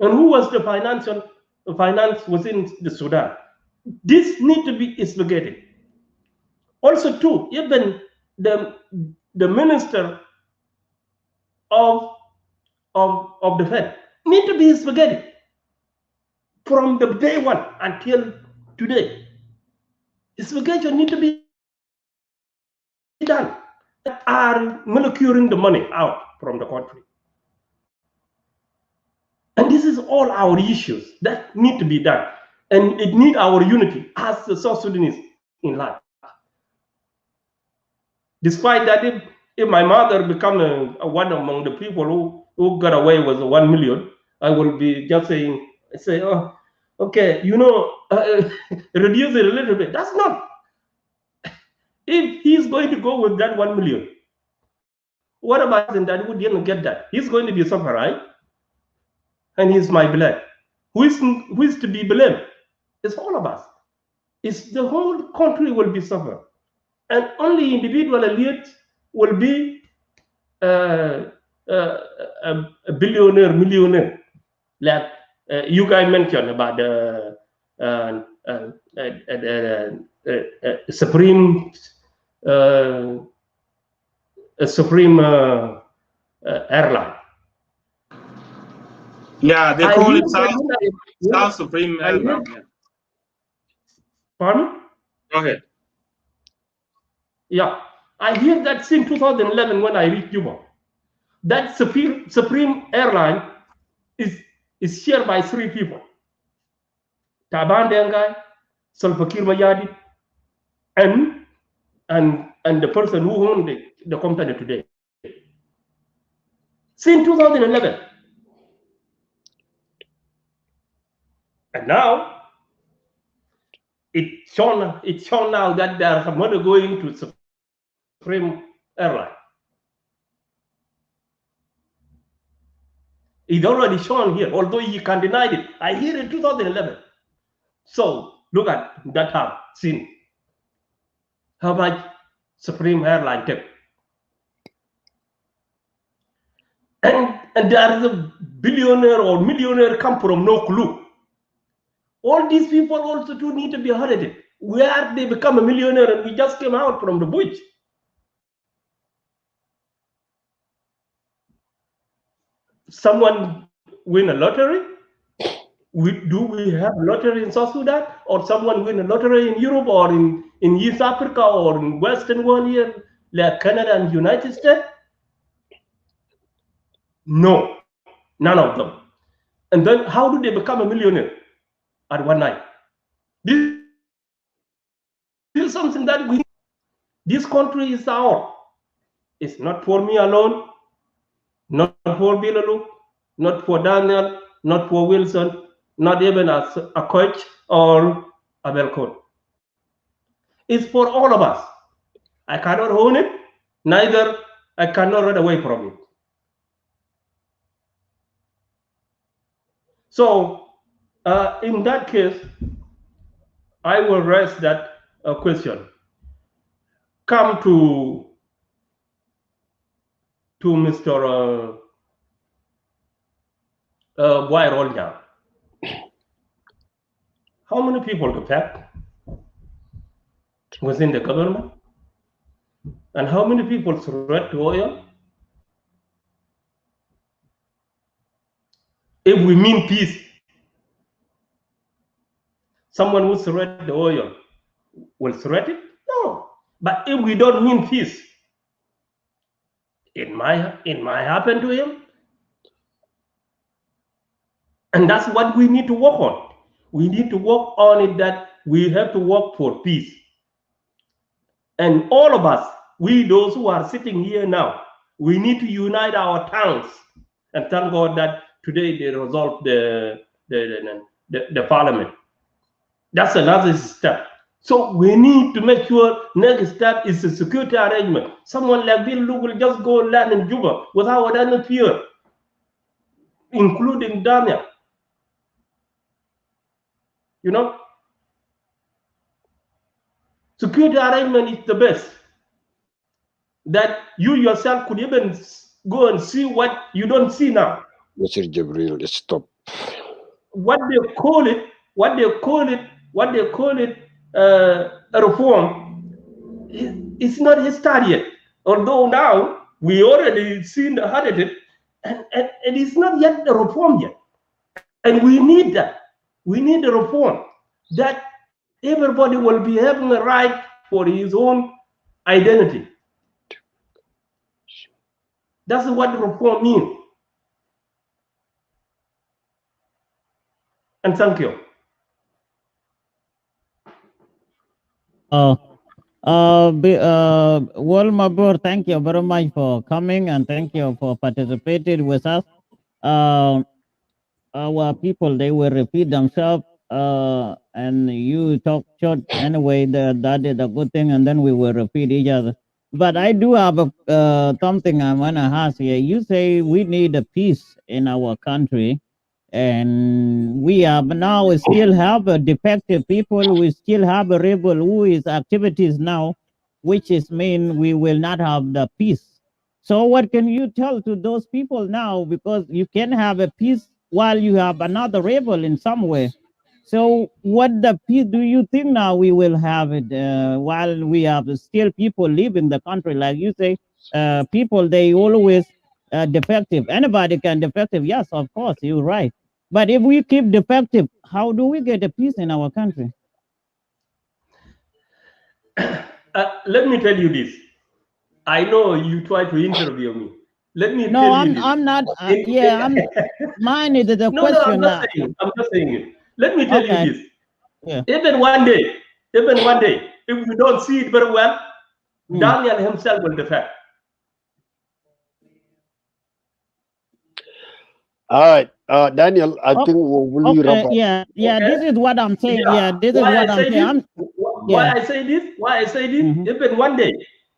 Speaker 7: and who was the finance within the Sudan. This need to be investigated. Also, too, even the minister of the Fed need to be investigated from the day one until today. Investigation need to be done. Are manicuring the money out from the country. And this is all our issues that need to be done. And it needs our unity as the South Sudanese in life. Despite that, if my mother become one among the people who got away with 1 million, I will be just saying, oh, okay, reduce it a little bit. That's not. If he's going to go with that 1 million, what about that who didn't get that? He's going to be suffer, right? And he's my blood. Who is to be blamed? It's all of us. It's the whole country will be suffer, and only individual elites will be a billionaire, millionaire, like you guys mentioned about the supreme airline.
Speaker 2: Yeah, they call it South Supreme Airline. Yeah.
Speaker 7: Pardon?
Speaker 2: Go ahead.
Speaker 7: Yeah, I hear that since 2011 when I reached Juba. That Supreme Airline is shared by 3 people. Taban Dengai, Salva Kiir Mayadi, and the person who owned the company today. Since 2011. And now it's shown now that there are money going to Supreme Airline. It's already shown here, although he can deny it. I hear in 2011. So look at that time, seen how much Supreme Airline took. And there is a billionaire or millionaire come from no clue. All these people also too need to be audited. Where they become a millionaire and we just came out from the bush. Someone win a lottery? Do we have a lottery in South Sudan? Or someone win a lottery in Europe or in East Africa or in Western world here, like Canada and United States? No, none of them. And then how do they become a millionaire at one night? This is something that this country is ours. It's not for me alone, not for Bilalu, not for Daniel, not for Wilson, not even as a coach or a Belcon. It's for all of us. I cannot own it, neither I cannot run away from it. So in that case, I will raise that question. Come to Mr. Guairol now. How many people affected within the government? And how many people surrender to oil? If we mean peace, someone who surrender the oil will surrender it? No. But if we don't mean peace, It might happen to him. And that's what we need to work on. We need to work on it, that we have to work for peace. And all of us, we those who are sitting here now, we need to unite our tongues. And thank God that today they resolved the parliament. That's another step. So we need to make sure next step is a security arrangement. Someone like Bill Luke will just go land in Juba without any fear, including Daniel. You know, security arrangement is the best. That you yourself could even go and see what you don't see now.
Speaker 4: Mr. Jibril, stop.
Speaker 7: What they call it, a reform. It's not started yet. Although now we already heard it, and it's not yet a reform yet. And we need that. We need a reform that everybody will be having a right for his own identity. That's what reform means. And thank you.
Speaker 1: Mabur, thank you very much for coming, and thank you for participating with us. Our people, they will repeat themselves, and you talk short anyway. That is a good thing, and then we will repeat each other. But I do have something I want to ask here. You say we need a peace in our country, and we have now still have a defective people. We still have a rebel who is activities now, which is mean we will not have the peace. So what can you tell to those people now? Because you can have a peace while you have another rebel in some way. So what the peace do you think now we will have it while we have still people leaving the country? Like you say, people, they always defective. Anybody can defective. Yes, of course, you're right. But if we keep defective, how do we get a peace in our country?
Speaker 7: Let me tell you this. I know you try to interview me. Let me
Speaker 1: no,
Speaker 7: tell you this.
Speaker 1: I'm not. Mine is the
Speaker 7: no,
Speaker 1: question.
Speaker 7: No, I'm not saying it. Let me tell you this.
Speaker 1: Yeah.
Speaker 7: Even one day, if we don't see it very well, Daniel himself will defect.
Speaker 4: All right, Daniel, I think will you wrap up?
Speaker 1: Yeah,
Speaker 7: Okay?
Speaker 1: this is what I'm saying. Yeah, this is what I'm saying.
Speaker 7: Why I say this? Even one day,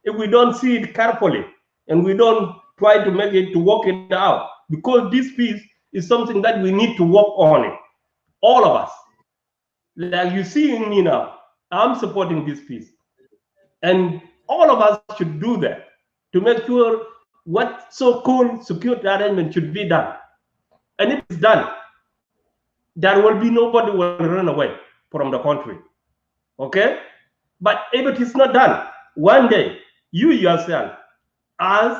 Speaker 7: if we don't see it carefully and we don't try to make it to work it out, because this piece is something that we need to work on it, all of us. Like you see in me now, I'm supporting this piece, and all of us should do that to make sure what so-called security arrangement should be done. And if it's done, there will be nobody will run away from the country. Okay? But if it is not done, one day you yourself, as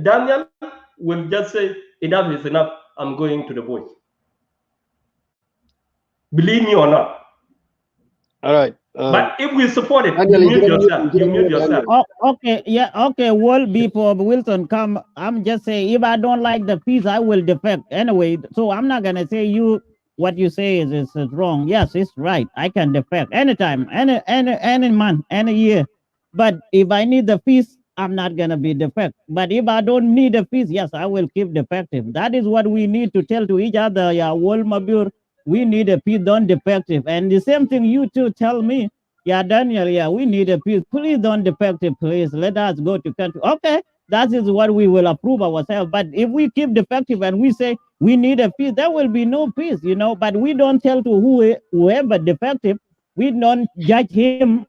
Speaker 7: Daniel, will just say, enough is enough, I'm going to the bush. Believe me or not.
Speaker 4: All right.
Speaker 7: But if we support it,
Speaker 4: Daniel,
Speaker 7: you mute yourself.
Speaker 1: Oh, okay, yeah, okay. Well, before Wilson come, I'm just saying, if I don't like the piece, I will defect anyway. So I'm not gonna say what you say is wrong. Yes, it's right. I can defect anytime, any month, any year. But if I need the piece, I'm not gonna be defect. But if I don't need a piece, yes, I will keep defective. That is what we need to tell to each other. Yeah, Wal Mabur, we need a peace, don't defective. And the same thing you two tell me, yeah, Daniel, yeah, we need a peace. Please don't defective, please. Let us go to country. Okay, that is what we will approve ourselves. But if we keep defective and we say we need a peace, there will be no peace, you know. But we don't tell to whoever defective, we don't judge him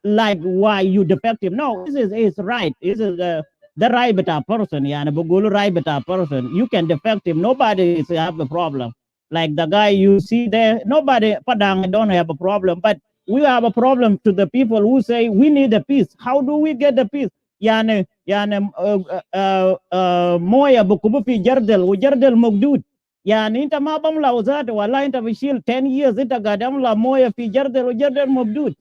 Speaker 1: like why you defective. No, this is right. This is the right but a person, yeah, and a right but a person. You can defective. Nobody is have a problem. Like the guy you see there, nobody Padang don't have a problem, but we have a problem to the people who say we need a peace. How do we get the peace? Yani moya bukubu fi jardel u jardel mugdud. Yani inta ma bamla uzat wala inta bishil 10 years inta gadamla moya fi jardel u jardel mugdud.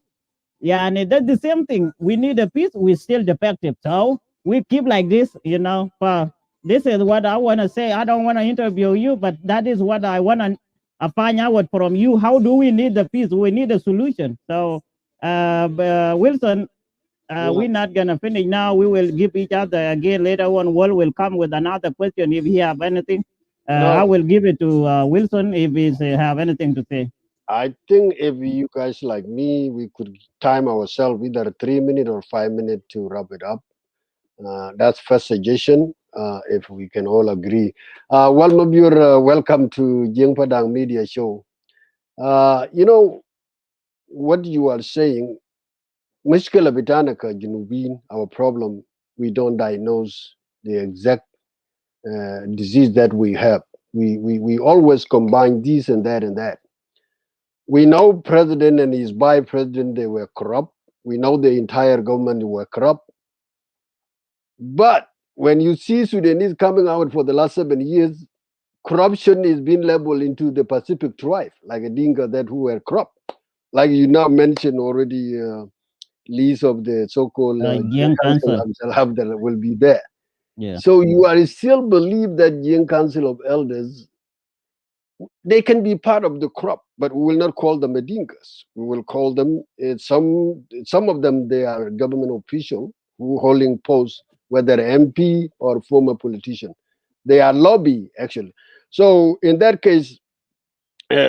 Speaker 1: Yani that's the same thing. We need a peace. We're still defective. So we keep like this, you know. This is what I want to say. I don't want to interview you, but that is what I want to find out from you. How do we need the peace? We need a solution. So, Wilson,
Speaker 4: Yeah.
Speaker 1: we're not gonna finish now. We will give each other again later on. Will come with another question if he have anything. I
Speaker 4: No,
Speaker 1: will give it to Wilson if he have anything to say.
Speaker 4: I think if you guys like me, we could time ourselves either 3 minutes or 5 minutes to wrap it up. That's first suggestion. If we can all agree. Well, Mabur, welcome to Jing Padang Media Show. You know what you are saying. Mishkila bitanaka Junubin, our problem, we don't diagnose the exact disease that we have. We always combine this and that and that. We know president and his vice president, they were corrupt. We know the entire government were corrupt. But when you see Sudanese coming out for the last 7 years, corruption is being labeled into the Pacific tribe, like a Dinka that who were corrupt. Like you now mentioned already, list of the so-called
Speaker 1: Young
Speaker 4: council
Speaker 1: cancer.
Speaker 4: that will be there.
Speaker 1: Yeah.
Speaker 4: So you are still believe that young council of elders, they can be part of the crop, but we will not call them Dinkas. We will call them some of them they are government official who holding posts, whether MP or former politician. They are lobby actually. So in that case,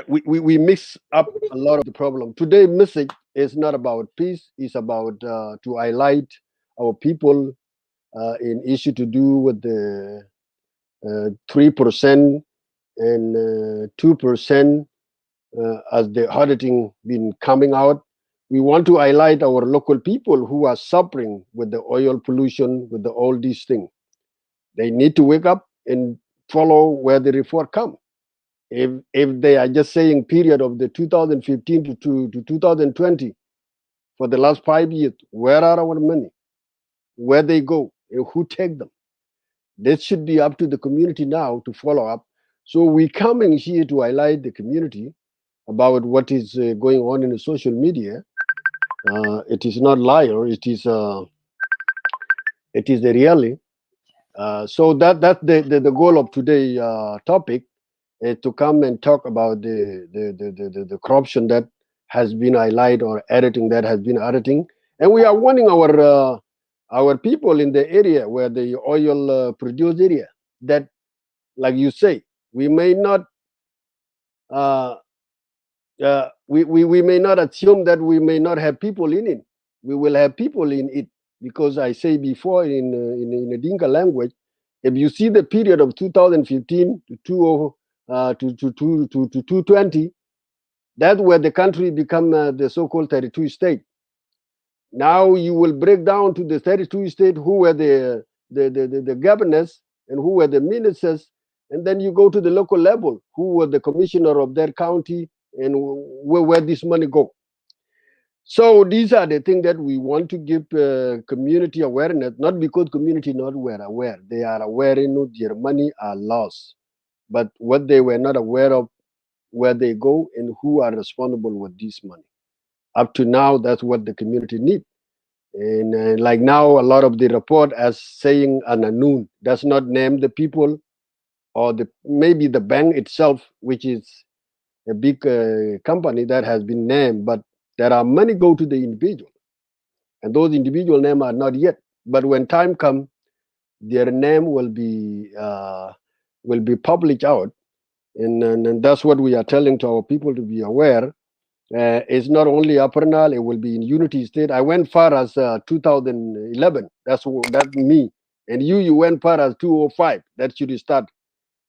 Speaker 4: we mix up a lot of the problem. Today message is not about peace, it's about to highlight our people in issue to do with the 3% and 2% as the auditing been coming out. We want to highlight our local people who are suffering with the oil pollution, with all these things. They need to wake up and follow where the report come. If they are just saying period of the 2015 to 2020 for the last 5 years, where are our money? Where they go and who take them? This should be up to the community now to follow up. So we coming here to highlight the community about what is going on in the social media. It is not liar. It is the reality. So that's the goal of today topic is to come and talk about the corruption that has been highlighted or editing that has been editing, and we are warning our people in the area where the oil produced area that, like you say, we may not. We may not assume that we may not have people in it. We will have people in it because I say before in a Dinka language, if you see the period of 2015 to 220, that's where the country become the so-called 32 state. Now you will break down to the 32 state who were the governors and who were the ministers, and then you go to the local level, who were the commissioner of their county and where this money go. So these are the things that we want to give community awareness, not because community not were aware. They are aware their money are lost. But what they were not aware of, where they go and who are responsible with this money. Up to now, that's what the community need. And like now, a lot of the report as saying an unknown does not name the people or maybe the bank itself, which is a big company that has been named, but there are money go to the individual, and those individual names are not yet. But when time comes, their name will be published out, and that's what we are telling to our people to be aware. It's not only Upper Nile; it will be in Unity State. I went far as 2011. That's me, and you went far as 205. That should start.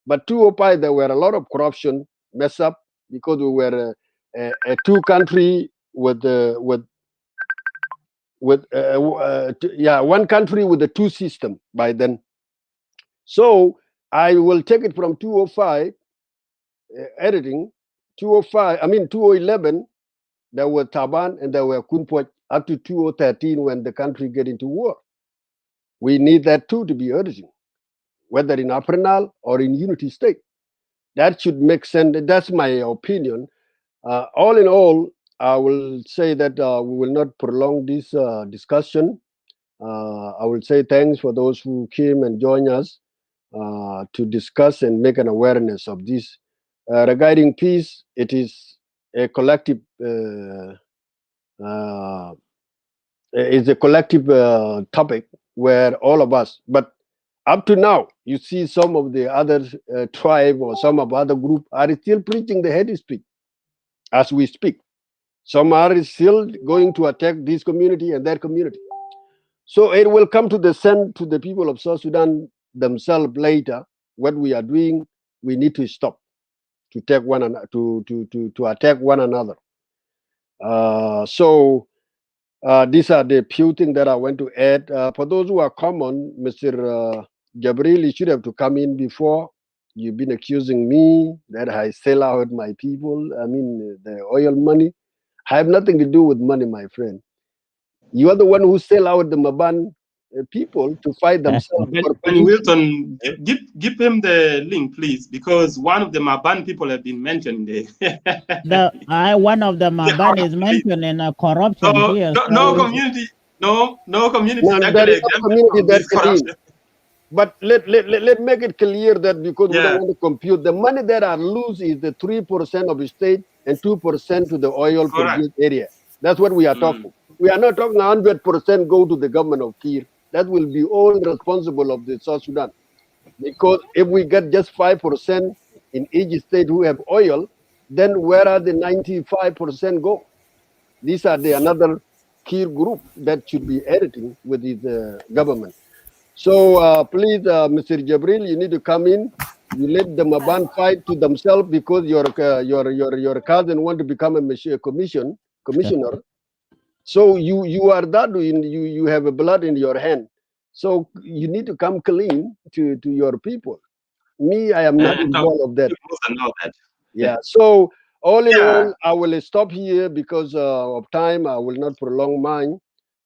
Speaker 4: But 205, there were a lot of corruption, mess up because we were a two country with one country with a two system by then. So I will take it from 205 editing 205. I mean 2011. There were Taban and there were Kunpoch up to 2013 when the country get into war. We need that too to be urging, whether in Upper Nile or in Unity State. That should make sense. That's my opinion. All in all, I will say that we will not prolong this discussion. I will say thanks for those who came and joined us to discuss and make an awareness of this. Regarding peace, it is a collective topic where all of us, but up to now, you see some of the other tribe or some of other group are still preaching the hate speech as we speak. Some are still going to attack this community and that community. So it will come to the send to the people of South Sudan themselves later. What we are doing, we need to stop to take one to attack one another. These are the few things that I want to add. For those who are common, Mr. Jabril, you should have to come in before. You've been accusing me that I sell out my people. I mean, the oil money. I have nothing to do with money, my friend. You are the one who sell out the Maban people to fight themselves.
Speaker 2: And Wilson, give him the link, please, because one of the Maban people have been mentioned there.
Speaker 1: One of the Maban is mentioned in corruption here.
Speaker 2: No community. No community.
Speaker 4: No, there is no community that clean. But let make it clear that because we don't want to compute, the money that are loose is the 3% of the state and 2% to the oil produced area. That's what we are talking. We are not talking 100% go to the government of Kir. That will be all responsible of the South Sudan. Because if we get just 5% in each state who have oil, then where are the 95% go? These are the another Kir group that should be editing with the government. So please, Mr. Jabril, you need to come in. You let the Maban fight to themselves because your cousin want to become a commissioner. So you are that you have a blood in your hand. So you need to come clean to your people. Me, I am not involved of that. Yeah. So all in all, I will stop here because of time. I will not prolong mine.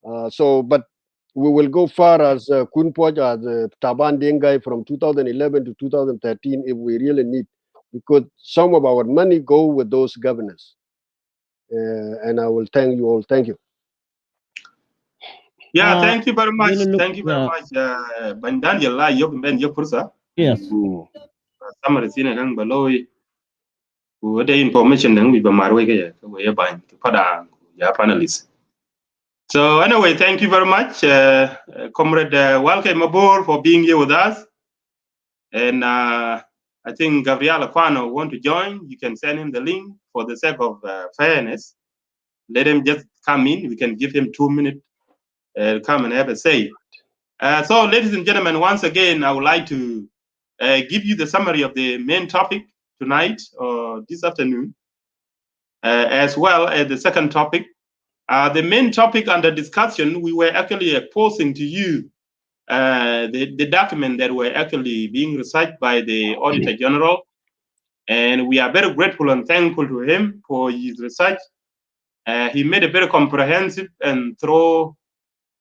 Speaker 4: But we will go far as Kunpoj, as Taban Dengai from 2011 to 2013 if we really need, because some of our money go with those governors. And I will thank you all. Thank you.
Speaker 2: Yeah, thank you very much. Thank you very much. Bandaniel la yok ben yok pursa.
Speaker 1: Yes.
Speaker 2: Summary sine nang baloi. Ku the information nang bi ba marwe ke ya we ban pada ya panelists. So anyway, thank you very much, Comrade welcome aboard for being here with us. And I think Gabriel Aquano want to join. You can send him the link for the sake of fairness. Let him just come in. We can give him 2 minutes. Come and have a say. So, ladies and gentlemen, once again, I would like to give you the summary of the main topic tonight or this afternoon, as well as the second topic. The main topic under discussion, we were actually posing to you the document that were actually being researched by the Auditor General, and we are very grateful and thankful to him for his research. He made a very comprehensive and thorough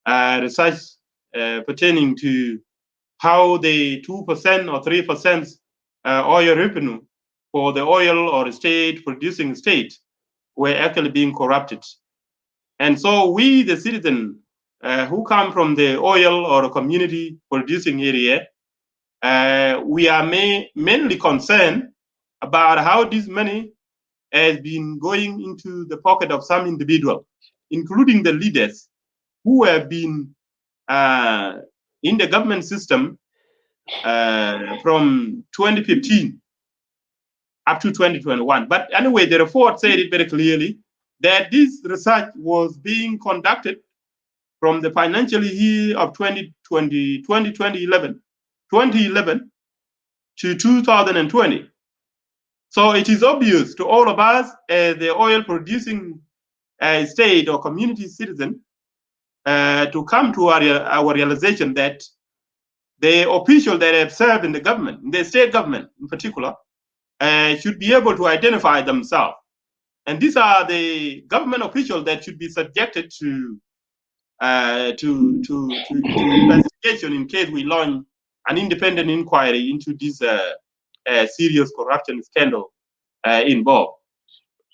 Speaker 2: research pertaining to how the 2% or 3% oil revenue for the oil or state producing state were actually being corrupted. And so we, the citizen who come from the oil or community producing area, we are mainly concerned about how this money has been going into the pocket of some individual, including the leaders who have been in the government system from 2015 up to 2021. But anyway, the report said it very clearly that this research was being conducted from the financial year of 2011 to 2020. So it is obvious to all of us as the oil producing state or community citizen to come to our realization that the officials that have served in the government, the state government in particular, should be able to identify themselves. And these are the government officials that should be subjected to investigation in case we launch an independent inquiry into this serious corruption scandal involved.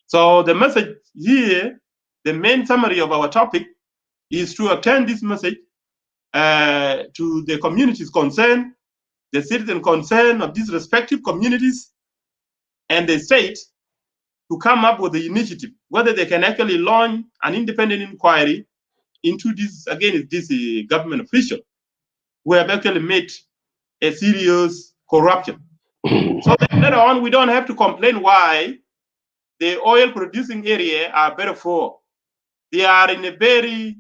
Speaker 2: So the message here, the main summary of our topic is to attend this message to the communities concerned, the citizen concerned of these respective communities and the state to come up with the initiative, whether they can actually launch an independent inquiry into this, again, this government official who have actually made a serious corruption. So that later on, we don't have to complain why the oil producing area are better for. They are in a very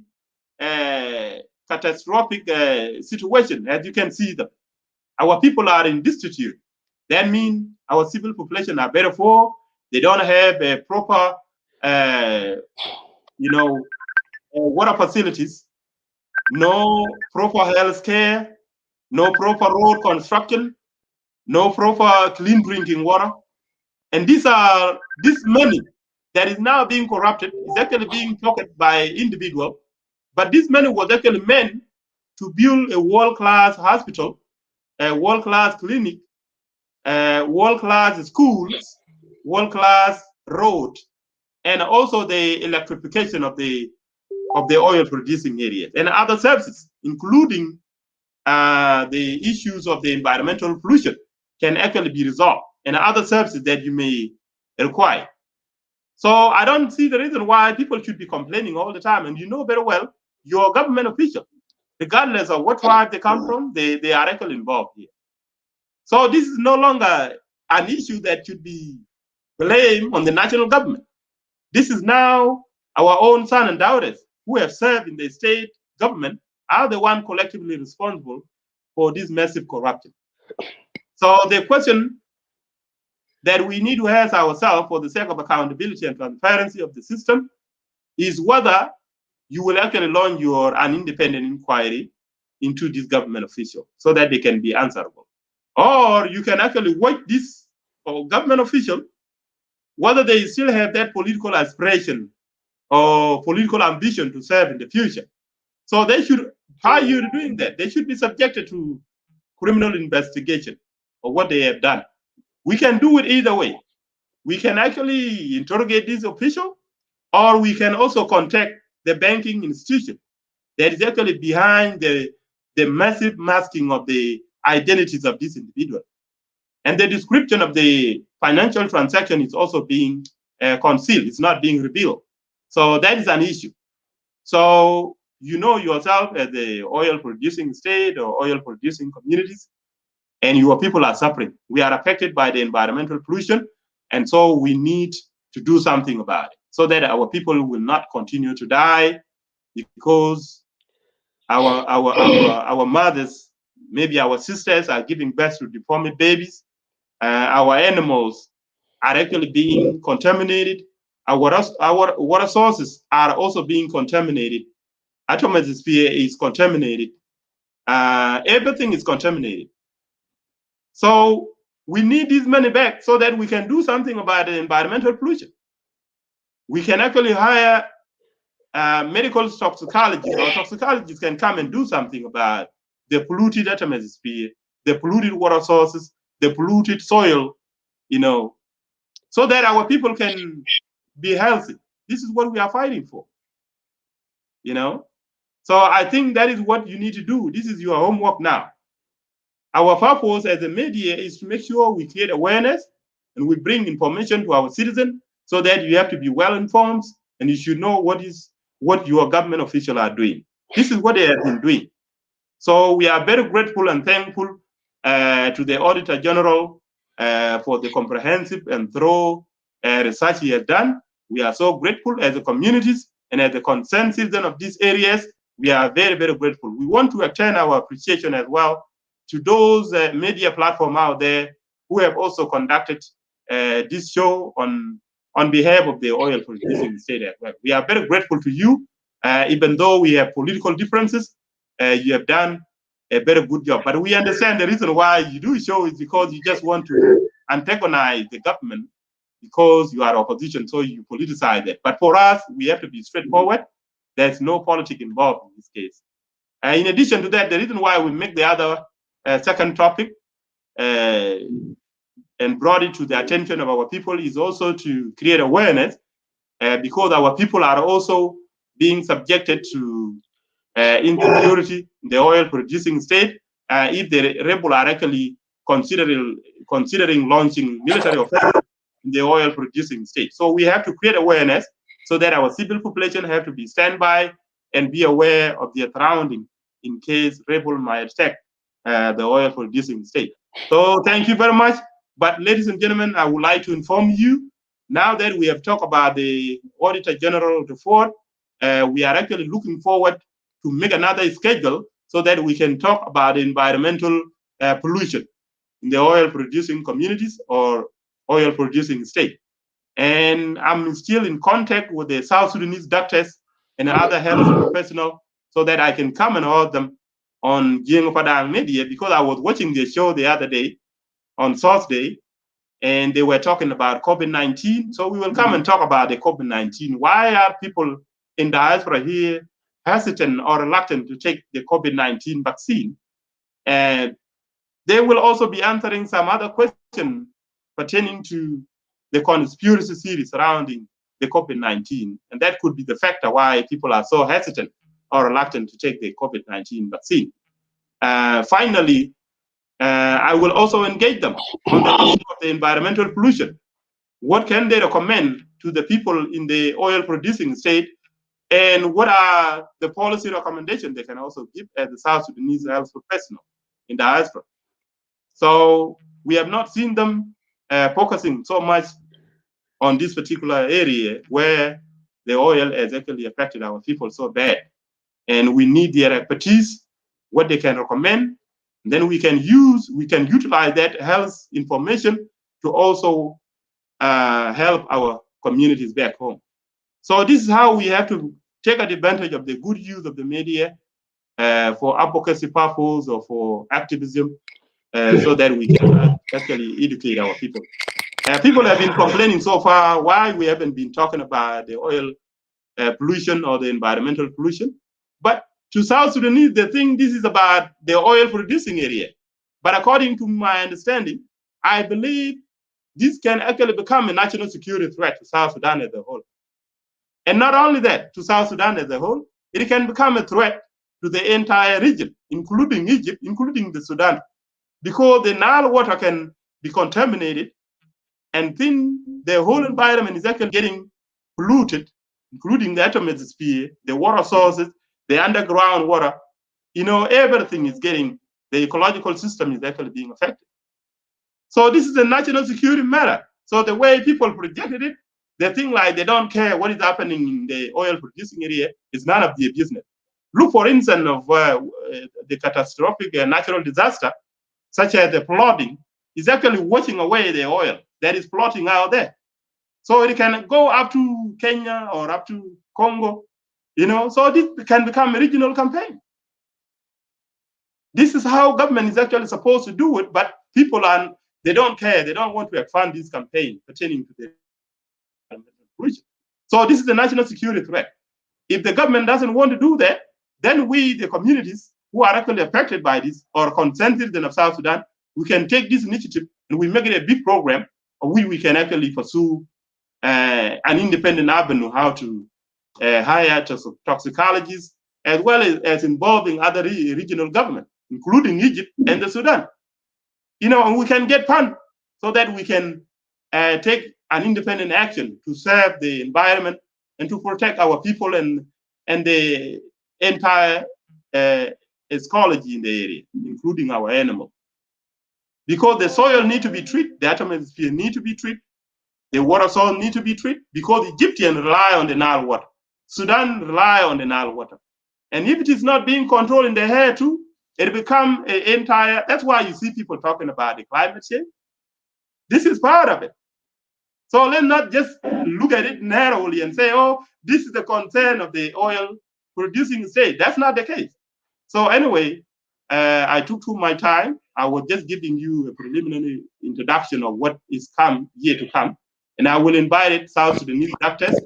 Speaker 2: catastrophic situation, as you can see them. Our people are in destitute. That means our civil population are better for. They don't have a proper, water facilities, no proper health care, no proper road construction, no proper clean drinking water. And this money that is now being corrupted is actually being pocketed by individuals. But this money was actually meant to build a world-class hospital, a world-class clinic, world-class schools, world-class road, and also the electrification of the oil-producing areas and other services, including the issues of the environmental pollution, can actually be resolved, and other services that you may require. So I don't see the reason why people should be complaining all the time. And you know very well, your government official, regardless of what tribe they come from, they are actually involved here. So this is no longer an issue that should be blamed on the national government. This is now our own sons and daughters who have served in the state government are the one collectively responsible for this massive corruption. So the question that we need to ask ourselves for the sake of accountability and transparency of the system is whether you will actually launch an independent inquiry into this government official so that they can be answerable. Or you can actually watch this government official, whether they still have that political aspiration or political ambition to serve in the future. So they should, prior to doing that, they should be subjected to criminal investigation of what they have done. We can do it either way. We can actually interrogate this official, or we can also contact the banking institution that is actually behind the massive masking of the identities of this individual. And the description of the financial transaction is also being concealed. It's not being revealed. So that is an issue. So you know yourself as the oil producing state or oil producing communities, and your people are suffering. We are affected by the environmental pollution, and so we need to do something about it so that our people will not continue to die because our mothers, maybe our sisters, are giving birth to deformed babies. Our animals are actually being contaminated. Our water sources are also being contaminated. Atmosphere is contaminated. Everything is contaminated. So we need this money back so that we can do something about the environmental pollution. We can actually hire medical toxicologists, or toxicologists can come and do something about the polluted atmosphere, the polluted water sources, the polluted soil, so that our people can be healthy. This is what we are fighting for, So I think that is what you need to do. This is your homework now. Our purpose as a media is to make sure we create awareness and we bring information to our citizens so that you have to be well informed and you should know what your government officials are doing. This is what they have been doing. So we are very grateful and thankful to the Auditor General for the comprehensive and thorough research he has done. We are so grateful as a communities and as a concerned citizen of these areas. We are very, very grateful. We want to extend our appreciation as well to those media platforms out there who have also conducted this show on behalf of the oil producing state as well. We are very grateful to you. Even though we have political differences, you have done a very good job. But we understand the reason why you do show is because you just want to antagonize the government because you are opposition, so you politicize it. But for us, we have to be straightforward. There's no politics involved in this case. In addition to that, the reason why we make the other second topic and brought it to the attention of our people is also to create awareness because our people are also being subjected to insecurity in the oil producing state, if the rebels are actually considering launching military offensive in the oil producing state. So we have to create awareness so that our civil population have to be standby and be aware of their surrounding in case rebel might attack the oil producing state. So thank you very much. But ladies and gentlemen, I would like to inform you now that we have talked about the Auditor General report, we are actually looking forward to make another schedule so that we can talk about environmental pollution in the oil producing communities or oil producing state. And I'm still in contact with the South Sudanese doctors and other health professionals so that I can come and hold them on Jing Padang Media, because I was watching the show the other day on Thursday, and they were talking about COVID-19. So we will come and talk about the COVID-19. Why are people in diaspora here hesitant or reluctant to take the COVID-19 vaccine? And they will also be answering some other questions pertaining to the conspiracy theory surrounding the COVID-19. And that could be the factor why people are so hesitant or reluctant to take the COVID-19 vaccine. Finally, I will also engage them on the issue of the environmental pollution. What can they recommend to the people in the oil producing state? And what are the policy recommendations they can also give as the South Sudanese health professional in diaspora? So we have not seen them focusing so much on this particular area where the oil has actually affected our people so bad. And we need their expertise, what they can recommend. Then we can utilize that health information to also help our communities back home. So this is how we have to take advantage of the good use of the media for advocacy purposes or for activism, so that we can actually educate our people. People have been complaining so far why we haven't been talking about the oil pollution or the environmental pollution. But to South Sudanese, they think this is about the oil producing area. But according to my understanding, I believe this can actually become a national security threat to South Sudan as a whole. And not only that, to South Sudan as a whole, it can become a threat to the entire region, including Egypt, including the Sudan, because the Nile water can be contaminated, and then the whole environment is actually getting polluted, including the atmosphere, the water sources, the underground water. Everything is getting, the ecological system is actually being affected. So this is a national security matter. So the way people projected it, they think like they don't care what is happening in the oil producing area. It's none of their business. Look, for instance, of the catastrophic natural disaster, such as the flooding, is actually washing away the oil that is floating out there. So it can go up to Kenya or up to Congo, so this can become a regional campaign. This is how government is actually supposed to do it, but people they don't care. They don't want to fund this campaign pertaining to the pollution. So this is a national security threat. If the government doesn't want to do that, then we, the communities who are actually affected by this or concerned citizens of South Sudan, we can take this initiative and we make it a big program, or we can actually pursue an independent avenue how to hire toxicologists, as well as involving other regional governments, including Egypt and the Sudan. And we can get funds so that we can take an independent action to serve the environment and to protect our people and the entire ecology in the area, including our animals. Because the soil need to be treated, the atmosphere need to be treated, the water source need to be treated, because Egyptians rely on the Nile water. Sudan rely on the Nile water. And if it is not being controlled in the air too, it become an entire, that's why you see people talking about the climate change. This is part of it. So let's not just look at it narrowly and say, oh, this is the concern of the oil producing state. That's not the case. So anyway, I took too much time. I was just giving you a preliminary introduction of what is yet to come. And I will invite South Sudanese doctors.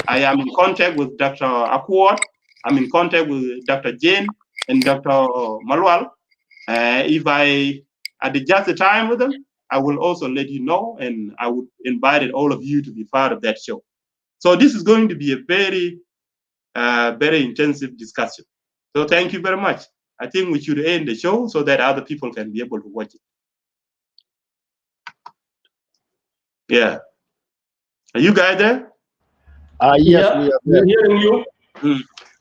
Speaker 2: I am in contact with Dr. Akward. I'm in contact with Dr. Jane and Dr. Malwal. If I adjust the time with them, I will also let you know, and I would invite all of you to be part of that show. So this is going to be a very, very intensive discussion. So thank you very much. I think we should end the show so that other people can be able to watch it. Yeah. Are you guys there?
Speaker 4: Yes,
Speaker 7: Yeah,
Speaker 4: we are
Speaker 7: we're
Speaker 4: there.
Speaker 7: hearing you.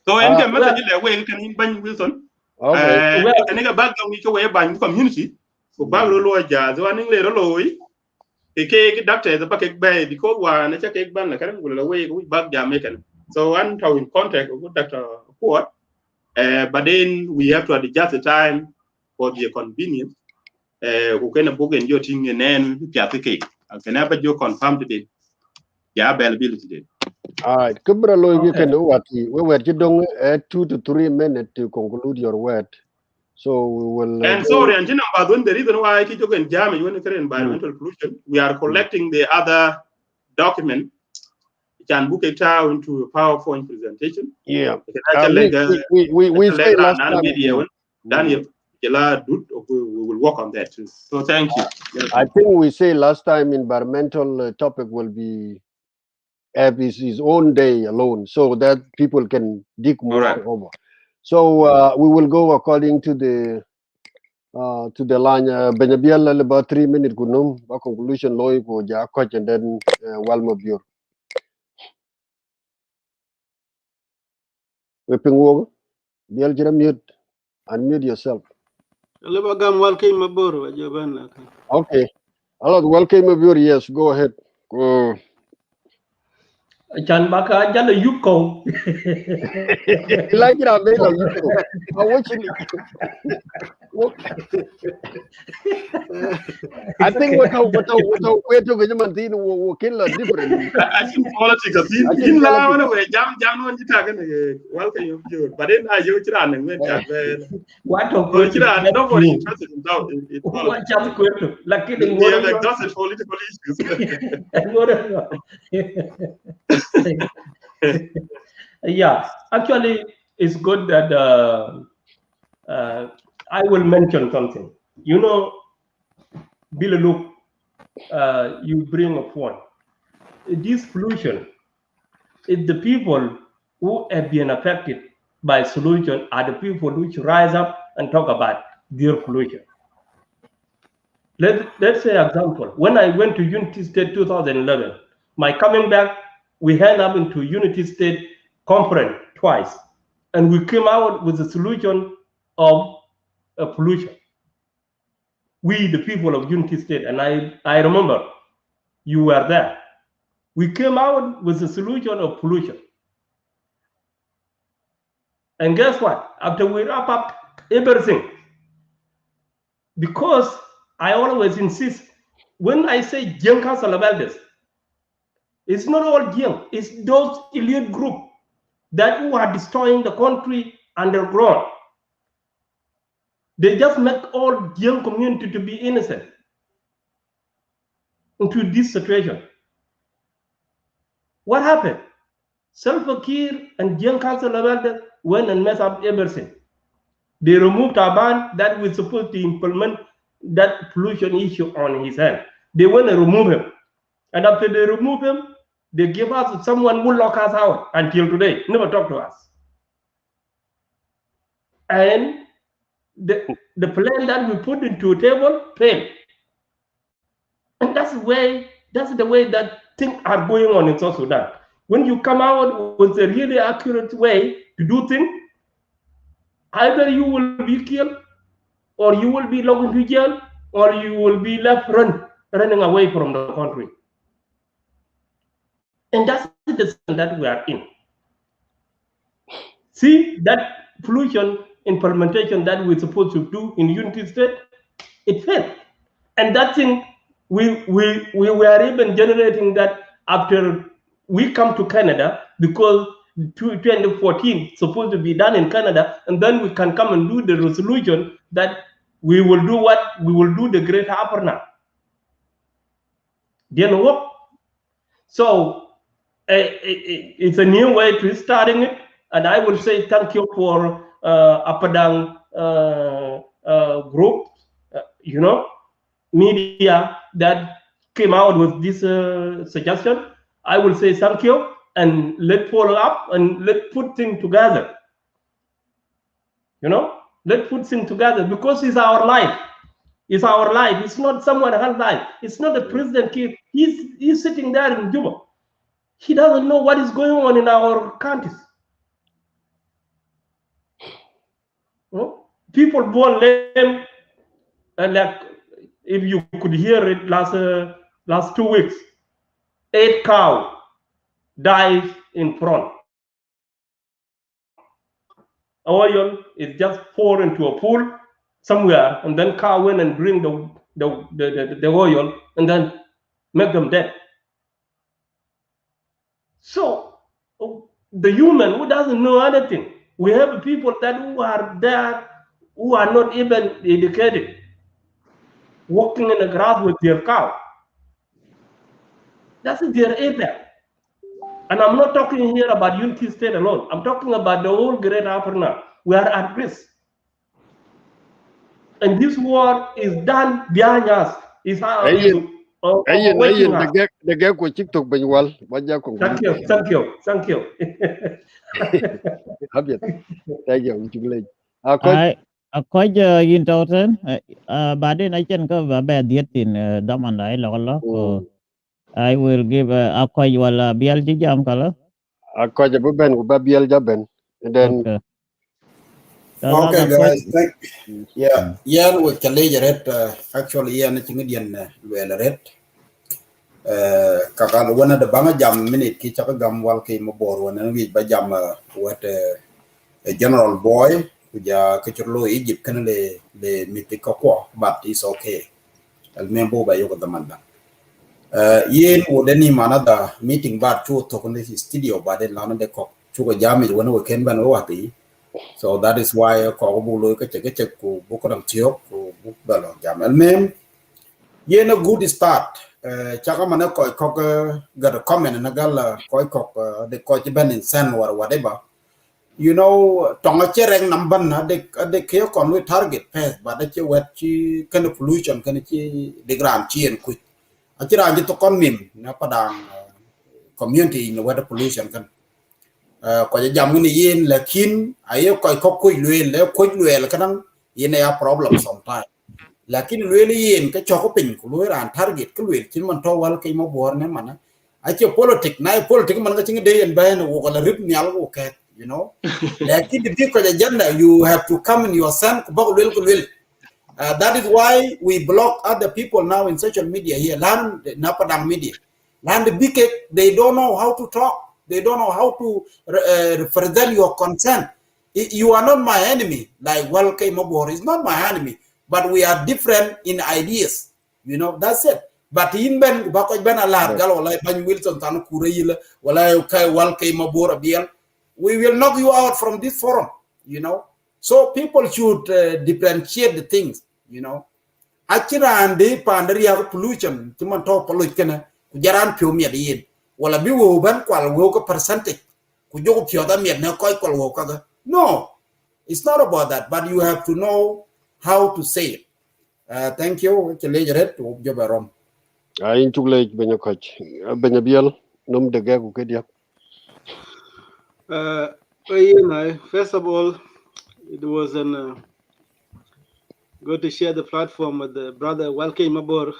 Speaker 2: So in the
Speaker 7: Well,
Speaker 2: message that way can in ban Wilson.
Speaker 4: Okay.
Speaker 7: well,
Speaker 2: Can I back on the way by community? So back lo ja so aning le lo ke doctor the back bay because one check ek ban la kan go away we back ja make. So one to in contact with Dr. Ford. But then we have to adjust the time for the convenience. Who can book and your thing and then piatike. Can never you confirm today. Yeah, availability today.
Speaker 4: All right. Kubra lo you
Speaker 7: okay.
Speaker 4: can know what we were doing 2 to 3 minutes to conclude your word. So we will.
Speaker 2: And sorry, and the reason why I keep talking jam when it's environmental pollution, we are collecting the other document. You can book it out into a PowerPoint presentation.
Speaker 4: Yeah.
Speaker 2: We
Speaker 4: say last time.
Speaker 2: Daniel, we will work on that too. So thank you.
Speaker 4: I think we say last time environmental topic will be have his own day alone, so that people can dig more over. So we will go according to the line. Benyabiel about 3 minutes. Gunum conclusion loy go ja coach and then Walma Bure. We ping wo. Biel jira mute. Unmute yourself. Okay. Hello, welcome Bure. Yes, go ahead.
Speaker 7: Chan baka jala yuko.
Speaker 4: Like it, I'm I think what we're talking about will kill different.
Speaker 2: I think politics of in now anyway, jam when you talking welcome you. But then I you and when
Speaker 7: What
Speaker 2: nobody interested in that.
Speaker 7: What jam kwetu lakini
Speaker 2: We have exhausted political issues.
Speaker 7: Yeah, actually, it's good that I will mention something. You know, Billy, look, you bring a point. This pollution, is the people who have been affected by solution are the people which rise up and talk about their pollution. Let's say example. When I went to Unity State 2011, my coming back, we hand up into Unity State conference twice, and we came out with a solution of pollution. We, the people of Unity State, and I remember you were there. We came out with a solution of pollution. And guess what? After we wrap up everything, because I always insist, when I say Young Council of Elders, it's not all young, it's those elite group that who are destroying the country underground. They just make all young community to be innocent into this situation. What happened? Salva Kiir and Young Council of Elders went and messed up everything. They removed a ban that was supposed to implement that pollution issue on his hand. They went and removed him. And after they remove him, they give us someone who lock us out until today, never talk to us. And the plan that we put into a table failed. And that's the way that things are going on in South Sudan. When you come out with a really accurate way to do things, either you will be killed, or you will be locked into jail, or you will be left running away from the country. And that's the situation that we are in. See, that pollution implementation that we're supposed to do in Unity State, it failed. And that thing, we were even generating that after we come to Canada, because 2014 supposed to be done in Canada, and then we can come and do the resolution that we will do the Great Aperna. Didn't work. So it's a new way to starting it, and I will say thank you for Apadang group, media that came out with this suggestion. I will say thank you, and let's follow up and let's put things together. Let's put things together, because it's our life. It's our life. It's not someone else's life. It's not the president kid. He's sitting there in Juba. He doesn't know what is going on in our countries. People born lame, and like if you could hear it last 2 weeks, 8 cows died in front. Oil is just poured into a pool somewhere, and then cow went and drink the oil and then make them dead. So the human who doesn't know anything, we have people who are there who are not even educated, walking in the grass with their cow. That's their area. And I'm not talking here about Unity State alone. I'm talking about the whole Great Africa. We are at risk. And this war is done behind us. Is
Speaker 4: Ayin
Speaker 7: waiting us.
Speaker 4: the gag ko TikTok ben wal baja ko.
Speaker 7: Thank you.
Speaker 4: Habit. Thank you chuglej.
Speaker 1: Ko yin tawten baden I can go ba dietin daman dai lo ko I will give akoy wala bial ji jam kala.
Speaker 4: Akoy bu ben ko ba bial jaben, and then
Speaker 6: Okay, guys. Yeah, we can lay it. Actually, yeah, nothing Indian well red. Kakal one of the banga jam minute ki chaka gam wal ki mabor one we ba jam what a general boy kuja kachurlo Egypt kan le mitiko ko, but it's okay. I'll remember by yoga the manda. Yen wodeni manada meeting bar chu tokon the studio but then lana de ko chuga jam is when we can ban wati. So that is why ko bu lo ka check ko bu ko dam tiok ko bu balo jam el mem yen a good start chaka mana ko got a comment na gal ko de ko ben in sen or whatever, tonga chereng number na de ke kon we target pass but de wet chi kind of pollution kan chi de gram chi en ku achira ji to kon mim na padang community in weather pollution kan ko jam ni yin lakin ayo ko lwe le ko lwe kan yin ya problem sometimes lakin lwe yin ka choko pin ku lwe ran target ku lwe kin man to wal kai mo bor ne man ache politic na politic man ka chinga de yen bayan wo kala rip nyal wo ka lakin the big agenda you have to come in your son ku lwe that is why we block other people now in social media here land napadang media land the big they don't know how to talk. They don't know how to represent your concern. You are not my enemy. Like Walke Mobor is not my enemy, but we are different in ideas. That's it. But in Ben Bakoj Ben Alar Galo like Ben Wilson Tan Kuril, Walke Mobor Abiel, we will knock you out from this forum. So people should differentiate the things. Achira and the Pandaria pollution, Timanto Polukena, Jaran Pumia Yin. Wala bi wo ban kwal wo ko percentage ku jogo pioda miet na koy kwal wo kaga. No, it's not about that, but you have to know how to say it. Thank you. Chele red to jobarom.
Speaker 4: In chuglej benya koch benya bial nom de gag ko dia.
Speaker 5: First of all, it was good to share the platform with the brother Walke Mabor.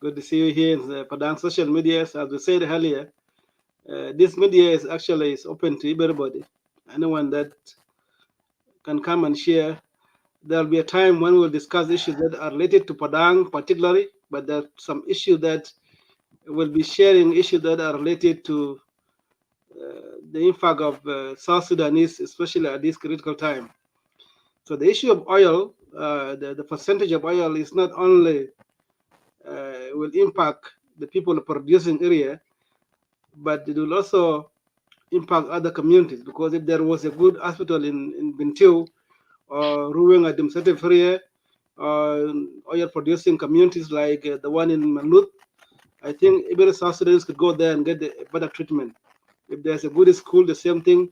Speaker 5: Good to see you here in the Padang social media. As we said earlier, this media is actually open to everybody. Anyone that can come and share. There'll be a time when we'll discuss issues that are related to Padang particularly, but there's some issues that will be sharing issues that are related to the impact of South Sudanese, especially at this critical time. So the issue of oil, the percentage of oil is not only will impact the people producing area, but it will also impact other communities, because if there was a good hospital in Bentiu or Ruweng administrative area, oil producing communities like the one in Malut, I think every South Sudanese could go there and get a better treatment. If there's a good school, the same thing,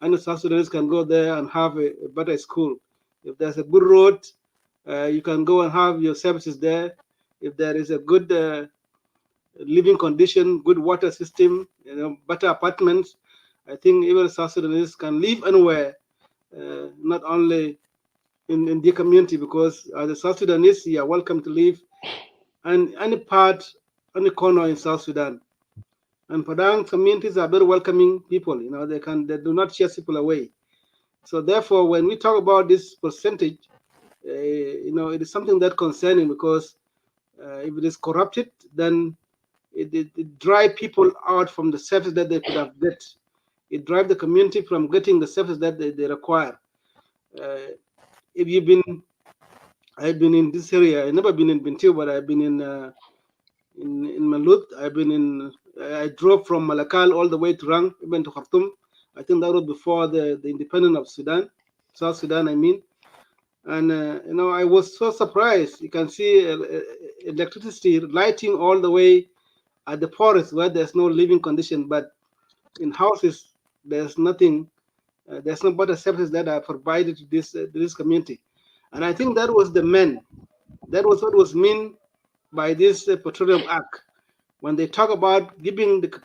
Speaker 5: and the South Sudanese can go there and have a better school. If there's a good road, you can go and have your services there. If there is a good living condition, good water system, better apartments, I think even South Sudanese can live anywhere not only in the community, because as a South Sudanese, you are welcome to live and any part, any corner in South Sudan. And Padang communities are very welcoming people. You know, they do not chase people away. So therefore, when we talk about this percentage, you know, it is something that concerning, because if it is corrupted, then it drives people out from the service that they could have get. It drives the community from getting the service that they require. If you've been, I've been in this area. I've never been in Bentiu, but I've been in Malut. I've been in. I drove from Malakal all the way to Rang, even to Khartoum. I think that was before the independence of Sudan, South Sudan, I mean. And you know, I was so surprised. You can see electricity lighting all the way at the forest where there's no living condition, but in houses there's nothing. There's no better services that are provided to this community. And I think that was the men. That was what was meant by this Petroleum Act. When they talk about giving the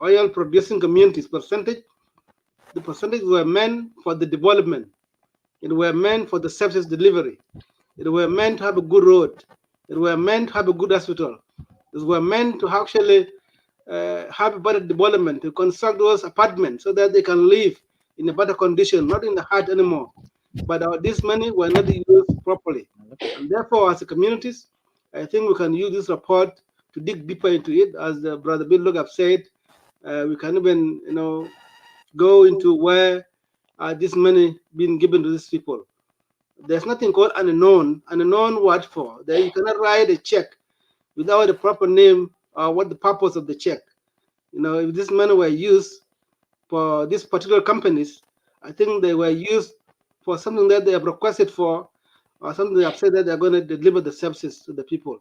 Speaker 5: oil producing communities percentage, the percentage were meant for the development. It were meant for the services delivery. It were meant to have a good road. It were meant to have a good hospital. It were meant to actually have a better development, to construct those apartments so that they can live in a better condition, not in the hut anymore. But this money were not used properly. And therefore, as a communities, I think we can use this report to dig deeper into it. As the Brother Bill Look have said, we can even, you know, go into where this money being given to these people. There's nothing called unknown what for. There you cannot write a check without the proper name or what the purpose of the check. You know, if this money were used for these particular companies, I think they were used for something that they have requested for, or something they have said that they're going to deliver the services to the people.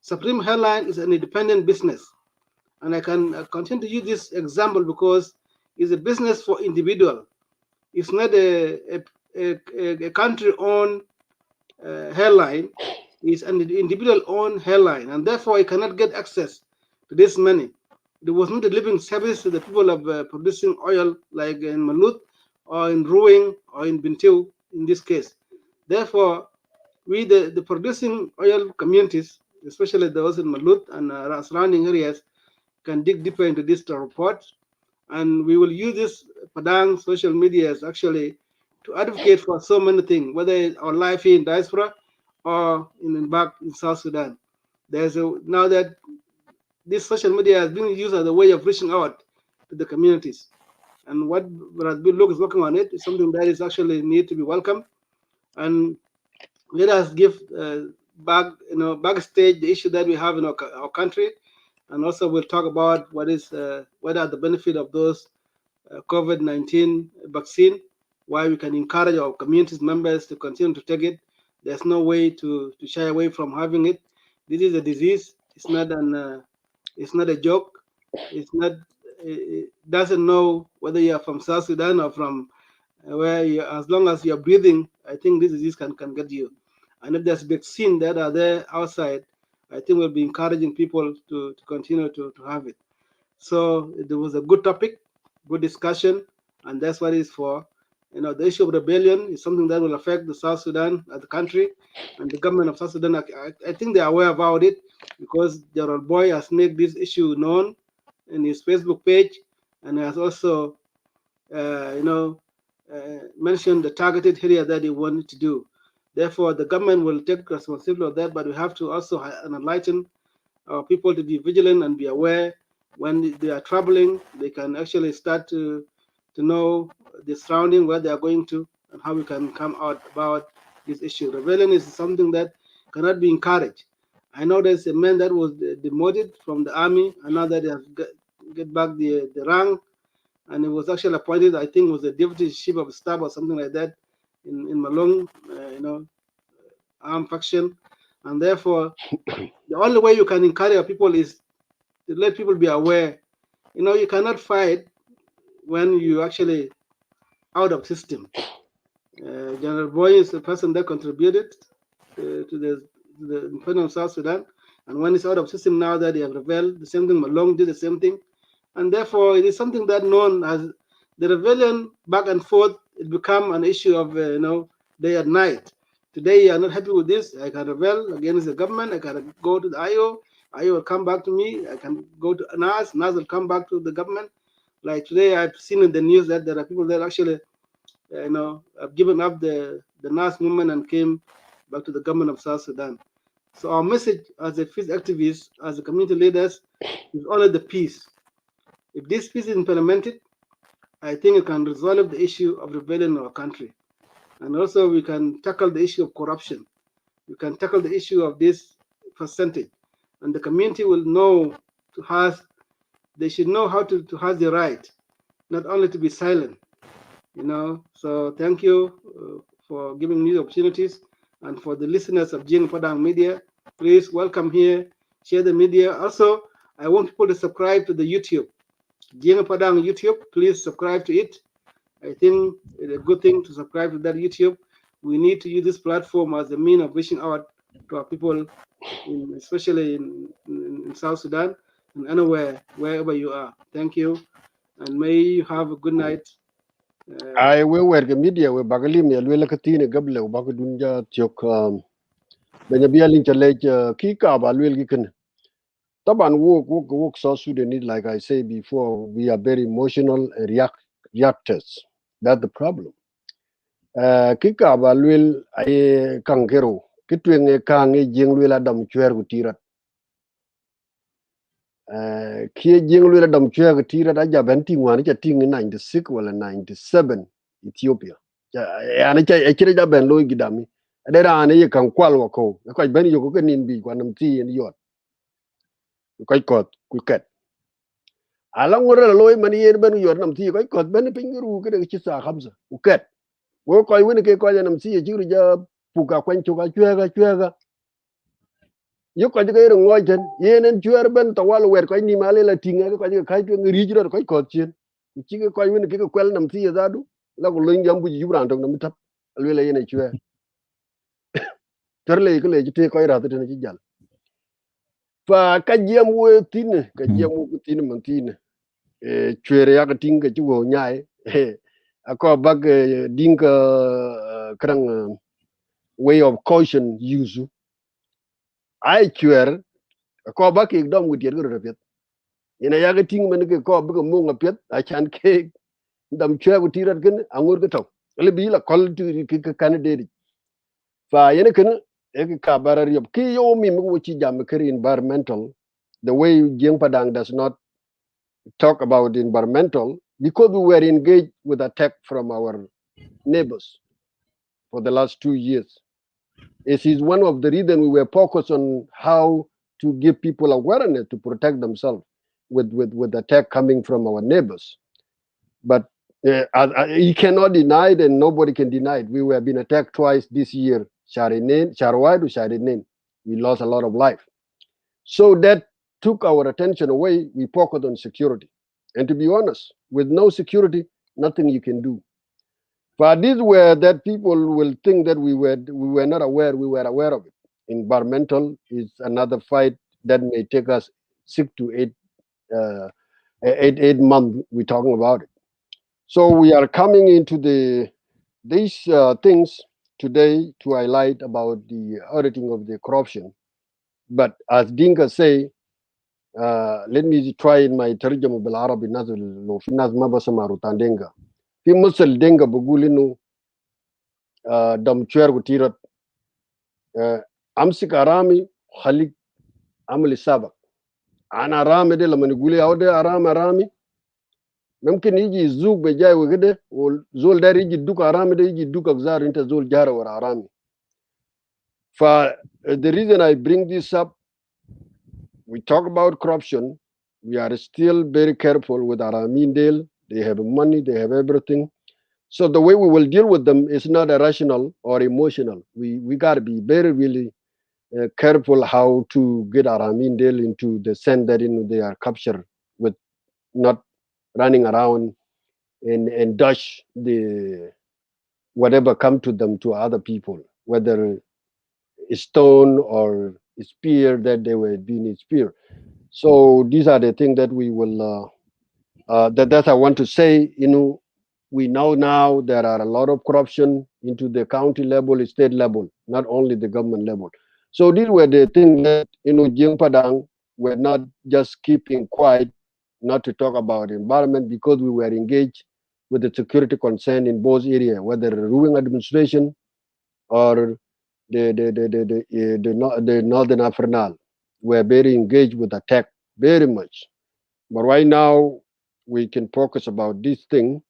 Speaker 5: Supreme Airline is an independent business, and I can continue to use this example because it's a business for individual. It's not a country-owned airline. It's an individual-owned airline, and therefore it cannot get access to this money. There was not delivering service to the people of producing oil, like in Malut, or in Ruing, or in Bentiu, in this case. Therefore, we, the producing oil communities, especially those in Malut and surrounding areas, can dig deeper into this report. And we will use this Padang social media as actually to advocate for so many things, whether it's our life in diaspora or back in South Sudan. Now that this social media is being used as a way of reaching out to the communities. And what Brad Look is working on it is something that is actually need to be welcomed. And let us give backstage the issue that we have in our country, and also we'll talk about what are the benefit of those COVID-19 vaccine, why we can encourage our community members to continue to take it. There's no way to shy away from having it. This is a disease. It's not a joke. It doesn't know whether you are from South Sudan or from where you, as long as you're breathing, I think this disease can get you. And if there's vaccine that are there outside, I think we'll be encouraging people to continue to have it. So it was a good topic, good discussion, and that's what it's for. You know, the issue of rebellion is something that will affect the South Sudan as a country, and the government of South Sudan, I think they are aware about it, because General Boy has made this issue known in his Facebook page, and has also, mentioned the targeted area that he wanted to do. Therefore, the government will take responsibility of that, but we have to also enlighten our people to be vigilant and be aware when they are traveling. They can actually start to know the surrounding, where they are going to, and how we can come out about this issue. Rebellion is something that cannot be encouraged. I know there's a man that was demoted from the army, and now that they have get back the rank, and it was actually appointed, I think, was the deputy chief of staff or something like that in Malong, armed faction. And therefore, the only way you can encourage people is to let people be aware. You know, you cannot fight when you actually out of system. General Boy is the person that contributed to the independence of South Sudan, and when it's out of system now that they have rebelled, the same thing. Malong did the same thing, and therefore it is something that known as the rebellion back and forth it become an issue of day and night. Today you are not happy with this, I can rebel against the government. I can go to the IO will come back to me. I can go to NAS will come back to the government. Like today, I've seen in the news that there are people that actually, have given up the NAS movement and came back to the government of South Sudan. So our message as a peace activists, as a community leaders, is only the peace. If this peace is implemented, I think it can resolve the issue of rebellion in our country. And also we can tackle the issue of corruption. We can tackle the issue of this percentage. And the community will know they should know how to have the right, not only to be silent. So thank you for giving me the opportunities, and for the listeners of Jing Padang Media, please welcome here, share the media. Also, I want people to subscribe to the YouTube, Jing Padang YouTube. Please subscribe to it. I think it's a good thing to subscribe to that YouTube. We need to use this platform as a means of reaching out to our people, especially in South Sudan and anywhere, wherever you are. Thank you, and may you have a good night.
Speaker 4: I we were the media we bagalim ya lwela katine gable u bagadunja tiok benya bialin challenge kika ba lwel giken taban work so Sudanese, like I say before, we are very emotional and reactors. That's the problem. Kika ba lwel ay kangero kitwenge kange jeng lwela dam chwer gutirat kie jeng lwela dam chwer gutirat aja benti ngwani cha ting 96 wala 97 Ethiopia ana cha ekire ja ben loy gidami adera ane ye kan kwal wako ko ben yo ko nin bi kwanam ti en yot ko kot ku ket ala ngora loy man yen ben yot nam ti ko kot ben pingiru ke de ci sa khamsa ku ket wo koy woni ke ko nam ti jiru ja puka kwan chuka chwega yo ko de ngo ten yenen chwer ben to wal wer ko ni male la tinga ko de kai to ngri jiro ko kot chen ci ko woni ke ko kwel nam ti zadu la ko lin jambu jibran to nam tap alwela yene chwer terle ko le ci ko ra te ci jal fa ka jiem wo tin ka jiem wo tin man tin chwere ya ka tinga ci wo nyaay ako bag dinka krang way of caution use ai chwer ko ba ke dom gutier go repet ina ya ga ting man ke ko ba mo ngapet a chan ke dam chwer gutirat gen angur ga to le bi la kol tu ke candidate fa yene ken e ka barar yob ki yo mi mu ci jam ke environmental, the way Jeng Padang does not talk about environmental, because we were engaged with attack from our neighbors for the last 2 years. It is one of the reasons we were focused on how to give people awareness to protect themselves with attack coming from our neighbors. But you cannot deny it, and nobody can deny it. We were being attacked twice this year, Sharwai to Sharinen. We lost a lot of life. So that took our attention away. We focused on security. And to be honest, with no security, nothing you can do. But this where that people will think that we were not aware. We were aware of it. Environmental is another fight that may take us 6 to 8 months. We're talking about it. So we are coming into these things today to highlight about the auditing of the corruption. But as Dinka say, let me try in my terjama bil Arabi nazil lo fi naz ma basama rutan denga fi musal denga bugulinu dam chwer gutirat amsik arami khalik amli sabak ana rami de lamani guli awde arami mumkin yiji zug be jay wegede wol zol dari yiji duka arami de yiji duka zar inta zol jara war arami fa the reason I bring this up, we talk about corruption. We are still very careful with our Amindale. They have money, they have everything. So the way we will deal with them is not irrational or emotional. We got to be very, really careful how to get our Amindale into the sense that they are captured with not running around and dash the whatever come to them to other people, whether it's stone or spear that they were being spear. So these are the things that we will that I want to say. We know now there are a lot of corruption into the county level, state level, not only the government level. So these were the things that Jing Padang were not just keeping quiet, not to talk about environment, because we were engaged with the security concern in both areas, whether the ruling administration or the Northern Afrinal were very engaged with attack very much. But right now we can focus about this thing.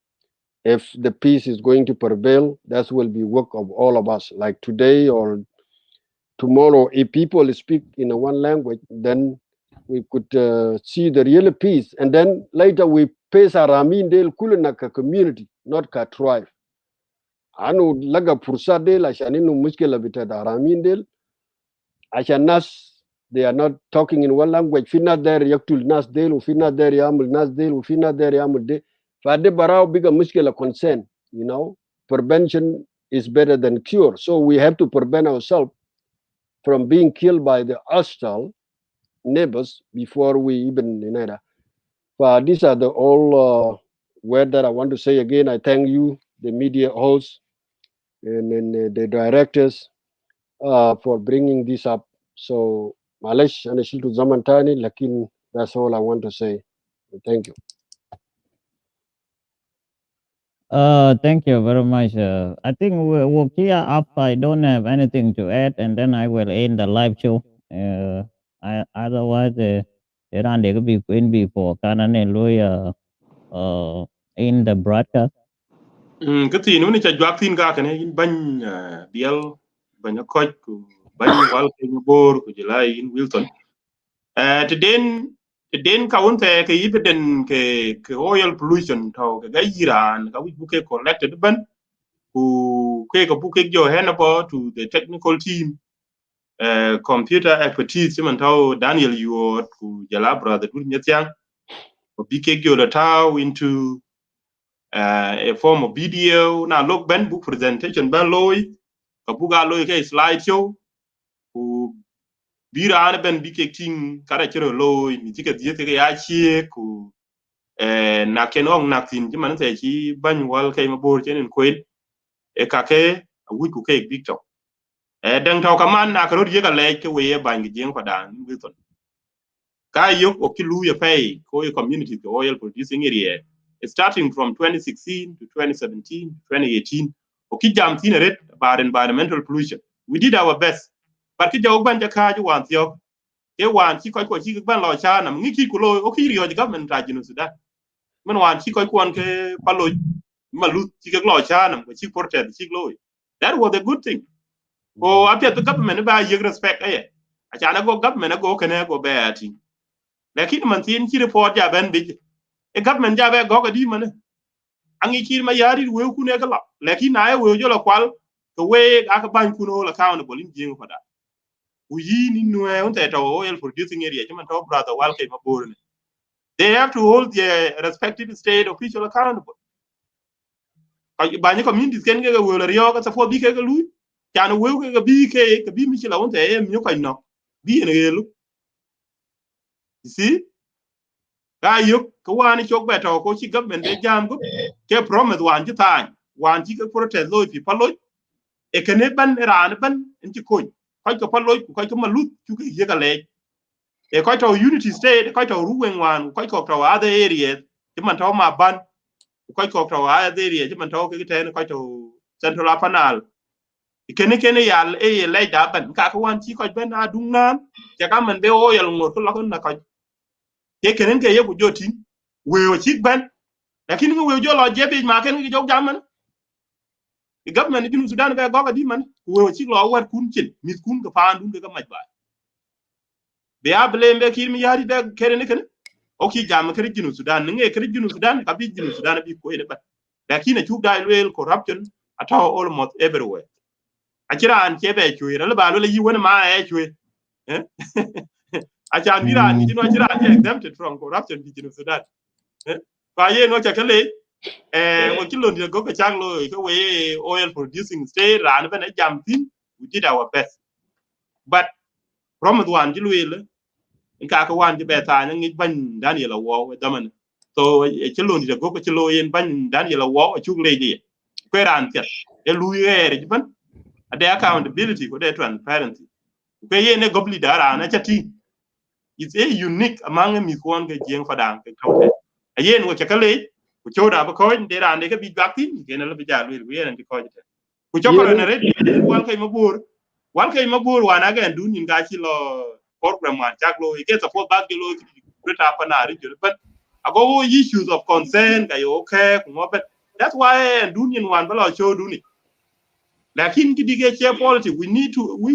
Speaker 4: If the peace is going to prevail, that will be work of all of us. Like today or tomorrow, if people speak in a one language, then we could see the real peace. And then later we face our Amin Del Kulanaka community, not ka tribe. Anu laga pursa del ashaninu muskela bita da Amin Del. Ashan nas, they are not talking in one language. Finna der yaktul nas del, finna der yamul nas del, finna der yamul de. Fade barao biga muskela concern, prevention is better than cure. So we have to prevent ourselves from being killed by the hostile neighbors before we even these are the all words that I want to say. Again, I thank you, the media hosts and the directors, for bringing this up. So Malish and to Zamantani, Lakin, that's all I want to say. Thank you.
Speaker 1: Thank you very much. I think we'll clear up. I don't have anything to add, and then I will end the live show. Otherwise, Iran they could be queen before Canon and lawyer in the broadcast.
Speaker 2: Cái tin nó cha jwak tin ga kane in ban biel ban ko ku ban wal ke bor ku jilai in Wilson. Teden ka unte ke ibeden ke oil pollution to ke ga Iran ka wi buke collected ban ku ke ka buke jo henabo to the technical team, computer expertise man to Daniel Yuot ku jala brother dur nyatiang ku bike jo la taw into a form of video na look ben book presentation ben loy ka buga loy ke slide show ku bira an ben bike ting kara chiro loy mi tika die ke ya chi ku na kenong na tin man te chi ban wal ke mabor chen ko e ka ke wi ku ke big to dang taw kaman na karo die ka le ke we ban gi jeng padan Wilson ka yok okilu ya pay ko community the oil producing area starting from 2016 to 2017 to 2018 okijam tineret about environmental pollution. We did our best, but kijaw banja kaji wan thiok e wan chi ko chi ban lo cha na ngi ki ku lo okiri yo government ta jinu Sudan man wan chi ko kwon ke palo malut chi ke lo cha na ko chi ported chi lo. That was a good thing. Ko apia the government ba yig respect acha na go government go kene go be ati lakini man tin chi report ja ben big e government ja be go ga di man angi kir ma yari we ku ne kala lakini na we jo la kwal to we aka ban ku no la accountable in jing fada u yi ni no e on te to oil producing area man to brother wal ke mabor ne they have to hold their respective state official accountable ka ba ni communities ken ga we la rio ka fo bi ke ga lu kan we ga bi ke bi mi chi la on te e mi ko no bi ne gelu. You see ga yok ko wani chok beto ko chi government be jam go ke promise wan chi tan wan chi ko protest loy fi paloy e kene ban ran ban en chi ko ko paloy ko malut chu ke ye ga le e ko to unity state ko to ruwen wan ko to other areas ti man to ma ban ko to other areas ti man to ke ten ko to central apanal e kene ya e le da ban ka ko wan chi ko ben adungan ja ka man be o yel ngor ko la ko na ko ke kenen ke ye ku jotin we o chik ban lakini we jo lo jebe ma ken ki jok jaman the government in Sudan ga goga di man we o chik lo war kun chin mit kun ga fan dun ga majba be a blame be kir mi yari be keren ken o ki jam kere jinu Sudan nge kere jinu Sudan ka bi jinu Sudan bi ko ele ba lakini chuk dai well corruption at almost everywhere akira an chebe chwe re ba lo yi wona ma e chwe acha mira ni jinu akira exempted from corruption bi jinu Sudan ba ye no cha kale we kilo ndio go chang lo ko we oil producing state ran ben jam tin we did our best but from the one jilu ile in ka wan ji beta ngi ban Daniel wo daman so chelo ni go ko chelo yen ban Daniel wo chuk lady kwe ran tet e luye ban ade accountability ko de transparency kwe yen go bli dara na chati is a unique among mi kwon ke jeng fadang ke tawte yen wo chakale ku choda ba ko de ran de ke bi bakti ke na le bi jalu ku yen ko jete ku chokoro na red wal kay mabur wana ga ndu nin ga chi lo program wan chaklo e ke support bag lo greta pana ri but ago issues of concern ga okay but that's why ndu nin wan balo show du ni lakin ki dige che policy we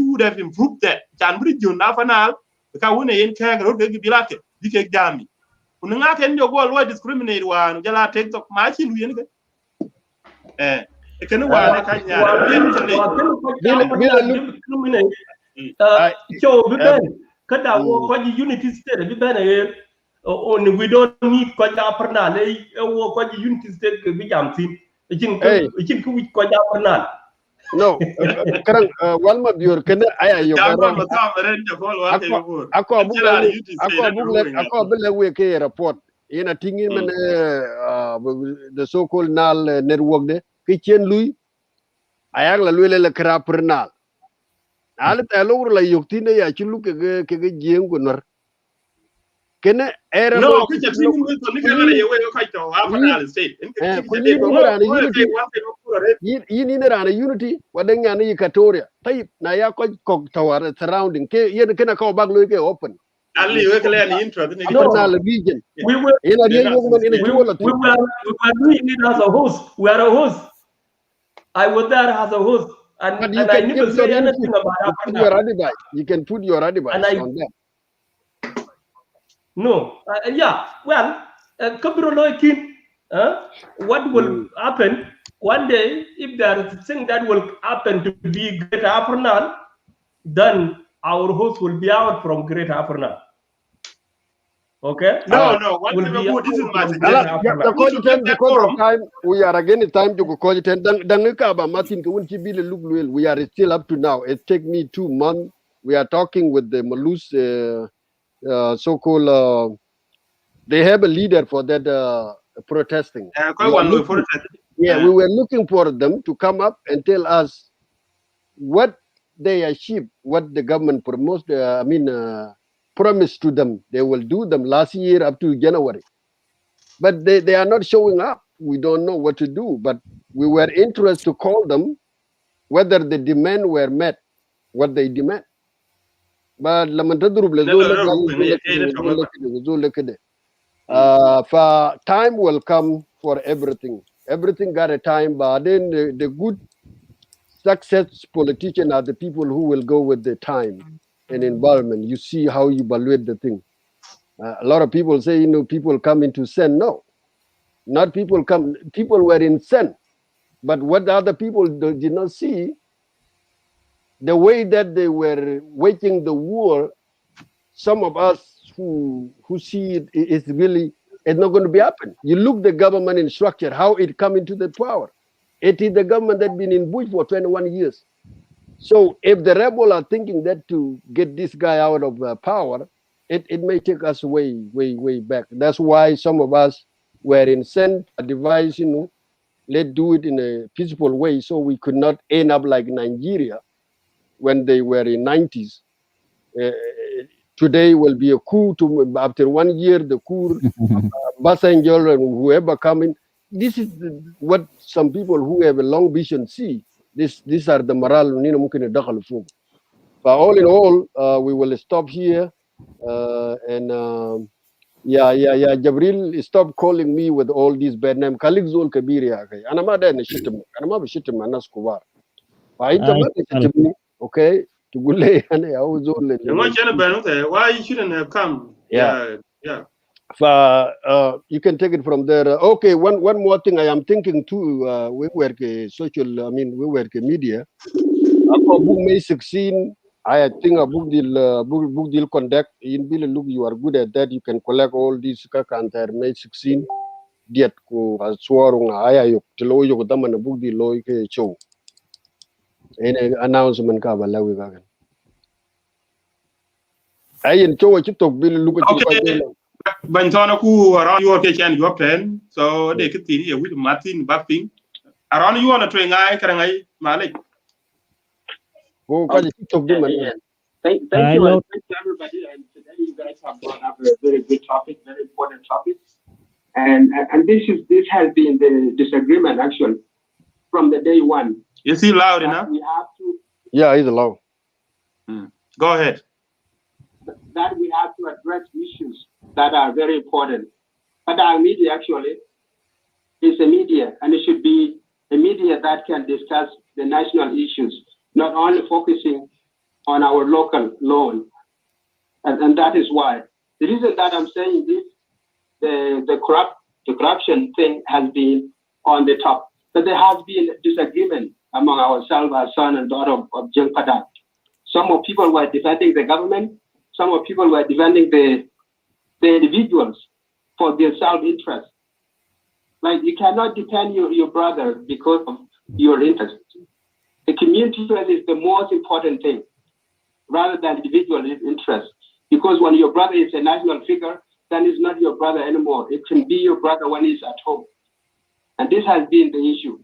Speaker 2: would have improved that chan bri jun na fanal ka wona yen ka ga ro ke bilate dike jami kun nga ken jo go lo discriminate wan jala take tok ma chi lu yen ke kene wane ka nyaare
Speaker 7: so kada wo ko unity state bi ben on we don't need ko ja pernal wo ko unity state ke bi jam tin cin ku ko ja pernal
Speaker 4: no karang walma bior kene aya yo
Speaker 2: garo ma ta ren jo ko wa ke bur
Speaker 4: ako bele we ke report ina tingin men the so called nal network de ke chen lui ayak la lui le kra pernal al ta lo la yuktine ya chulu ke jeng ko nor kene era
Speaker 2: no ke jati ni ko ni kala ye we ko to wa panal state
Speaker 4: ni rana unity wadan ya ni Equatoria tai na ya ko tawar surrounding ke yen kena ko bag lo ke open
Speaker 2: ali we kala ni intro ni
Speaker 4: panal region
Speaker 7: we were doing it as a host. We are a host. I was there as a host, and I never said anything about
Speaker 4: that. You can put your advice on that.
Speaker 7: No, yeah. Well, what will happen one day if there is a thing that will happen to be Greater Afrinal, then our host will be out from Greater Afrinal. Okay.
Speaker 2: No. What will be this is my suggestion.
Speaker 4: Because of time, we are again time to go call it. And Martin, we are still up to now. It take me 2 months. We are talking with the Malus, so-called. They have a leader for that protesting. We were looking for them to come up and tell us what they achieved, what the government promised to them. They will do them last year up to January. But they are not showing up. We don't know what to do. But we were interested to call them whether the demand were met, what they demand. But for time will come for everything. Everything got a time, but then the good success politicians are the people who will go with the time and environment. You see how you evaluate the thing. A lot of people say, people come into sin. No, not people come. People were in sin. But what the other people did not see, the way that they were waging the war, some of us who see it is really, it's not going to be happen. You look the government in structure, how it come into the power. It is the government that been in bush for 21 years. So if the rebel are thinking that to get this guy out of power, it may take us way back. That's why some of us were in sent advice, let's do it in a peaceful way so we could not end up like Nigeria when they were in 90s. Today will be a coup. After 1 year, the coup, Basanjol and whoever coming. This is what some people who have a long vision see. These are the morale. But all in all, we will stop here. Jabril, stop calling me with all these bad names. Kalik Zul Kabir ya kai. Ana ma da ne shitim. Ana ma shitim anas kubar. Fa ita ma shitim. Okay. To gule ana ya Zul.
Speaker 2: Why you shouldn't have come? Yeah.
Speaker 4: You can take it from there. Okay, one more thing I am thinking too. We were media. Book May 16. I think a book deal conduct in Bill look. You are good at that. You can collect all these kakanta May 16. Diet ko aswarung aya yok tilo yok daman book deal loy ke show. Any announcement ka balawi ka kan. Ayin show chitok Bill look at
Speaker 2: Bantona ku around you okay can you pen so they could see with Martin Buffing around you on a train I can I Malik.
Speaker 4: Go ko ji tok di man.
Speaker 8: Thank you, and thank you everybody. And today you guys have brought up a very good topic, very important topic. And this has been the disagreement actually from the day one.
Speaker 2: Is he loud enough?
Speaker 8: We have to.
Speaker 4: Yeah, he's loud.
Speaker 2: Go ahead.
Speaker 8: That we have to address issues that are very important. But our media actually is a media, and it should be a media that can discuss the national issues, not only focusing on our local law. And that is why. The reason that I'm saying this, the corruption thing has been on the top. But there has been disagreement among ourselves, our son and daughter of Jeng Padang. Some of people were defending the government. Some of people were defending the individuals for their self-interest. Like you cannot defend your brother because of your interest. The community interest is the most important thing, rather than individual interest. Because when your brother is a national figure, then it's not your brother anymore. It can be your brother when he's at home. And this has been the issue.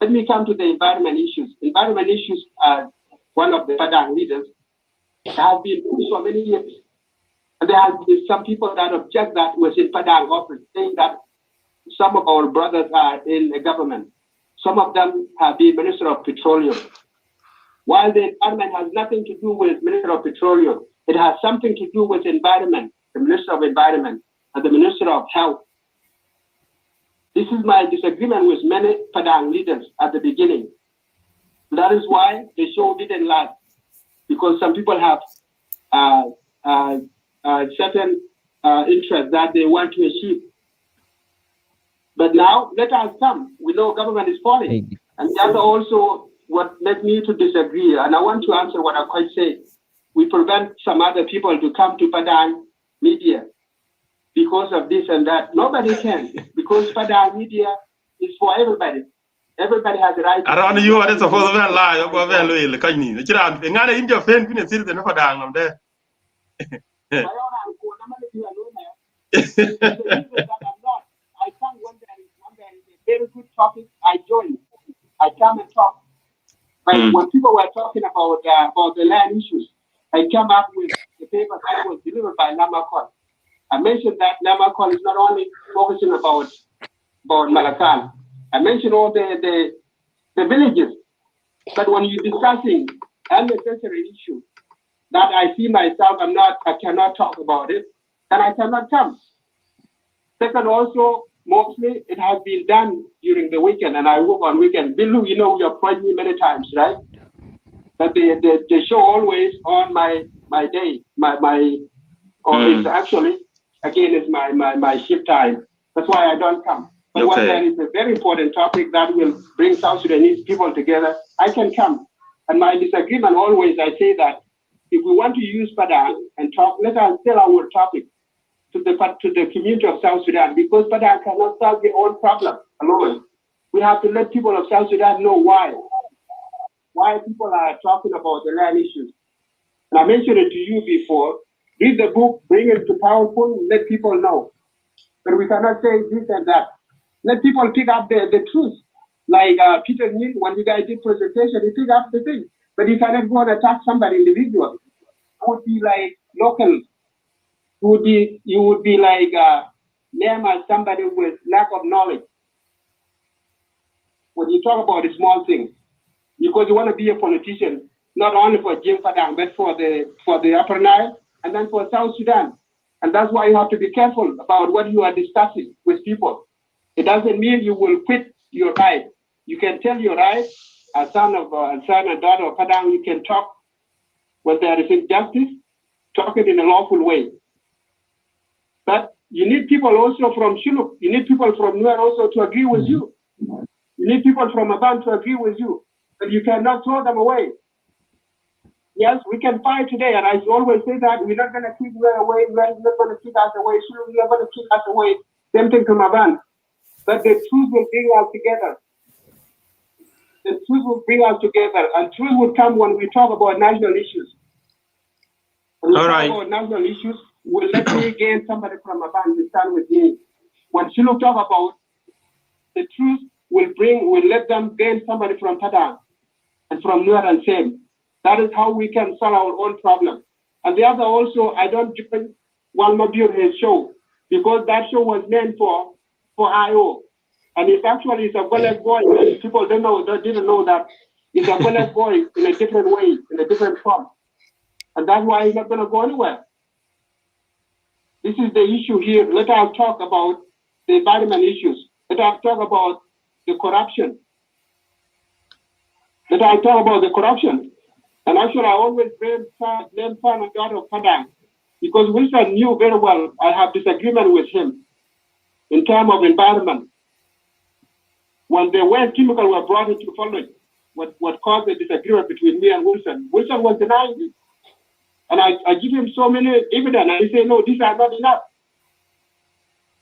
Speaker 8: Let me come to the environment issues. Environment issues are one of the Padang leaders. It has been for many years. And there have been some people that object that was in Padang office, saying that some of our brothers are in the government. Some of them have been Minister of Petroleum. While the environment has nothing to do with Minister of Petroleum, it has something to do with environment, the Minister of Environment and the Minister of Health. This is my disagreement with many Padang leaders at the beginning. That is why the show didn't last, because some people have certain interests that they want to achieve. But now, let us come. We know government is falling. And that's also what led me to disagree. And I want to answer what I quite say. We prevent some other people to come to Padang media because of this and that. Nobody can, because Padang media is for everybody. Everybody has the right.
Speaker 2: Around you are supposed to lie. You go very low. Look at me. You know, I'm not in your friend. You see the number down there.
Speaker 8: I come when there is a very good topic, I join. I come and talk. But when people were talking about the land issues, I come up with the paper that was delivered by Namakol. I mentioned that Namakol is not only focusing about Malakal. I mentioned all the villages. But when you're discussing unnecessary issues that I see myself, I cannot talk about it, then I cannot come. Second, also, mostly it has been done during the weekend, and I work on weekend. Bilu, you know, you approached me many times, right? But the show always on my day, it's actually, again, it's my shift time. That's why I don't come. But when there is a very important topic that will bring South Sudanese people together, I can come. And my disagreement always, I say that if we want to use Padang and talk, let us tell our topic to the community of South Sudan, because Padang cannot solve their own problem alone. We have to let people of South Sudan know why people are talking about the land issues. And I mentioned it to you before. Read the book, bring it to PowerPoint, let people know. But we cannot say this and that. Let people pick up the truth. Like Peter Nin, when you guys did presentation, he picked up the thing. But you cannot go and attack somebody individual. It would be like local. You would be like name as somebody with lack of knowledge. When you talk about the small things, because you want to be a politician, not only for Jim Padang, but for the Upper Nile and then for South Sudan. And that's why you have to be careful about what you are discussing with people. It doesn't mean you will quit your right. You can tell your right, as son and daughter of Padang, you can talk when there is injustice, talk it in a lawful way. But you need people also from Shuluk. You need people from Nuer also to agree with you. You need people from Aban to agree with you. But you cannot throw them away. Yes, we can fight today, and I always say that we're not going to keep Nuer away. Nuer is not going to keep us away. Shuluk is not going to keep us away. Same thing from Aban. But the truth will bring us together. The truth will bring us together, and truth will come when we talk about national issues. When we talk about national issues, will let me gain somebody from Aban to stand with me. When Shiluk talk about the truth, will let them gain somebody from Padang and from Nuer and Same. That is how we can solve our own problem. And the other also, I don't defend Walmabur his show, because that show was meant for IO. And it's actually a Golek boy. People didn't know that it's a Golek boy in a different way, in a different form. And that's why he's not going to go anywhere. This is the issue here. Let us talk about the environment issues. Let us talk about the corruption. Let us talk about the corruption. And actually, I always blame son and daughter of Padang, because Wilson knew very well I have disagreement with him in terms of environment. When the waste chemicals were brought into following, what caused the disagreement between me and Wilson was denying it. And I give him so many evidence, and he said, no, these are not enough.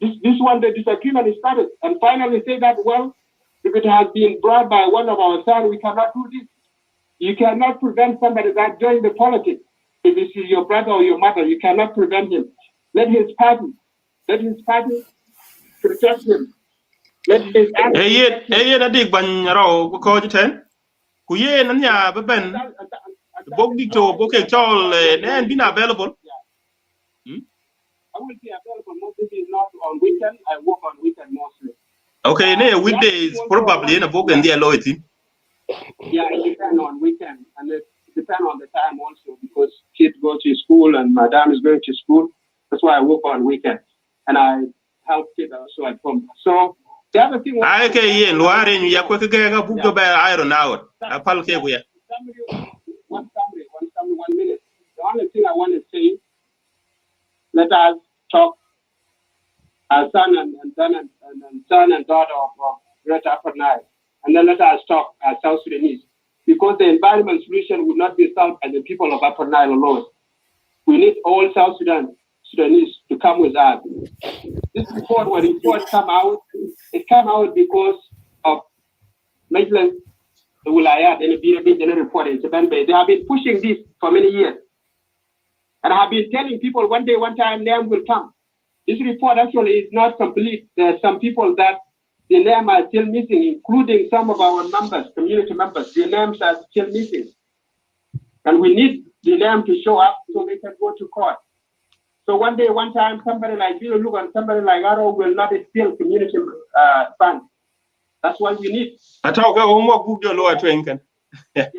Speaker 8: This one, the disagreement is started. And finally say that, well, if it has been brought by one of our sons, we cannot do this. You cannot prevent somebody that joins the politics. If it is your brother or your mother, you cannot prevent him. Let his party protect him. Let his
Speaker 2: na dig ban ro ko jiten ku ye nan ya ben bok dicto bok e tol nen been available.
Speaker 8: I will be available mostly not on weekend. I work on weekend mostly.
Speaker 2: Okay, weekdays probably in a book and the loyalty.
Speaker 8: Yeah, it depends on weekend, and it depends on the time also, because kids go to school and madam is going to school. That's why I work on weekends, and I help kids also at home. So the other thing.
Speaker 2: I can hear Luare you ya quick book to bear iron out. A palke we.
Speaker 8: 1 minute. The only thing I want to say, let us talk as son and daughter of Great Upper Nile. And then let us talk as South Sudanese, because the environment solution would not be solved by the people of Upper Nile alone. We need all South Sudanese to come with us. This report, when report come out, it came out because of Majlis the Wilayat and the report. They have been pushing this for many years. And I have been telling people one time, name will come. This report actually is not complete. There are some people that the names are still missing, including some of our members, community members. The names are still missing. And we need the name to show up so they can go to court. So one time, somebody like Bill Luke and somebody like Arrow will not steal community funds. That's what we need.
Speaker 2: I talk about homework book your lower twinken. Yeah.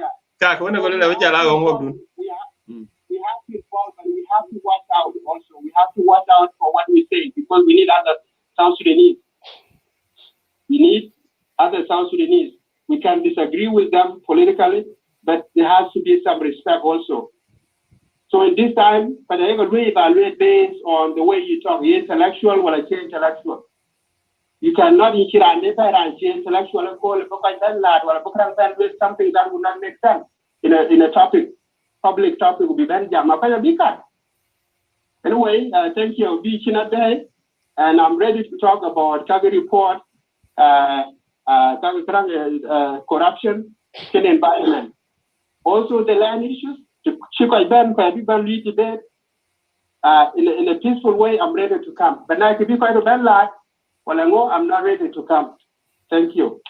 Speaker 8: We have to involve, and we have to watch out also. We have to watch out for what we say, because we need other South Sudanese. We need other South Sudanese. We can disagree with them politically, but there has to be some respect also. So in this time, but I will reevaluate based on the way you talk. You're intellectual, well, I say intellectual. You cannot intellectual and call it something that would not make sense in a topic. Public topic will be very jam. Anyway, thank you, Day, and I'm ready to talk about Kagi report, corruption, and environment. Also the land issues. In a peaceful way, I'm ready to come. But now, if you quite a bad lot, well, I'm not ready to come. Thank you.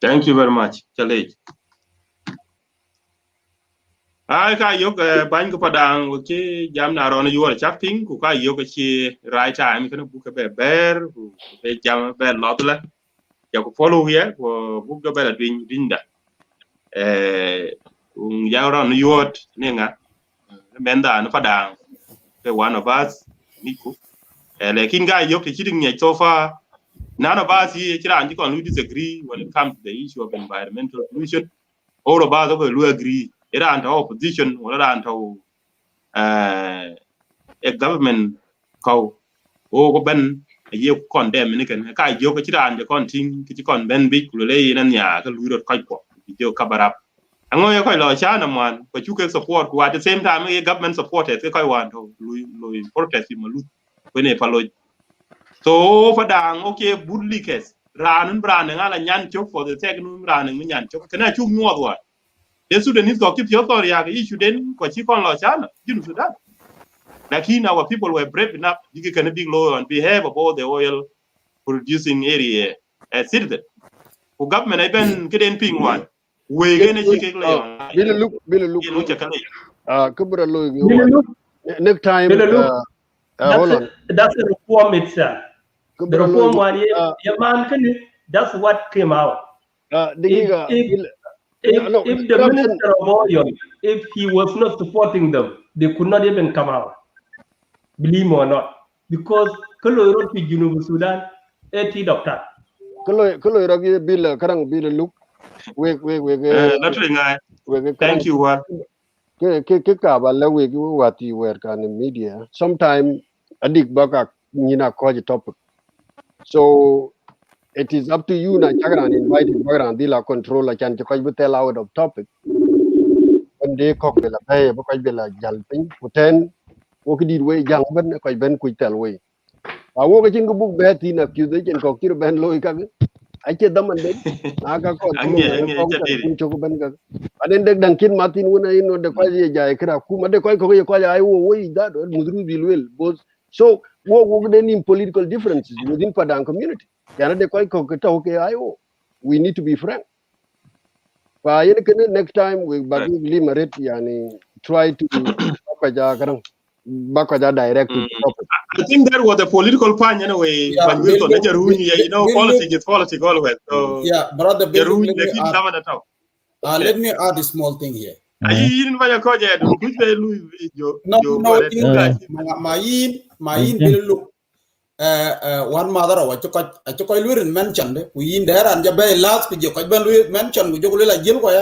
Speaker 2: Thank you very much. Challenge. I ka yok ban ko padang ki jam na ron yu chak ping ku ka yok chi right time kana book be ber be jam be lotla ya ko follow here ko book do be la dinda ya ron yu ne nga menda na padang the one of us niku lekin ga yok ti chiding nya so far none of us here chira anti kon disagree when it comes to the issue of environmental pollution. All of us will agree. Either under opposition or under a government call or ben a year condemn and can kai yoke and the continue to condemn big relay and ya the Luro Kaipo, you cover up. I'm going to call a China man, but you can support who at the same time a government supported the Kaiwan to protest him when they follow. So for down, okay, bully case, run and brand and a yan choke for the second running yan choke. Can I choose more one? The Sudanese got keep your story issue then, but she can't launch you know that. Lakini our people were brave enough. You can big law on behalf of all the oil producing area as citizen. The government even kiden ping one. We gonna check
Speaker 4: Bill look.
Speaker 2: You know chakali.
Speaker 4: Kubra lo next time. Hold on.
Speaker 7: That's a reform itself. The reform one, that's what came out. If the minister of oil, if he was not supporting them, they could not even come out. Believe me or not, because Kalo wrote to Junubu Sudan, 80 doctor.
Speaker 4: Kalo ragi Bill karang Bill look.
Speaker 2: Thank you. What?
Speaker 4: Wati were kan media. Sometimes adik baka nina koji topic. So it is up to you na chagran invited background dila control la chan ko be tell out of topic. When they cock bela bay ba ko bela jalpin puten wo kidi we jang ben ko ben ku tel we. Wo ka chin ko book beti na kyu de chen ko kiro ben loy ka ache daman den aga ko ko ben ka aden dek dan kin martin wona ino de ko ye jay kra ku ma de ko ay wo da do mudru bilwel both so wo den in political differences within Padang community yana de ko to ke ayo we need to be frank fa yen ken next time we bagi limaret yani try to bakaja direct to the topic.
Speaker 2: I think that was the political point anyway.
Speaker 6: Yeah,
Speaker 2: but politics is politics always. So
Speaker 6: yeah, brother, let me add a small thing here.
Speaker 2: No,
Speaker 6: one mother or a chocolate mentioned, we in there and Jabay last with your mentioned with your